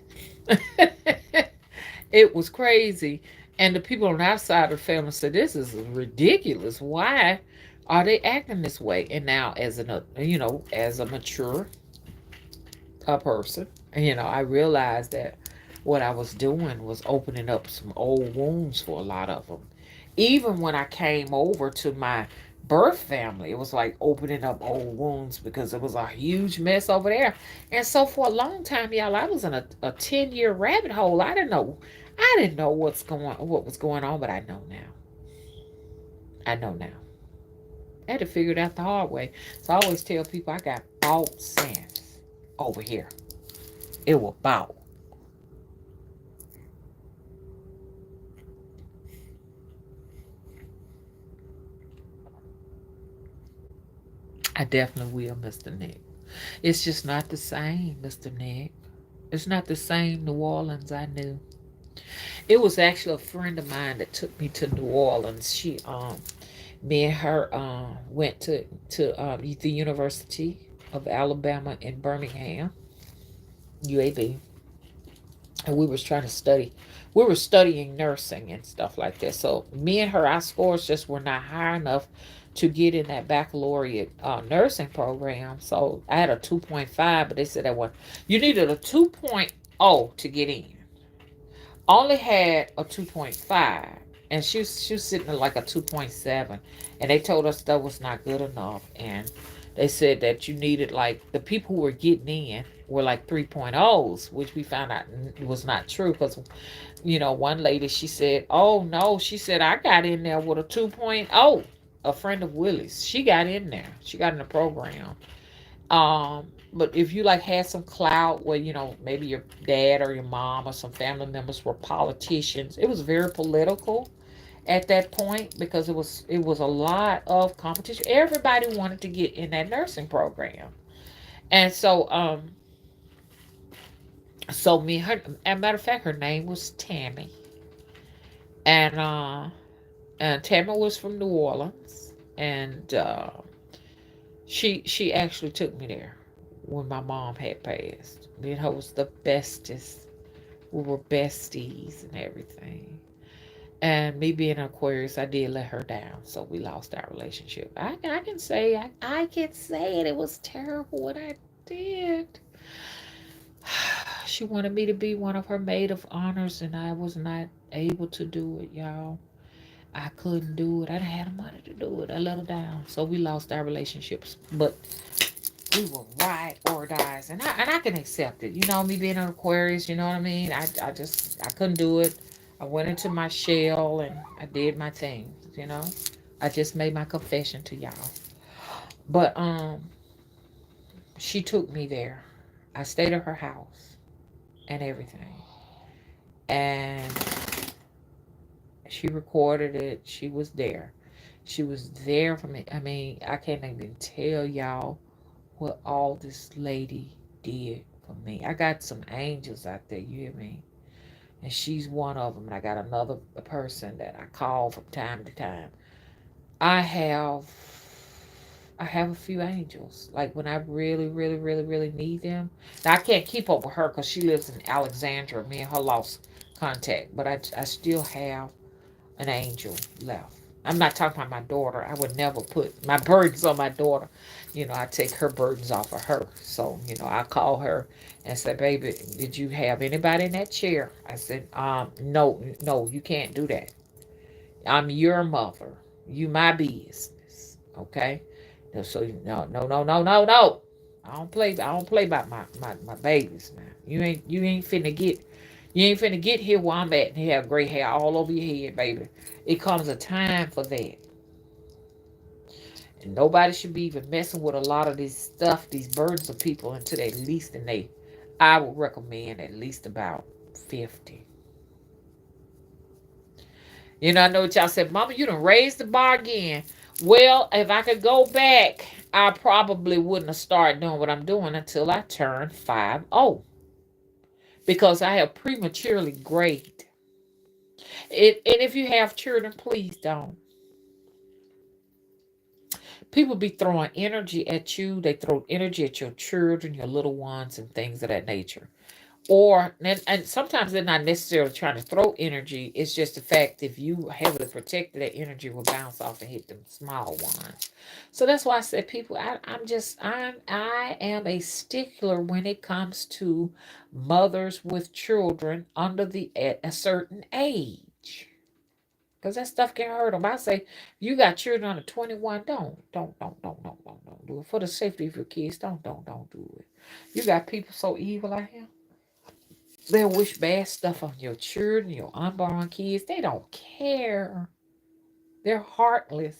It was crazy. And the people on our side of the family said, "This is ridiculous. Why are they acting this way?" And now, as a mature person, I realized that what I was doing was opening up some old wounds for a lot of them. Even when I came over to my birth family, it was like opening up old wounds because it was a huge mess over there. And so for a long time, y'all, I was in a 10-year rabbit hole. I didn't know what was going on, but I know now. I know now. I had to figure it out the hard way. So I always tell people I got bought sense over here. It was bought. I definitely will, Mr. Nick. It's just not the same, Mr. Nick. It's not the same New Orleans I knew. It was actually a friend of mine that took me to New Orleans. Me and her went to the University of Alabama in Birmingham, UAB, and we was trying to study. We were studying nursing and stuff like that. So me and her, our scores just were not high enough to get in that baccalaureate nursing program. So I had a 2.5, but they said that one you needed a 2.0 to get in. Only had a 2.5, and she was sitting at like a 2.7, and they told us that was not good enough, and they said that you needed, like, the people who were getting in were like 3.0s, which we found out was not true. Because one lady, she said, oh no, she said, I got in there with a 2.0. A friend of Willie's, she got in there, she got in the program. But if you like had some clout where maybe your dad or your mom or some family members were politicians, it was very political at that point because it was a lot of competition. Everybody wanted to get in that nursing program, and so me and her. As a matter of fact, her name was Tammy, and Tammy was from New Orleans, and she actually took me there when my mom had passed. Me and her was the bestest. We were besties and everything. And me being an Aquarius, I did let her down, so we lost our relationship. I can say I can say it. It was terrible what I did. She wanted me to be one of her maid of honors, and I was not able to do it, y'all. I couldn't do it. I didn't have the money to do it. I let her down, so we lost our relationships. But we were ride or dies, and I can accept it. Me being an Aquarius, you know what I mean. I couldn't do it. I went into my shell and I did my thing. I just made my confession to y'all. But she took me there. I stayed at her house and everything, and she recorded it. She was there. She was there for me. I mean, I can't even tell y'all what all this lady did for me. I got some angels out there, you hear me? And she's one of them. And I got another person that I call from time to time. I have I have a few angels. Like when I really, really, really, really need them. Now I can't keep up with her because she lives in Alexandria. Me and her lost contact, but I still have. an angel left. I'm not talking about my daughter. I would never put my burdens on my daughter. I take her burdens off of her. So, I call her and say, baby, did you have anybody in that chair? I said, no, no, you can't do that. I'm your mother. You my business. Okay? So no, no, no, no, no, no. I don't play about my babies now. You ain't finna get here where I'm at and have gray hair all over your head, baby. It comes a time for that. And nobody should be even messing with a lot of this stuff, these burdens of people until they least and they I would recommend at least about 50. I know what y'all said, Mama, you done raised the bar again. Well, if I could go back, I probably wouldn't have started doing what I'm doing until I turned 50 because I have prematurely grayed. And if you have children, please don't. People be throwing energy at you. They throw energy at your children, your little ones, and things of that nature. And sometimes they're not necessarily trying to throw energy. It's just the fact if you heavily protected, that energy will bounce off and hit them small ones. So that's why I said, people, I am a stickler when it comes to mothers with children under the at a certain age. Because that stuff can hurt them. I say, you got children under 21, don't do it. For the safety of your kids, don't do it. You got people so evil out here. They'll wish bad stuff on your children, your unborn kids. They don't care. They're heartless.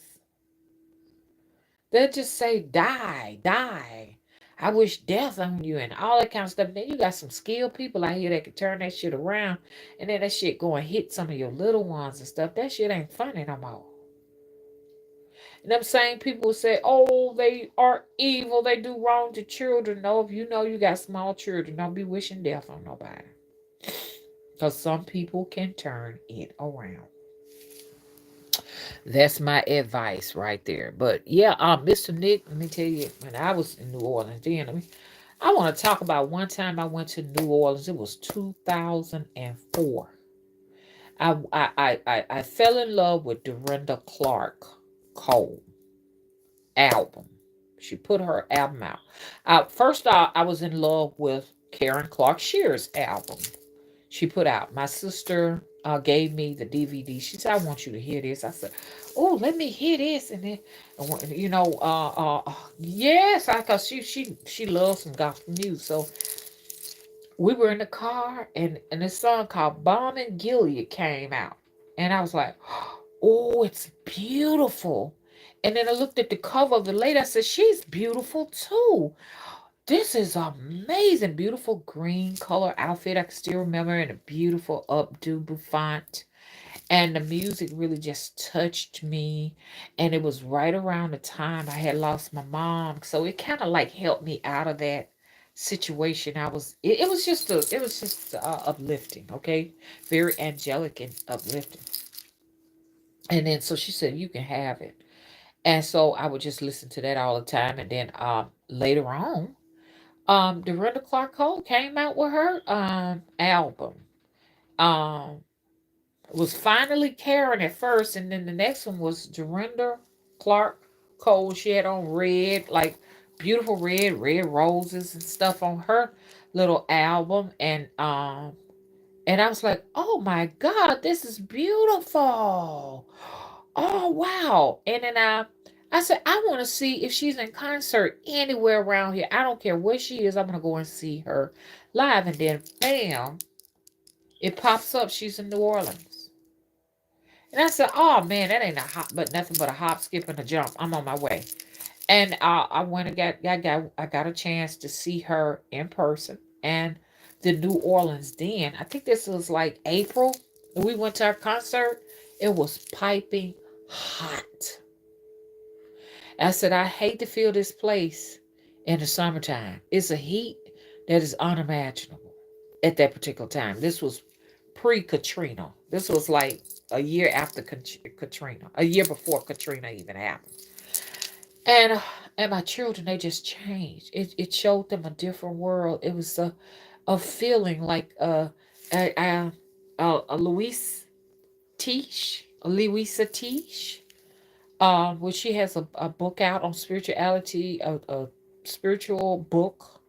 They'll just say, die, die. I wish death on you and all that kind of stuff. Then you got some skilled people out here that can turn that shit around and then that shit go and hit some of your little ones and stuff. That shit ain't funny no more. And them same people say, oh, they are evil. They do wrong to children. No, if you know you got small children, don't be wishing death on nobody. Because some people can turn it around. That's my advice right there. But yeah, Mr. Nick, let me tell you, when I was in New Orleans, I want to talk about one time I went to New Orleans. It was 2004. I fell in love with Dorinda Clark Cole album. She put her album out. First off, I was in love with Karen Clark Shear's album she put out. My sister gave me the DVD. She said, I want you to hear this. I said, oh, let me hear this. And then, yes, because she loves some gospel music. So we were in the car and this song called Bomb and Gilead came out. And I was like, oh, it's beautiful. And then I looked at the cover of the lady. I said, she's beautiful too. This is amazing. Beautiful green color outfit. I can still remember in a beautiful updo bouffant. And the music really just touched me. And it was right around the time I had lost my mom. So it kind of like helped me out of that situation. It was just uplifting, okay? Very angelic and uplifting. And then so she said, you can have it. And so I would just listen to that all the time. And then later on, Dorinda Clark Cole came out with her album. Um, was finally Karen at first, and then the next one was Dorinda Clark Cole. She had on red, like beautiful red roses and stuff on her little album, and I was like, oh my God, this is beautiful. Oh wow. And then I said, I want to see if she's in concert anywhere around here. I don't care where she is. I'm going to go and see her live. And then, bam, it pops up. She's in New Orleans. And I said, oh man, that ain't a hop, but nothing but a hop, skip, and a jump. I'm on my way. And I went and I got a chance to see her in person. And the New Orleans Den, I think this was like April. We went to our concert. It was piping hot. I said, I hate to feel this place in the summertime. It's a heat that is unimaginable at that particular time. This was pre Katrina. This was like a year after Katrina, a year before Katrina even happened. And and my children, they just changed. It showed them a different world. It was a feeling like a Louise Tiche. Louisa Tish, which she has a book out on spirituality, a spiritual book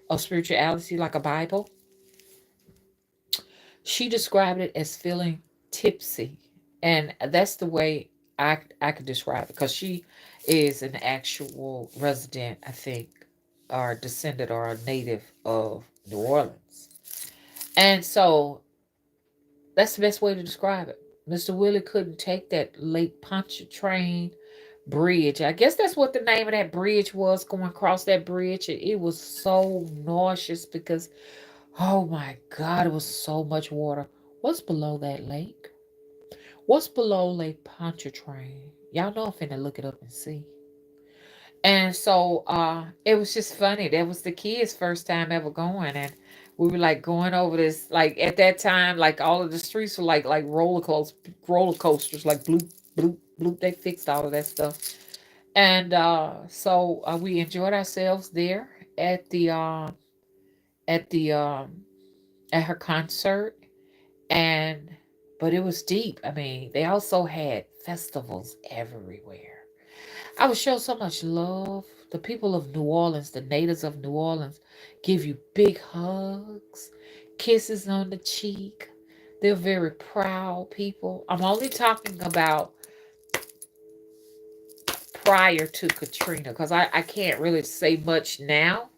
of spirituality, like a Bible. She described it as feeling tipsy, and that's the way I could describe it, because she is an actual resident, I think, or descendant or a native of New Orleans, and so that's the best way to describe it. Mr. Willie couldn't take that Lake Pontchartrain bridge. I guess that's what the name of that bridge was, going across that bridge. It was so nauseous because, oh my God, it was so much water. What's below that lake? What's below Lake Pontchartrain? Y'all know I'm finna look it up and see. And so it was just funny. That was the kids' first time ever going, and we were like going over this, like at that time, like all of the streets were like roller coasters, like bloop bloop bloop. They fixed all of that stuff. And so we enjoyed ourselves there at the at the at her concert. And but it was deep. I mean, they also had festivals everywhere. I would show so much love. The people of New Orleans, the natives of New Orleans, give you big hugs, kisses on the cheek. They're very proud people. I'm only talking about prior to Katrina, because I can't really say much now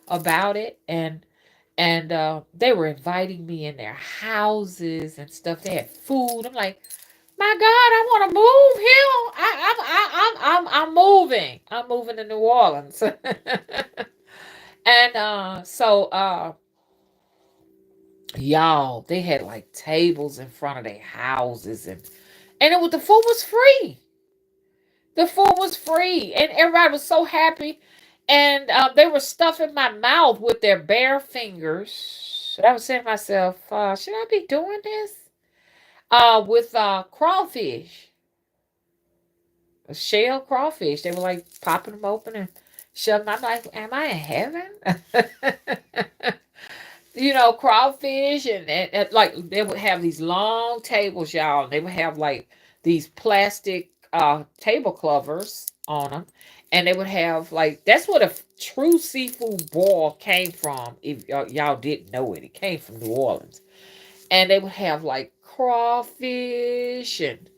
about it. And they were inviting me in their houses and stuff. They had food. I'm like, my God, I want to move here. I'm moving. I'm moving to New Orleans. And y'all, they had like tables in front of their houses, and the food was free. The food was free, and everybody was so happy. And they were stuffing my mouth with their bare fingers. And I was saying to myself, should I be doing this? With crawfish, shell crawfish. They were like popping them open and shoving them. I'm like, am I in heaven? Crawfish, and like they would have these long tables, y'all. And they would have like these plastic table covers on them, and they would have like, that's what a true seafood boil came from. If y'all didn't know it, it came from New Orleans. And they would have like crawfish and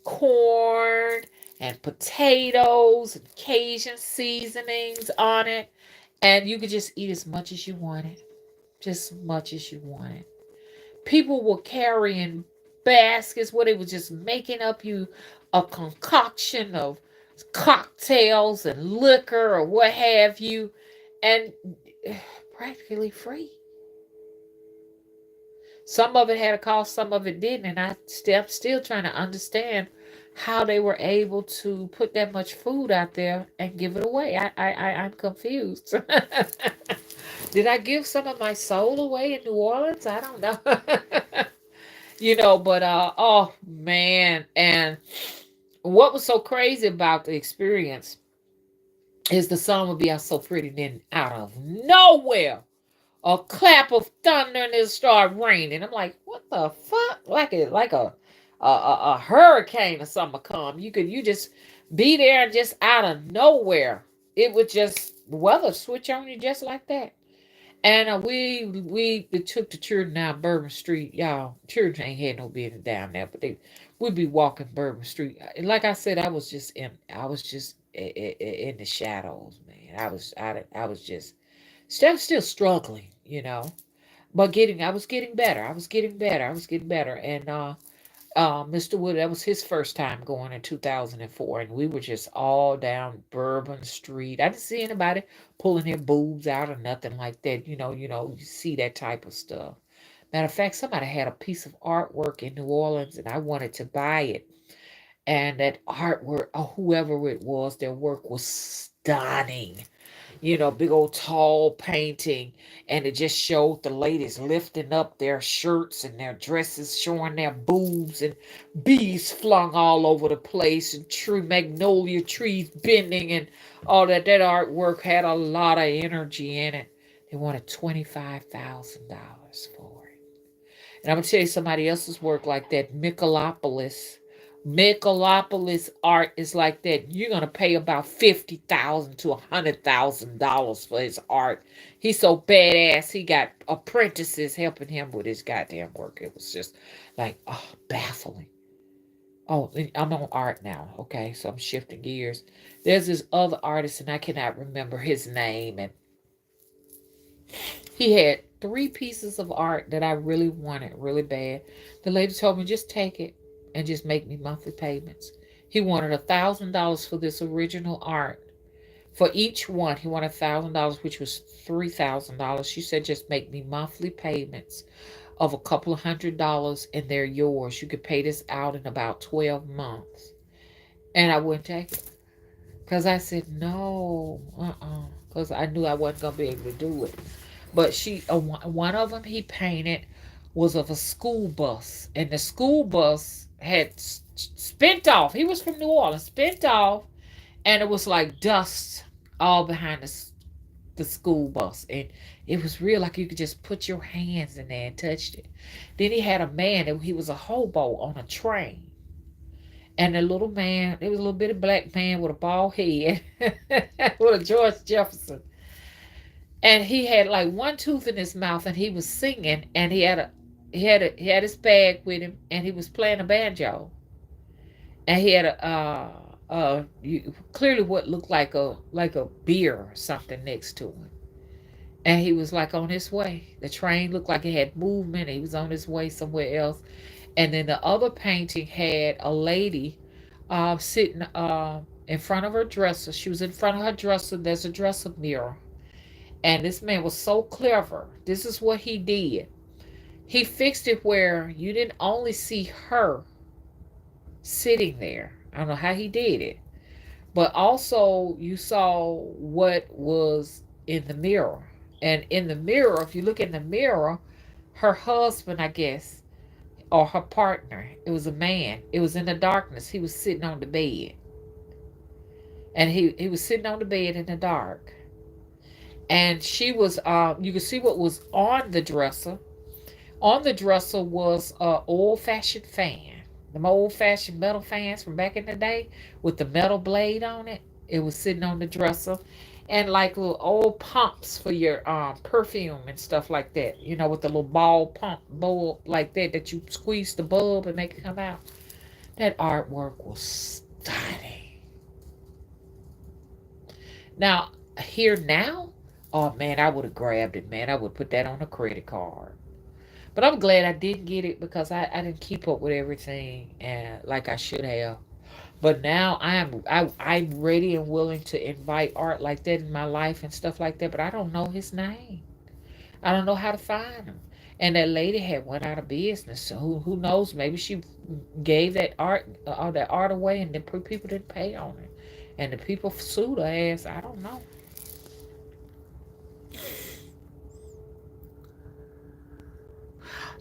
corn and potatoes and Cajun seasonings on it, and you could just eat as much as you wanted, just as much as you wanted. People were carrying baskets where they were just making up you a concoction of cocktails and liquor or what have you, and practically free. Some of it had a cost, some of it didn't, and I'm still trying to understand how they were able to put that much food out there and give it away. I'm confused. Did I give some of my soul away in New Orleans? I don't know. But oh man, and what was so crazy about the experience is the sun would be out so pretty, then out of nowhere a clap of thunder and it start raining. I'm like, what the fuck? Like a hurricane or something come. You just be there and just out of nowhere. It would just weather switch on you just like that. And we took the children down Bourbon Street. Y'all, children ain't had no business down there, but we'd be walking Bourbon Street. And like I said, I was just in the shadows, man. I was just still struggling. But I was getting better. I was getting better. I was getting better. And Mr. Wood, that was his first time going in 2004, and we were just all down Bourbon Street. I didn't see anybody pulling their boobs out or nothing like that. You see that type of stuff. Matter of fact, somebody had a piece of artwork in New Orleans, and I wanted to buy it. And that artwork, or whoever it was, their work was stunning. Big old tall painting, and it just showed the ladies lifting up their shirts and their dresses, showing their boobs, and bees flung all over the place, and true magnolia trees bending, and all that. That artwork had a lot of energy in it. They wanted $25,000 for it. And I'm gonna tell you somebody else's work like that. Michalopolis art is like that. You're gonna pay about $50,000 to $100,000 for his art. He's so badass. He got apprentices helping him with his goddamn work. It was just like, oh, baffling. Oh, I'm on art now. Okay, so I'm shifting gears. There's this other artist, and I cannot remember his name, and he had three pieces of art that I really wanted really bad. The lady told me, just take it and just make me monthly payments. He wanted $1,000 for this original art. For each one, he wanted $1,000, which was $3,000. She said, just make me monthly payments of a couple of $100 and they're yours. You could pay this out in about 12 months. And I wouldn't take it. Because I said, no, because I knew I wasn't going to be able to do it. But one of them he painted was of a school bus, and the school bus had spent off. He was from New Orleans, spent off, and it was like dust all behind the school bus, and it was real like you could just put your hands in there and touched it. Then he had a man that he was a hobo on a train, and the little man, it was a little bitty black man with a bald head, with a George Jefferson, and he had like one tooth in his mouth, and he was singing, and he had his bag with him, and he was playing a banjo, and he had clearly what looked like a beer or something next to him, and he was like on his way. The train looked like it had movement. He was on his way somewhere else, and then the other painting had a lady sitting in front of her dresser. She was in front of her dresser. There's a dresser mirror. And this man was so clever. This is what he did. He fixed it where you didn't only see her sitting there. I don't know how he did it. But also you saw what was in the mirror. And in the mirror, if you look in the mirror, her husband, I guess, or her partner, it was a man. It was in the darkness. He was sitting on the bed. And he was sitting on the bed in the dark. And she was you could see what was on the dresser. On the dresser was a old fashioned fan. Them old fashioned metal fans from back in the day with the metal blade on it. It was sitting on the dresser. And like little old pumps for your perfume and stuff like that. You know, with the little ball pump bowl like that you squeeze the bulb and make it come out. That artwork was stunning. Now, here now, oh man, I would have grabbed it, man. I would put that on a credit card. But I'm glad I didn't get it because I didn't keep up with everything and like I should have. But now I'm ready and willing to invite art like that in my life and stuff like that. But I don't know his name. I don't know how to find him. And that lady had went out of business. So who knows? Maybe she gave that art away, and the people didn't pay on it, and the people sued her ass. I don't know.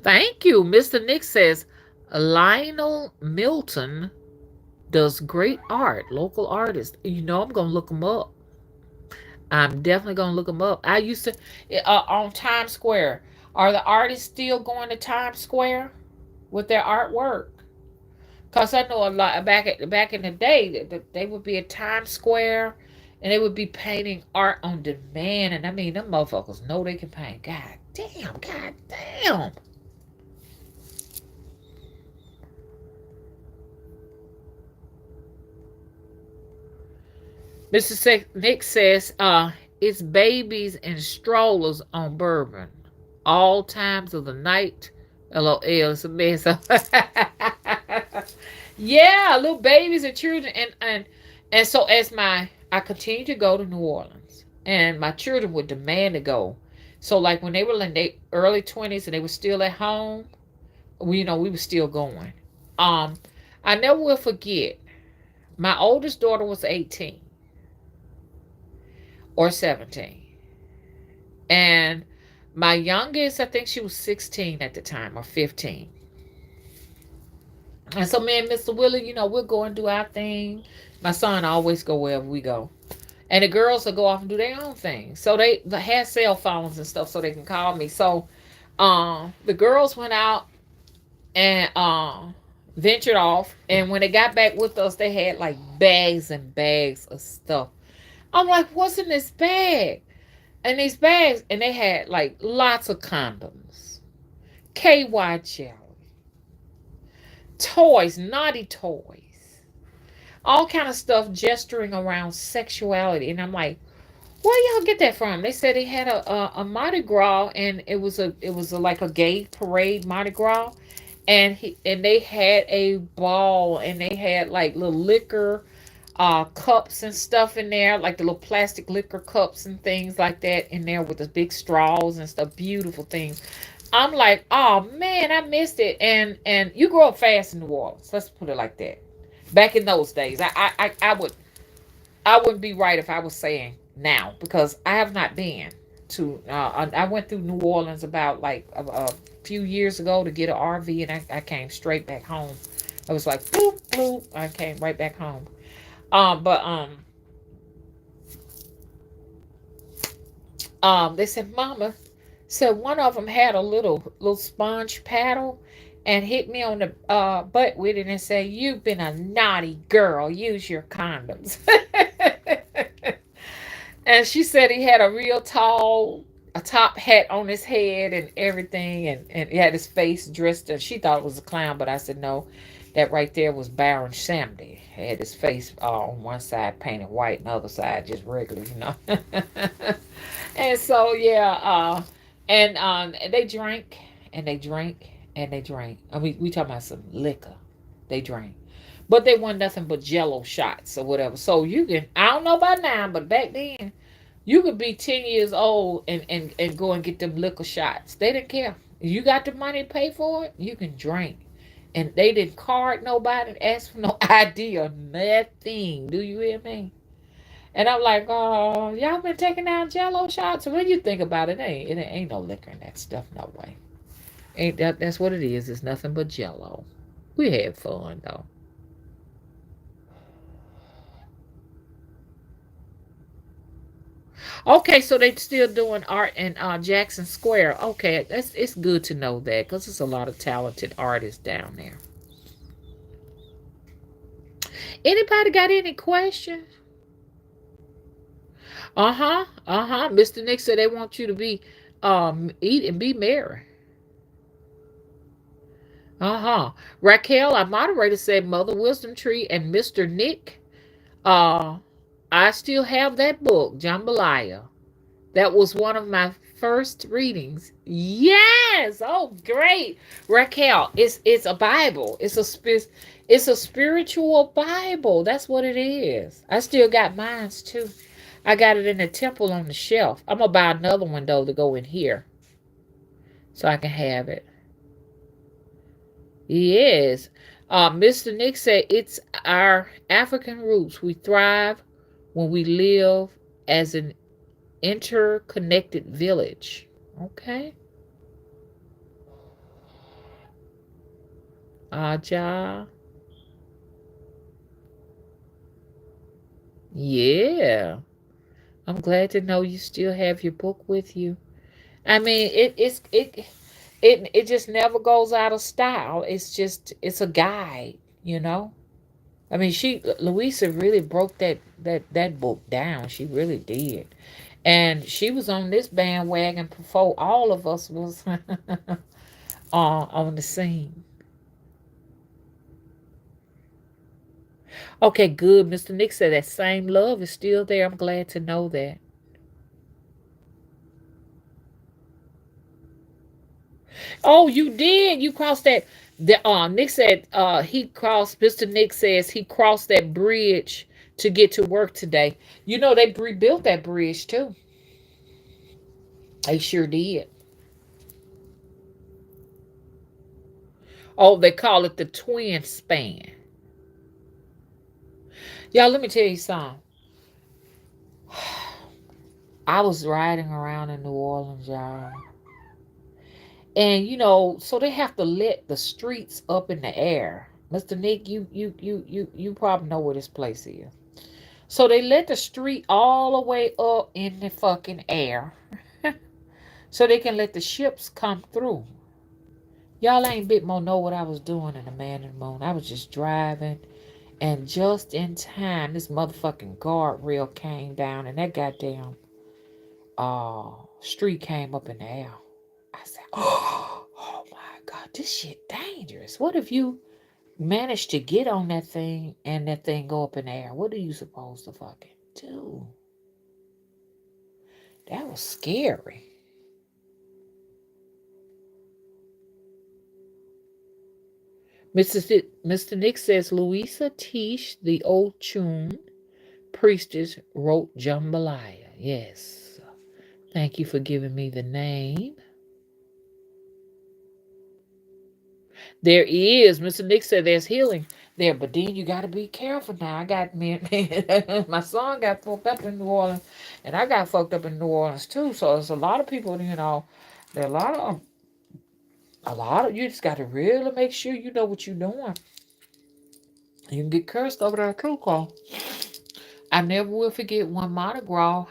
Thank you. Mr. Nick says Lionel Milton does great art, local artist. You know, I'm going to look him up. I'm definitely going to look him up. I used to, on Times Square, are the artists still going to Times Square with their artwork? Because I know a lot back in the day, they would be at Times Square and they would be painting art on demand. And I mean, them motherfuckers know they can paint. God damn, god damn. Mr. Nick says, it's babies and strollers on Bourbon. All times of the night. LOL, it's a mess. Yeah, little babies and children. And so I continued to go to New Orleans. And my children would demand to go. So like when they were in their early 20s and they were still at home, we were still going. Um, I never will forget. My oldest daughter was 18 or 17. And my youngest, I think she was 16 at the time or 15. And so me and Mr. Willie, we'll go and do our thing. My son always go wherever we go. And the girls will go off and do their own thing. So they had cell phones and stuff so they can call me. So The girls went out and ventured off, and when they got back with us, they had like bags and bags of stuff. I'm like, what's in this bag? And these bags, and they had like lots of condoms, KY jelly, toys, naughty toys, all kind of stuff gesturing around sexuality. And I'm like, where y'all get that from? They said they had a Mardi Gras, and it was like a gay parade Mardi Gras, and they had a ball, and they had like little liquor cups and stuff in there, like the little plastic liquor cups and things like that in there with the big straws and stuff. Beautiful things. I'm like, oh man, I missed it. And you grow up fast in New Orleans. Let's put it like that. Back in those days, I wouldn't be right if I was saying now, because I have not been to. I went through New Orleans about like a few years ago to get an RV, and I came straight back home. I was like, boop boop. I came right back home. But they said, Mama said one of them had a little sponge paddle and hit me on the butt with it and said, "You've been a naughty girl. Use your condoms." And she said he had a real tall a top hat on his head and everything, and he had his face dressed, and she thought it was a clown, but I said no, that right there was Baron Samedi. He had his face on one side painted white and the other side just regular. And so yeah, and they drank and they drank and they drank. I mean, we talking about some liquor. They drank, but they wasn't nothing but Jello shots or whatever. So you can, I don't know about now, but back then you could be 10 years old and go and get them liquor shots. They didn't care. You got the money to pay for it, you can drink. And they didn't card nobody and ask for no ID or nothing. Do you hear me? And I'm like, oh, y'all been taking out Jello shots. So when you think about it, it ain't no liquor in that stuff, no way. Ain't that's what it is. It's nothing but Jello. We had fun though. Okay, so they still doing art in Jackson Square. Okay, it's good to know that, because there's a lot of talented artists down there. Anybody got any questions? Uh huh. Mr. Nick said they want you to be eat and be merry. Uh-huh. Raquel, our moderator, said Mother Wisdom Tree and Mr. Nick. Uh I still have that book, Jambalaya. That was one of my first readings. Yes. Oh, great. Raquel, it's a Bible. It's a spiritual Bible. That's what it is. I still got mine too. I got it in the temple on the shelf. I'm gonna buy another one though to go in here so I can have it. Yes. Mr. Nick said it's our African roots. We thrive when we live as an interconnected village. Okay. Aja. Yeah. I'm glad to know you still have your book with you. I mean, it just never goes out of style. It's a guide, you know. I mean, she Louisa really broke that book down. She really did, and she was on this bandwagon before all of us was on the scene. Okay, good. Mr. Nick said that same love is still there. I'm glad to know that. Oh, you did. You crossed that. The Nick said he crossed. Mr. Nick says he crossed that bridge to get to work today. You know they rebuilt that bridge too. They sure did. Oh, they call it the twin span. Y'all, let me tell you something. I was riding around in New Orleans, y'all. And so they have to let the streets up in the air. Mr. Nick, you probably know where this place is. So they let the street all the way up in the fucking air. so they can let the ships come through. Y'all ain't bit more know what I was doing in the Man in the Moon. I was just driving, and just in time, this motherfucking guardrail came down, and that goddamn street came up in the air. I said, oh my God, this shit dangerous. What if you manage to get on that thing and that thing go up in the air? What are you supposed to fucking do? That was scary. Mr. Nick says Louisa Tish, the old tune priestess, wrote Jambalaya. Yes. Thank you for giving me the name. There is. Mr. Nick said there's healing there, but then you got to be careful now. I got me, my son got fucked up in New Orleans, and I got fucked up in New Orleans too. So there's a lot of people, there are a lot of you just got to really make sure you know what you're doing. You can get cursed over there too, Carl. I never will forget one Mardi Gras.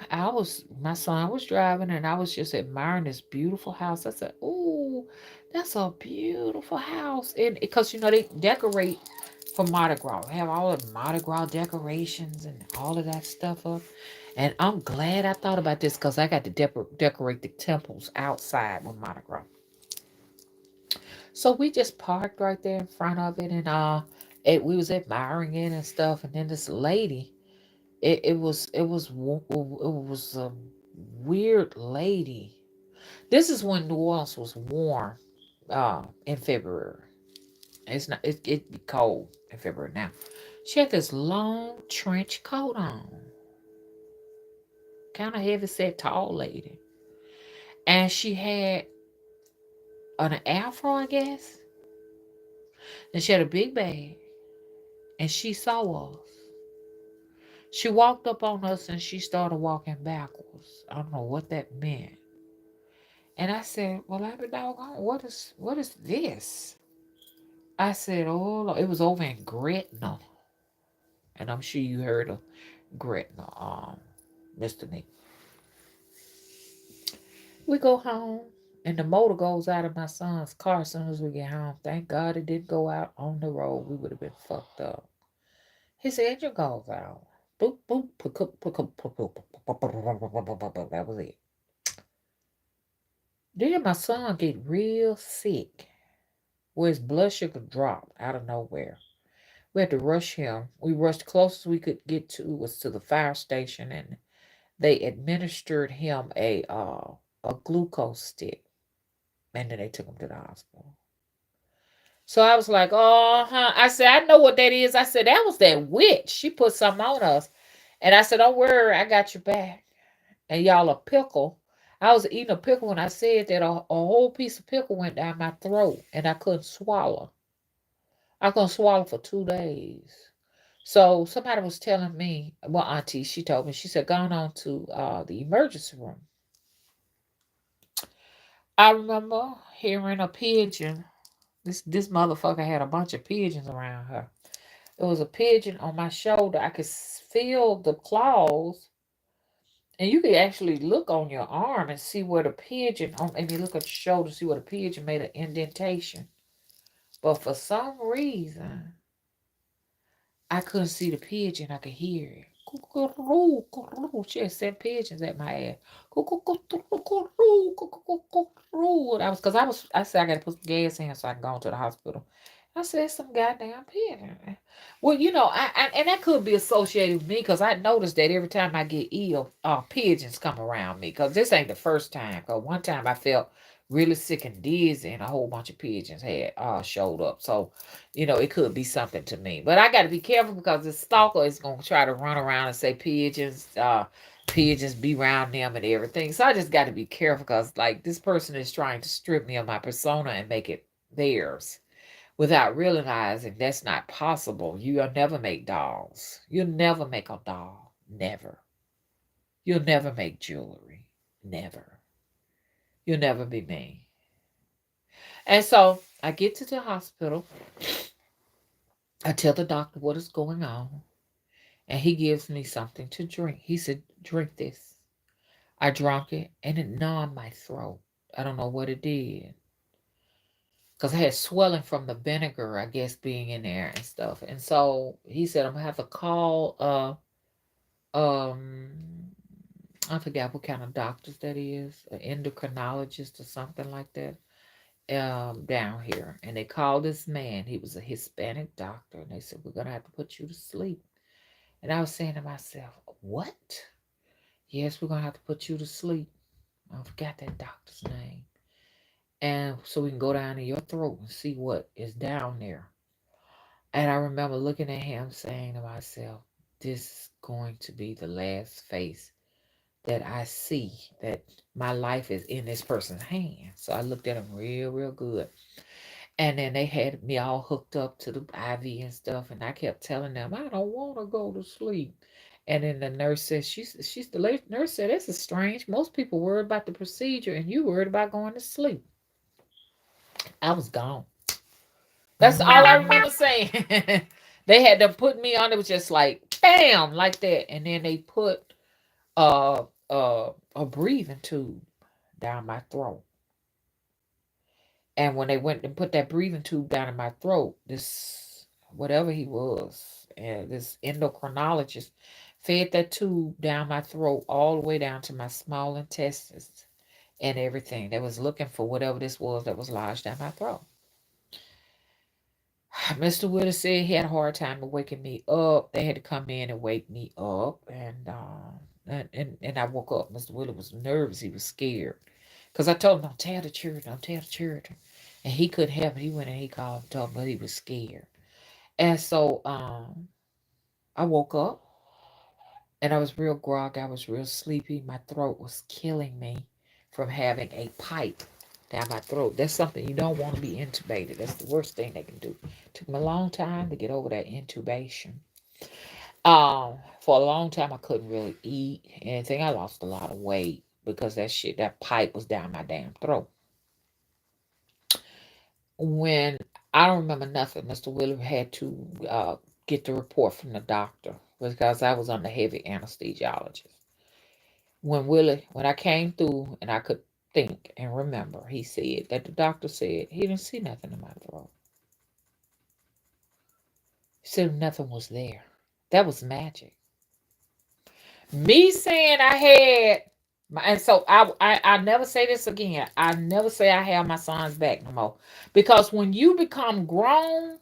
My son was driving, and I was just admiring this beautiful house. I said, "Ooh, that's a beautiful house." And because they decorate for Mardi Gras, they have all the Mardi Gras decorations and all of that stuff up. And I'm glad I thought about this because I got to decorate the temples outside with Mardi Gras. So we just parked right there in front of it, and we was admiring it and stuff. And then this lady, it was a weird lady. This is when New Orleans was warm, in February. It's not it be cold in February now. She had this long trench coat on, kind of heavy set, tall lady, and she had an afro, I guess, and she had a big bag, and she saw us. She walked up on us and she started walking backwards. I don't know what that meant. And I said, well, I be doggone, what is this? I said, oh, Lord. It was over in Gretna. And I'm sure you heard of Gretna, Mr. Nick. We go home, and the motor goes out of my son's car as soon as we get home. Thank God it didn't go out on the road. We would have been fucked up. His engine goes out. Boop, boop, boop, boop, boop, boop, boop. That was it. Then my son get real sick, where his blood sugar dropped out of nowhere. We had to rush him. We rushed close as we could get to was to the fire station, and they administered him a glucose stick, and then they took him to the hospital. So I was like, oh, huh. I said, I know what that is. I said, that was that witch. She put something on us. And I said, don't worry, I got your back. And y'all, a pickle. I was eating a pickle when I said that a whole piece of pickle went down my throat and I couldn't swallow. I couldn't swallow for 2 days. So somebody was telling me, well, Auntie, she told me, she said, gone on to the emergency room. I remember hearing a pigeon. This motherfucker had a bunch of pigeons around her. There was a pigeon on my shoulder. I could feel the claws, and you could actually look on your arm and see where the pigeon, and you look at your shoulder, see where the pigeon made an indentation. But for some reason, I couldn't see the pigeon. I could hear it. She had sent pigeons at my ass. I said I gotta put some gas in so I can go to the hospital. I said some goddamn pigeon. Well, and that could be associated with me because I noticed that every time I get ill, pigeons come around me. Because this ain't the first time. Because one time I felt really sick and dizzy, and a whole bunch of pigeons had showed up. So, it could be something to me. But I got to be careful because the stalker is going to try to run around and say pigeons be around them and everything. So I just got to be careful because, like, this person is trying to strip me of my persona and make it theirs without realizing that's not possible. You'll never make dolls. You'll never make a doll. Never. You'll never make jewelry. Never. You'll never be me. And so I get to the hospital. I tell the doctor what is going on. And he gives me something to drink. He said, drink this. I drank it and it numbed my throat. I don't know what it did. Because I had swelling from the vinegar, I guess, being in there and stuff. And so he said, I'm going to have to call, I forgot what kind of doctors that is, an endocrinologist or something like that, down here. And they called this man. He was a Hispanic doctor. And they said, we're going to have to put you to sleep. And I was saying to myself, what? Yes, we're going to have to put you to sleep. I forgot that doctor's name. And so we can go down in your throat and see what is down there. And I remember looking at him saying to myself, this is going to be the last face that I see, that my life is in this person's hand. So I looked at him real, real good. And then they had me all hooked up to the IV and stuff. And I kept telling them, I don't want to go to sleep. And then the nurse said, she's the late nurse said, this is strange. Most people worried about the procedure and you worried about going to sleep. I was gone. That's all I remember saying. They had to put me on. It was just like bam, like that, and then they put a breathing tube down my throat. And when they went and put that breathing tube down in my throat, this whatever he was, and this endocrinologist fed that tube down my throat all the way down to my small intestines and everything. They was looking for whatever this was that was lodged down my throat. Mr. Willis said he had a hard time waking me up. They had to come in and wake me up, and I woke up. Mr. Willis was nervous. He was scared because I told him, "Don't tell the children. Don't tell the children." And he couldn't help it. He went and he called and told him, but he was scared. And so I woke up and I was real groggy. I was real sleepy. My throat was killing me from having a pipe down my throat. That's something you don't want to be intubated. That's the worst thing they can do. Took me a long time to get over that intubation. For a long time I couldn't really eat anything. I lost a lot of weight because that pipe was down my damn throat. When I don't remember nothing, Mr. William had to get the report from the doctor because I was under heavy anesthesiologist. When I came through and I could think and remember, he said that the doctor said he didn't see nothing in my throat. He said nothing was there. That was magic. Me saying I had and so I never say this again. I never say I have my son's back no more. Because when you become grown,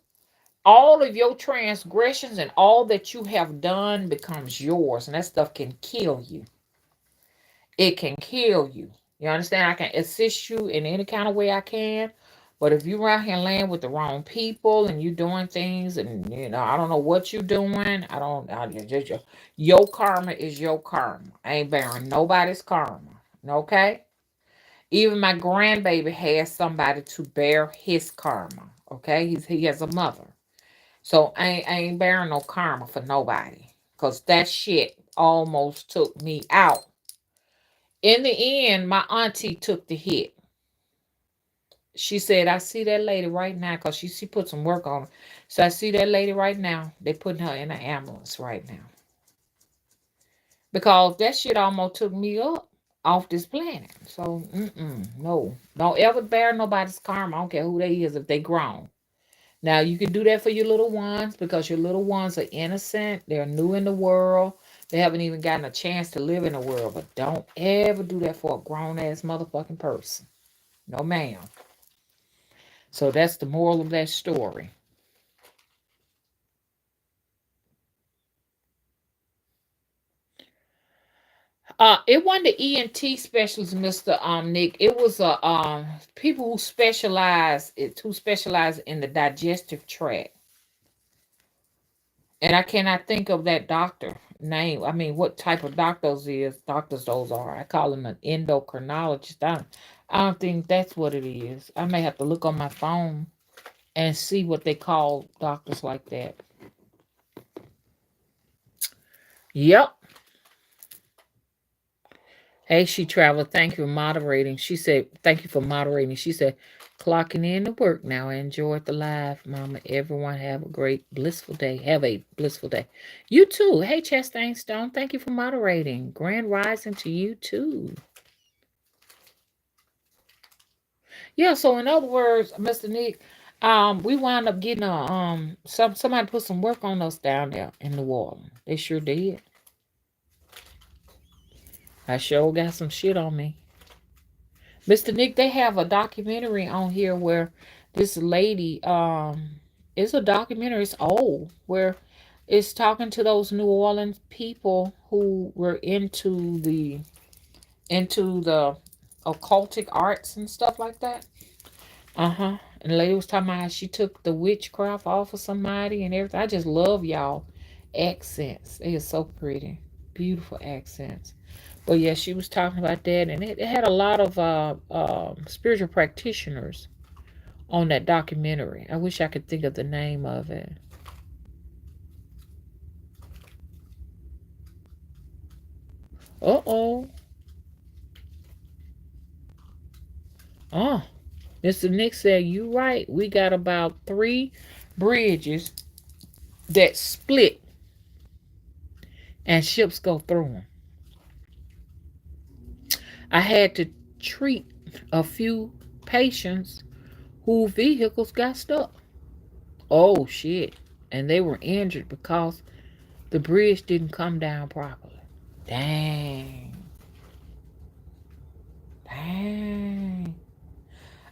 all of your transgressions and all that you have done becomes yours, and that stuff can kill you. It can kill you. You understand? I can assist you in any kind of way I can. But if you around here laying with the wrong people and you doing things and I don't know what you doing. I don't I just your karma is your karma. I ain't bearing nobody's karma. Okay? Even my grandbaby has somebody to bear his karma. Okay? He has a mother. So I ain't bearing no karma for nobody. Cause that shit almost took me out. In the end, my auntie took the hit. She said, I see that lady right now, because she put some work on her. So I see that lady right now. They putting her in an ambulance right now. Because that shit almost took me up off this planet. So, no. Don't ever bear nobody's karma. I don't care who they is if they grown. Now, you can do that for your little ones because your little ones are innocent. They're new in the world. They haven't even gotten a chance to live in the world. But don't ever do that for a grown ass motherfucking person. No, ma'am. So that's the moral of that story. It wasn't the ENT specialist, Mr. Nick. It was people who specialize in the digestive tract. And I cannot think of that doctor name. I mean, what type of doctors those are. I call them an endocrinologist. I don't think that's what it is. I may have to look on my phone and see what they call doctors like that. Yep. Hey, she traveled. Thank you for moderating. She said, thank you for moderating. She said, clocking in to work now. I enjoyed the live, Mama. Everyone have a great, blissful day. Have a blissful day. You too. Hey, Chastain Stone. Thank you for moderating. Grand rising to you too. Yeah, so in other words, Mr. Nick, we wound up getting a somebody put some work on us down there in New Orleans. They sure did. I sure got some shit on me. Mr. Nick, they have a documentary on here where this lady, it's a documentary, it's old, where it's talking to those New Orleans people who were into the occultic arts and stuff like that. Uh-huh. And the lady was talking about how she took the witchcraft off of somebody and everything. I just love y'all accents. They are so pretty. Beautiful accents. But yeah, she was talking about that, and it had a lot of spiritual practitioners on that documentary. I wish I could think of the name of it. Uh-oh. Oh, Mr. Nick said, you right. We got about 3 bridges that split and ships go through them. I had to treat a few patients whose vehicles got stuck. Oh, shit. And they were injured because the bridge didn't come down properly. Dang. Dang.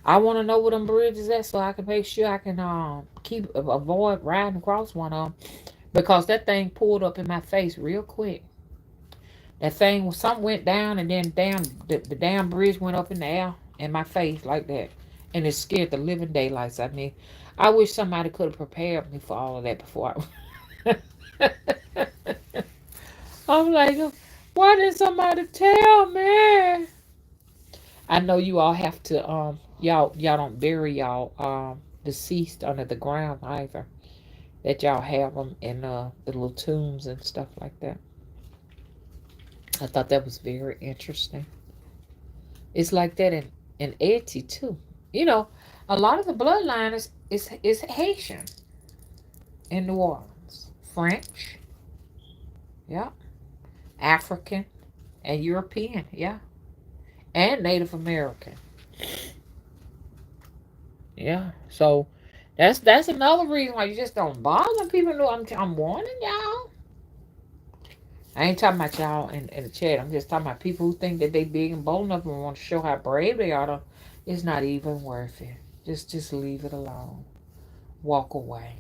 I want to know where them bridges at so I can make sure I can keep avoid riding across one of them because that thing pulled up in my face real quick. That thing was something went down and then down the damn bridge went up in the air in my face like that, and it scared the living daylights out of me. I wish somebody could have prepared me for all of that before I. I'm like, why didn't somebody tell me? I know you all have to y'all don't bury y'all deceased under the ground either. That y'all have them in the little tombs and stuff like that. I thought that was very interesting. It's like that in Haiti too. You know, a lot of the bloodline is Haitian in New Orleans, French, yeah, African, and European, yeah, and Native American, yeah. So that's another reason why you just don't bother people. Know I'm warning y'all. I ain't talking about y'all in the chat. I'm just talking about people who think that they big and bold enough and want to show how brave they are. It's not even worth it. Just leave it alone. Walk away.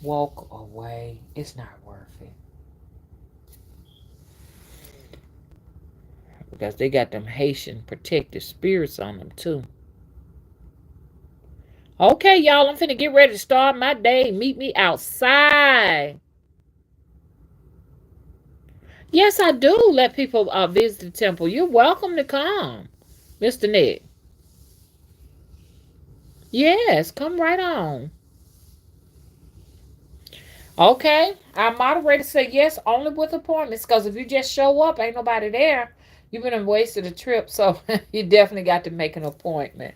Walk away. It's not worth it. Because they got them Haitian protective spirits on them too. Okay, y'all, I'm finna get ready to start my day. Meet me outside. Yes, I do let people visit the temple. You're welcome to come, Mr. Nick. Yes, come right on. Okay, our moderator said yes, only with appointments. Because if you just show up, ain't nobody there. You've been wasted a trip, so you definitely got to make an appointment.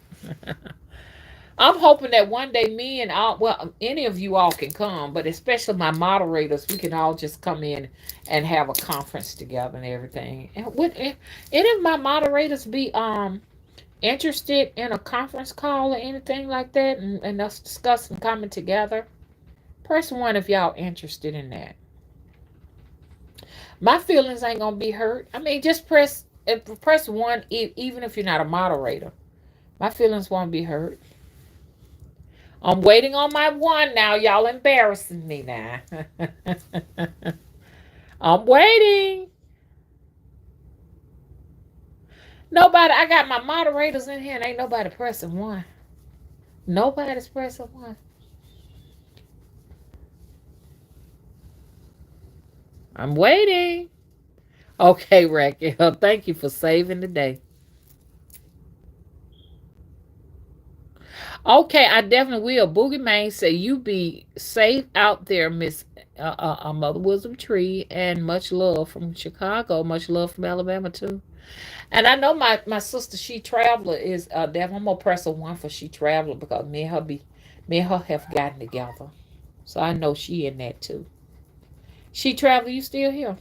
I'm hoping that one day me and all, well, any of you all can come, but especially my moderators, we can all just come in and have a conference together and everything. And would any of my moderators be interested in a conference call or anything like that, and us discussing coming together? Press one if y'all interested in that. My feelings ain't gonna be hurt. I mean, just press one, even if you're not a moderator. My feelings won't be hurt. I'm waiting on my one now. Y'all embarrassing me now. I'm waiting. Nobody. I got my moderators in here, and ain't nobody pressing one. Nobody's pressing one. I'm waiting. Okay, Raquel. Thank you for saving the day. Okay, I definitely will. Boogie Man say you be safe out there, Miss Mother Wisdom Tree, and much love from Chicago. Much love from Alabama too. And I know my sister She Traveler is definitely. I'm gonna press a one for She Traveler because me and her have gotten together, so I know she in that too. She Traveler, you still here?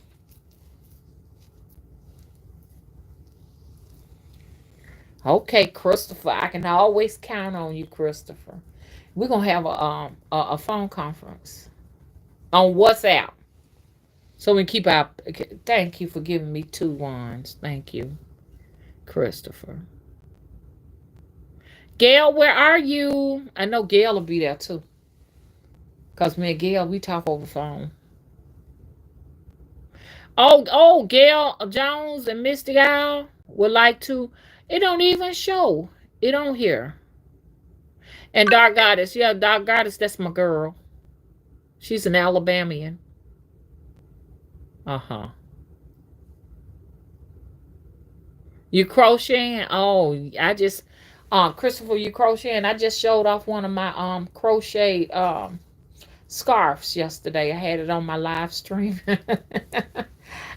Okay, Christopher. I can always count on you, Christopher. We're gonna have a phone conference on WhatsApp. So we keep our. Okay, thank you for giving me 2 ones. Thank you, Christopher. Gail, where are you? I know Gail will be there too. Cause me and Gail, we talk over the phone. Oh, Gail Jones and Misty Owl would like to. It don't even show. It on here. And Dark Goddess, yeah, Dark Goddess, that's my girl. She's an Alabamian. Uh huh. You crocheting? Oh, I just, Christopher, you crocheting? I just showed off one of my crochet scarves yesterday. I had it on my live stream.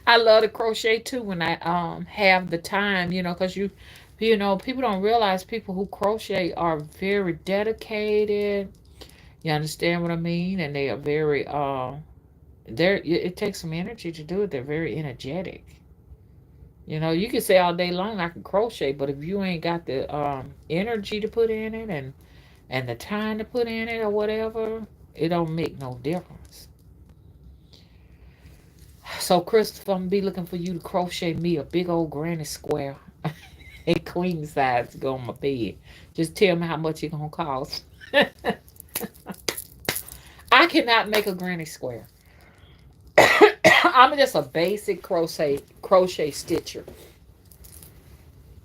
I love to crochet too when I have the time, because people don't realize people who crochet are very dedicated. You understand what I mean? And they are very it takes some energy to do it. They're very energetic. You can say all day long I can crochet, but if you ain't got the energy to put in it and the time to put in it or whatever, it don't make no difference. So Christopher, I'm gonna be looking for you to crochet me a big old granny square, a queen size to go on my bed. Just tell me how much it gonna cost. I cannot make a granny square. I'm just a basic crochet stitcher.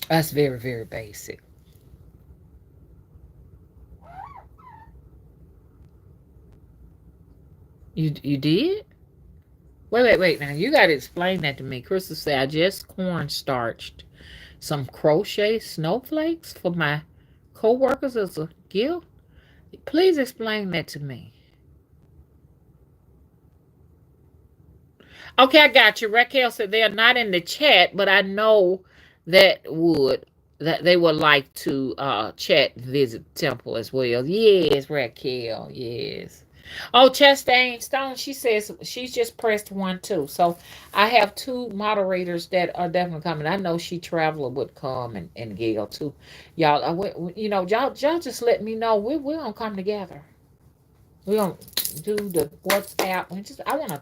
That's very, very basic. You did? Wait. Now you gotta explain that to me. Crystal said I just cornstarched some crochet snowflakes for my co-workers as a gift. Please explain that to me. Okay, I got you. Raquel said they are not in the chat, but I know that would that they would like to chat visit temple as well. Yes, Raquel. Yes. Oh, Chastain Stone, she says she's just pressed one too. So I have two moderators that are definitely coming. I know she traveler would come and Gail too. Y'all, y'all just let me know. We're gonna come together. We're gonna do the WhatsApp. I want to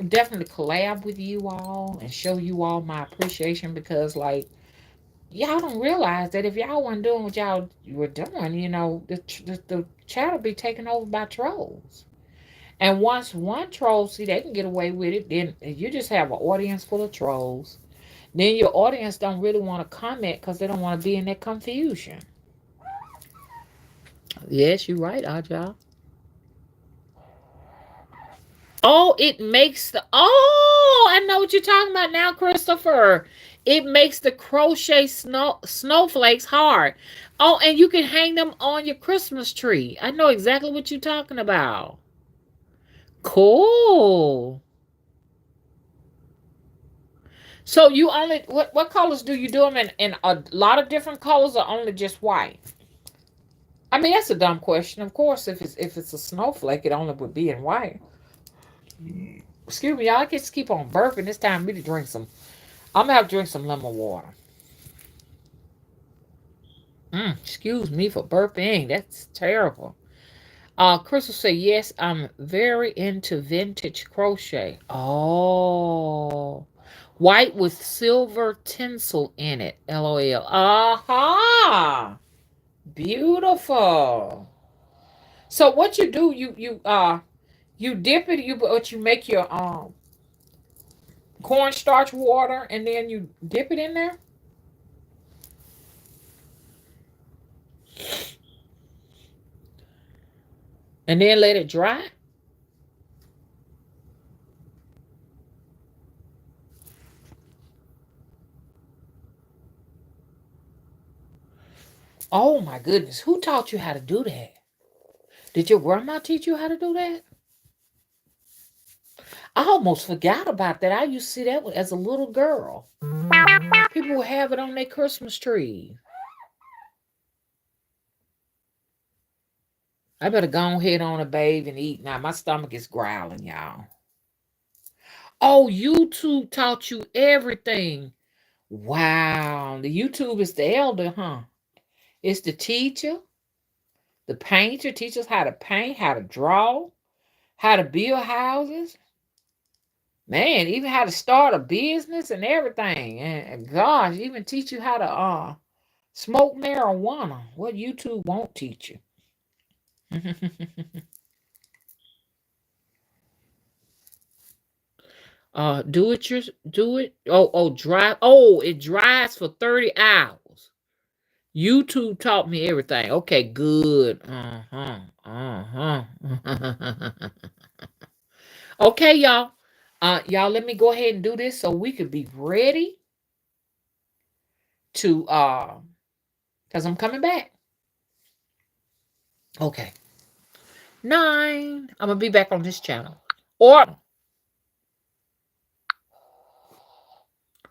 definitely collab with you all and show you all my appreciation because like y'all don't realize that if y'all weren't doing what y'all were doing, the chat will be taken over by trolls. And once one troll see they can get away with it, then you just have an audience full of trolls. Then your audience don't really want to comment because they don't want to be in that confusion. Yes, you're right, Aja. Oh, it makes the. Oh, I know what you're talking about now, Christopher. It makes the crochet snowflakes hard. Oh, and you can hang them on your Christmas tree. I know exactly what you're talking about. Cool. So you only what colors do you do them in a lot of different colors or only just white? I mean that's a dumb question. Of course, if it's a snowflake, it only would be in white. Excuse me, y'all. I just keep on burping. It's time for me to drink some. I'm gonna have to drink some lemon water. Excuse me for burping. That's terrible. Crystal say yes. I'm very into vintage crochet. Oh, white with silver tinsel in it. LOL. Aha. Beautiful. So what you do? You dip it. You make your cornstarch water and then you dip it in there. And then let it dry. Oh my goodness. Who taught you how to do that? Did your grandma teach you how to do that? I almost forgot about that. I used to see that as a little girl. People would have it on their Christmas tree. I better go ahead on a bathe and eat now. My stomach is growling, y'all. Oh, YouTube taught you everything. Wow. The YouTube is the elder, huh? It's the teacher, the painter, teach us how to paint, how to draw, how to build houses. Man, even how to start a business and everything. And gosh, even teach you how to smoke marijuana. What YouTube won't teach you. Do it. Drive. Oh, it drives for 30 hours. YouTube taught me everything. Okay, good. Uh-huh. Uh-huh. Okay, y'all. Y'all let me go ahead and do this so we could be ready to because I'm coming back. Okay. 9. I'm gonna be back on this channel. Or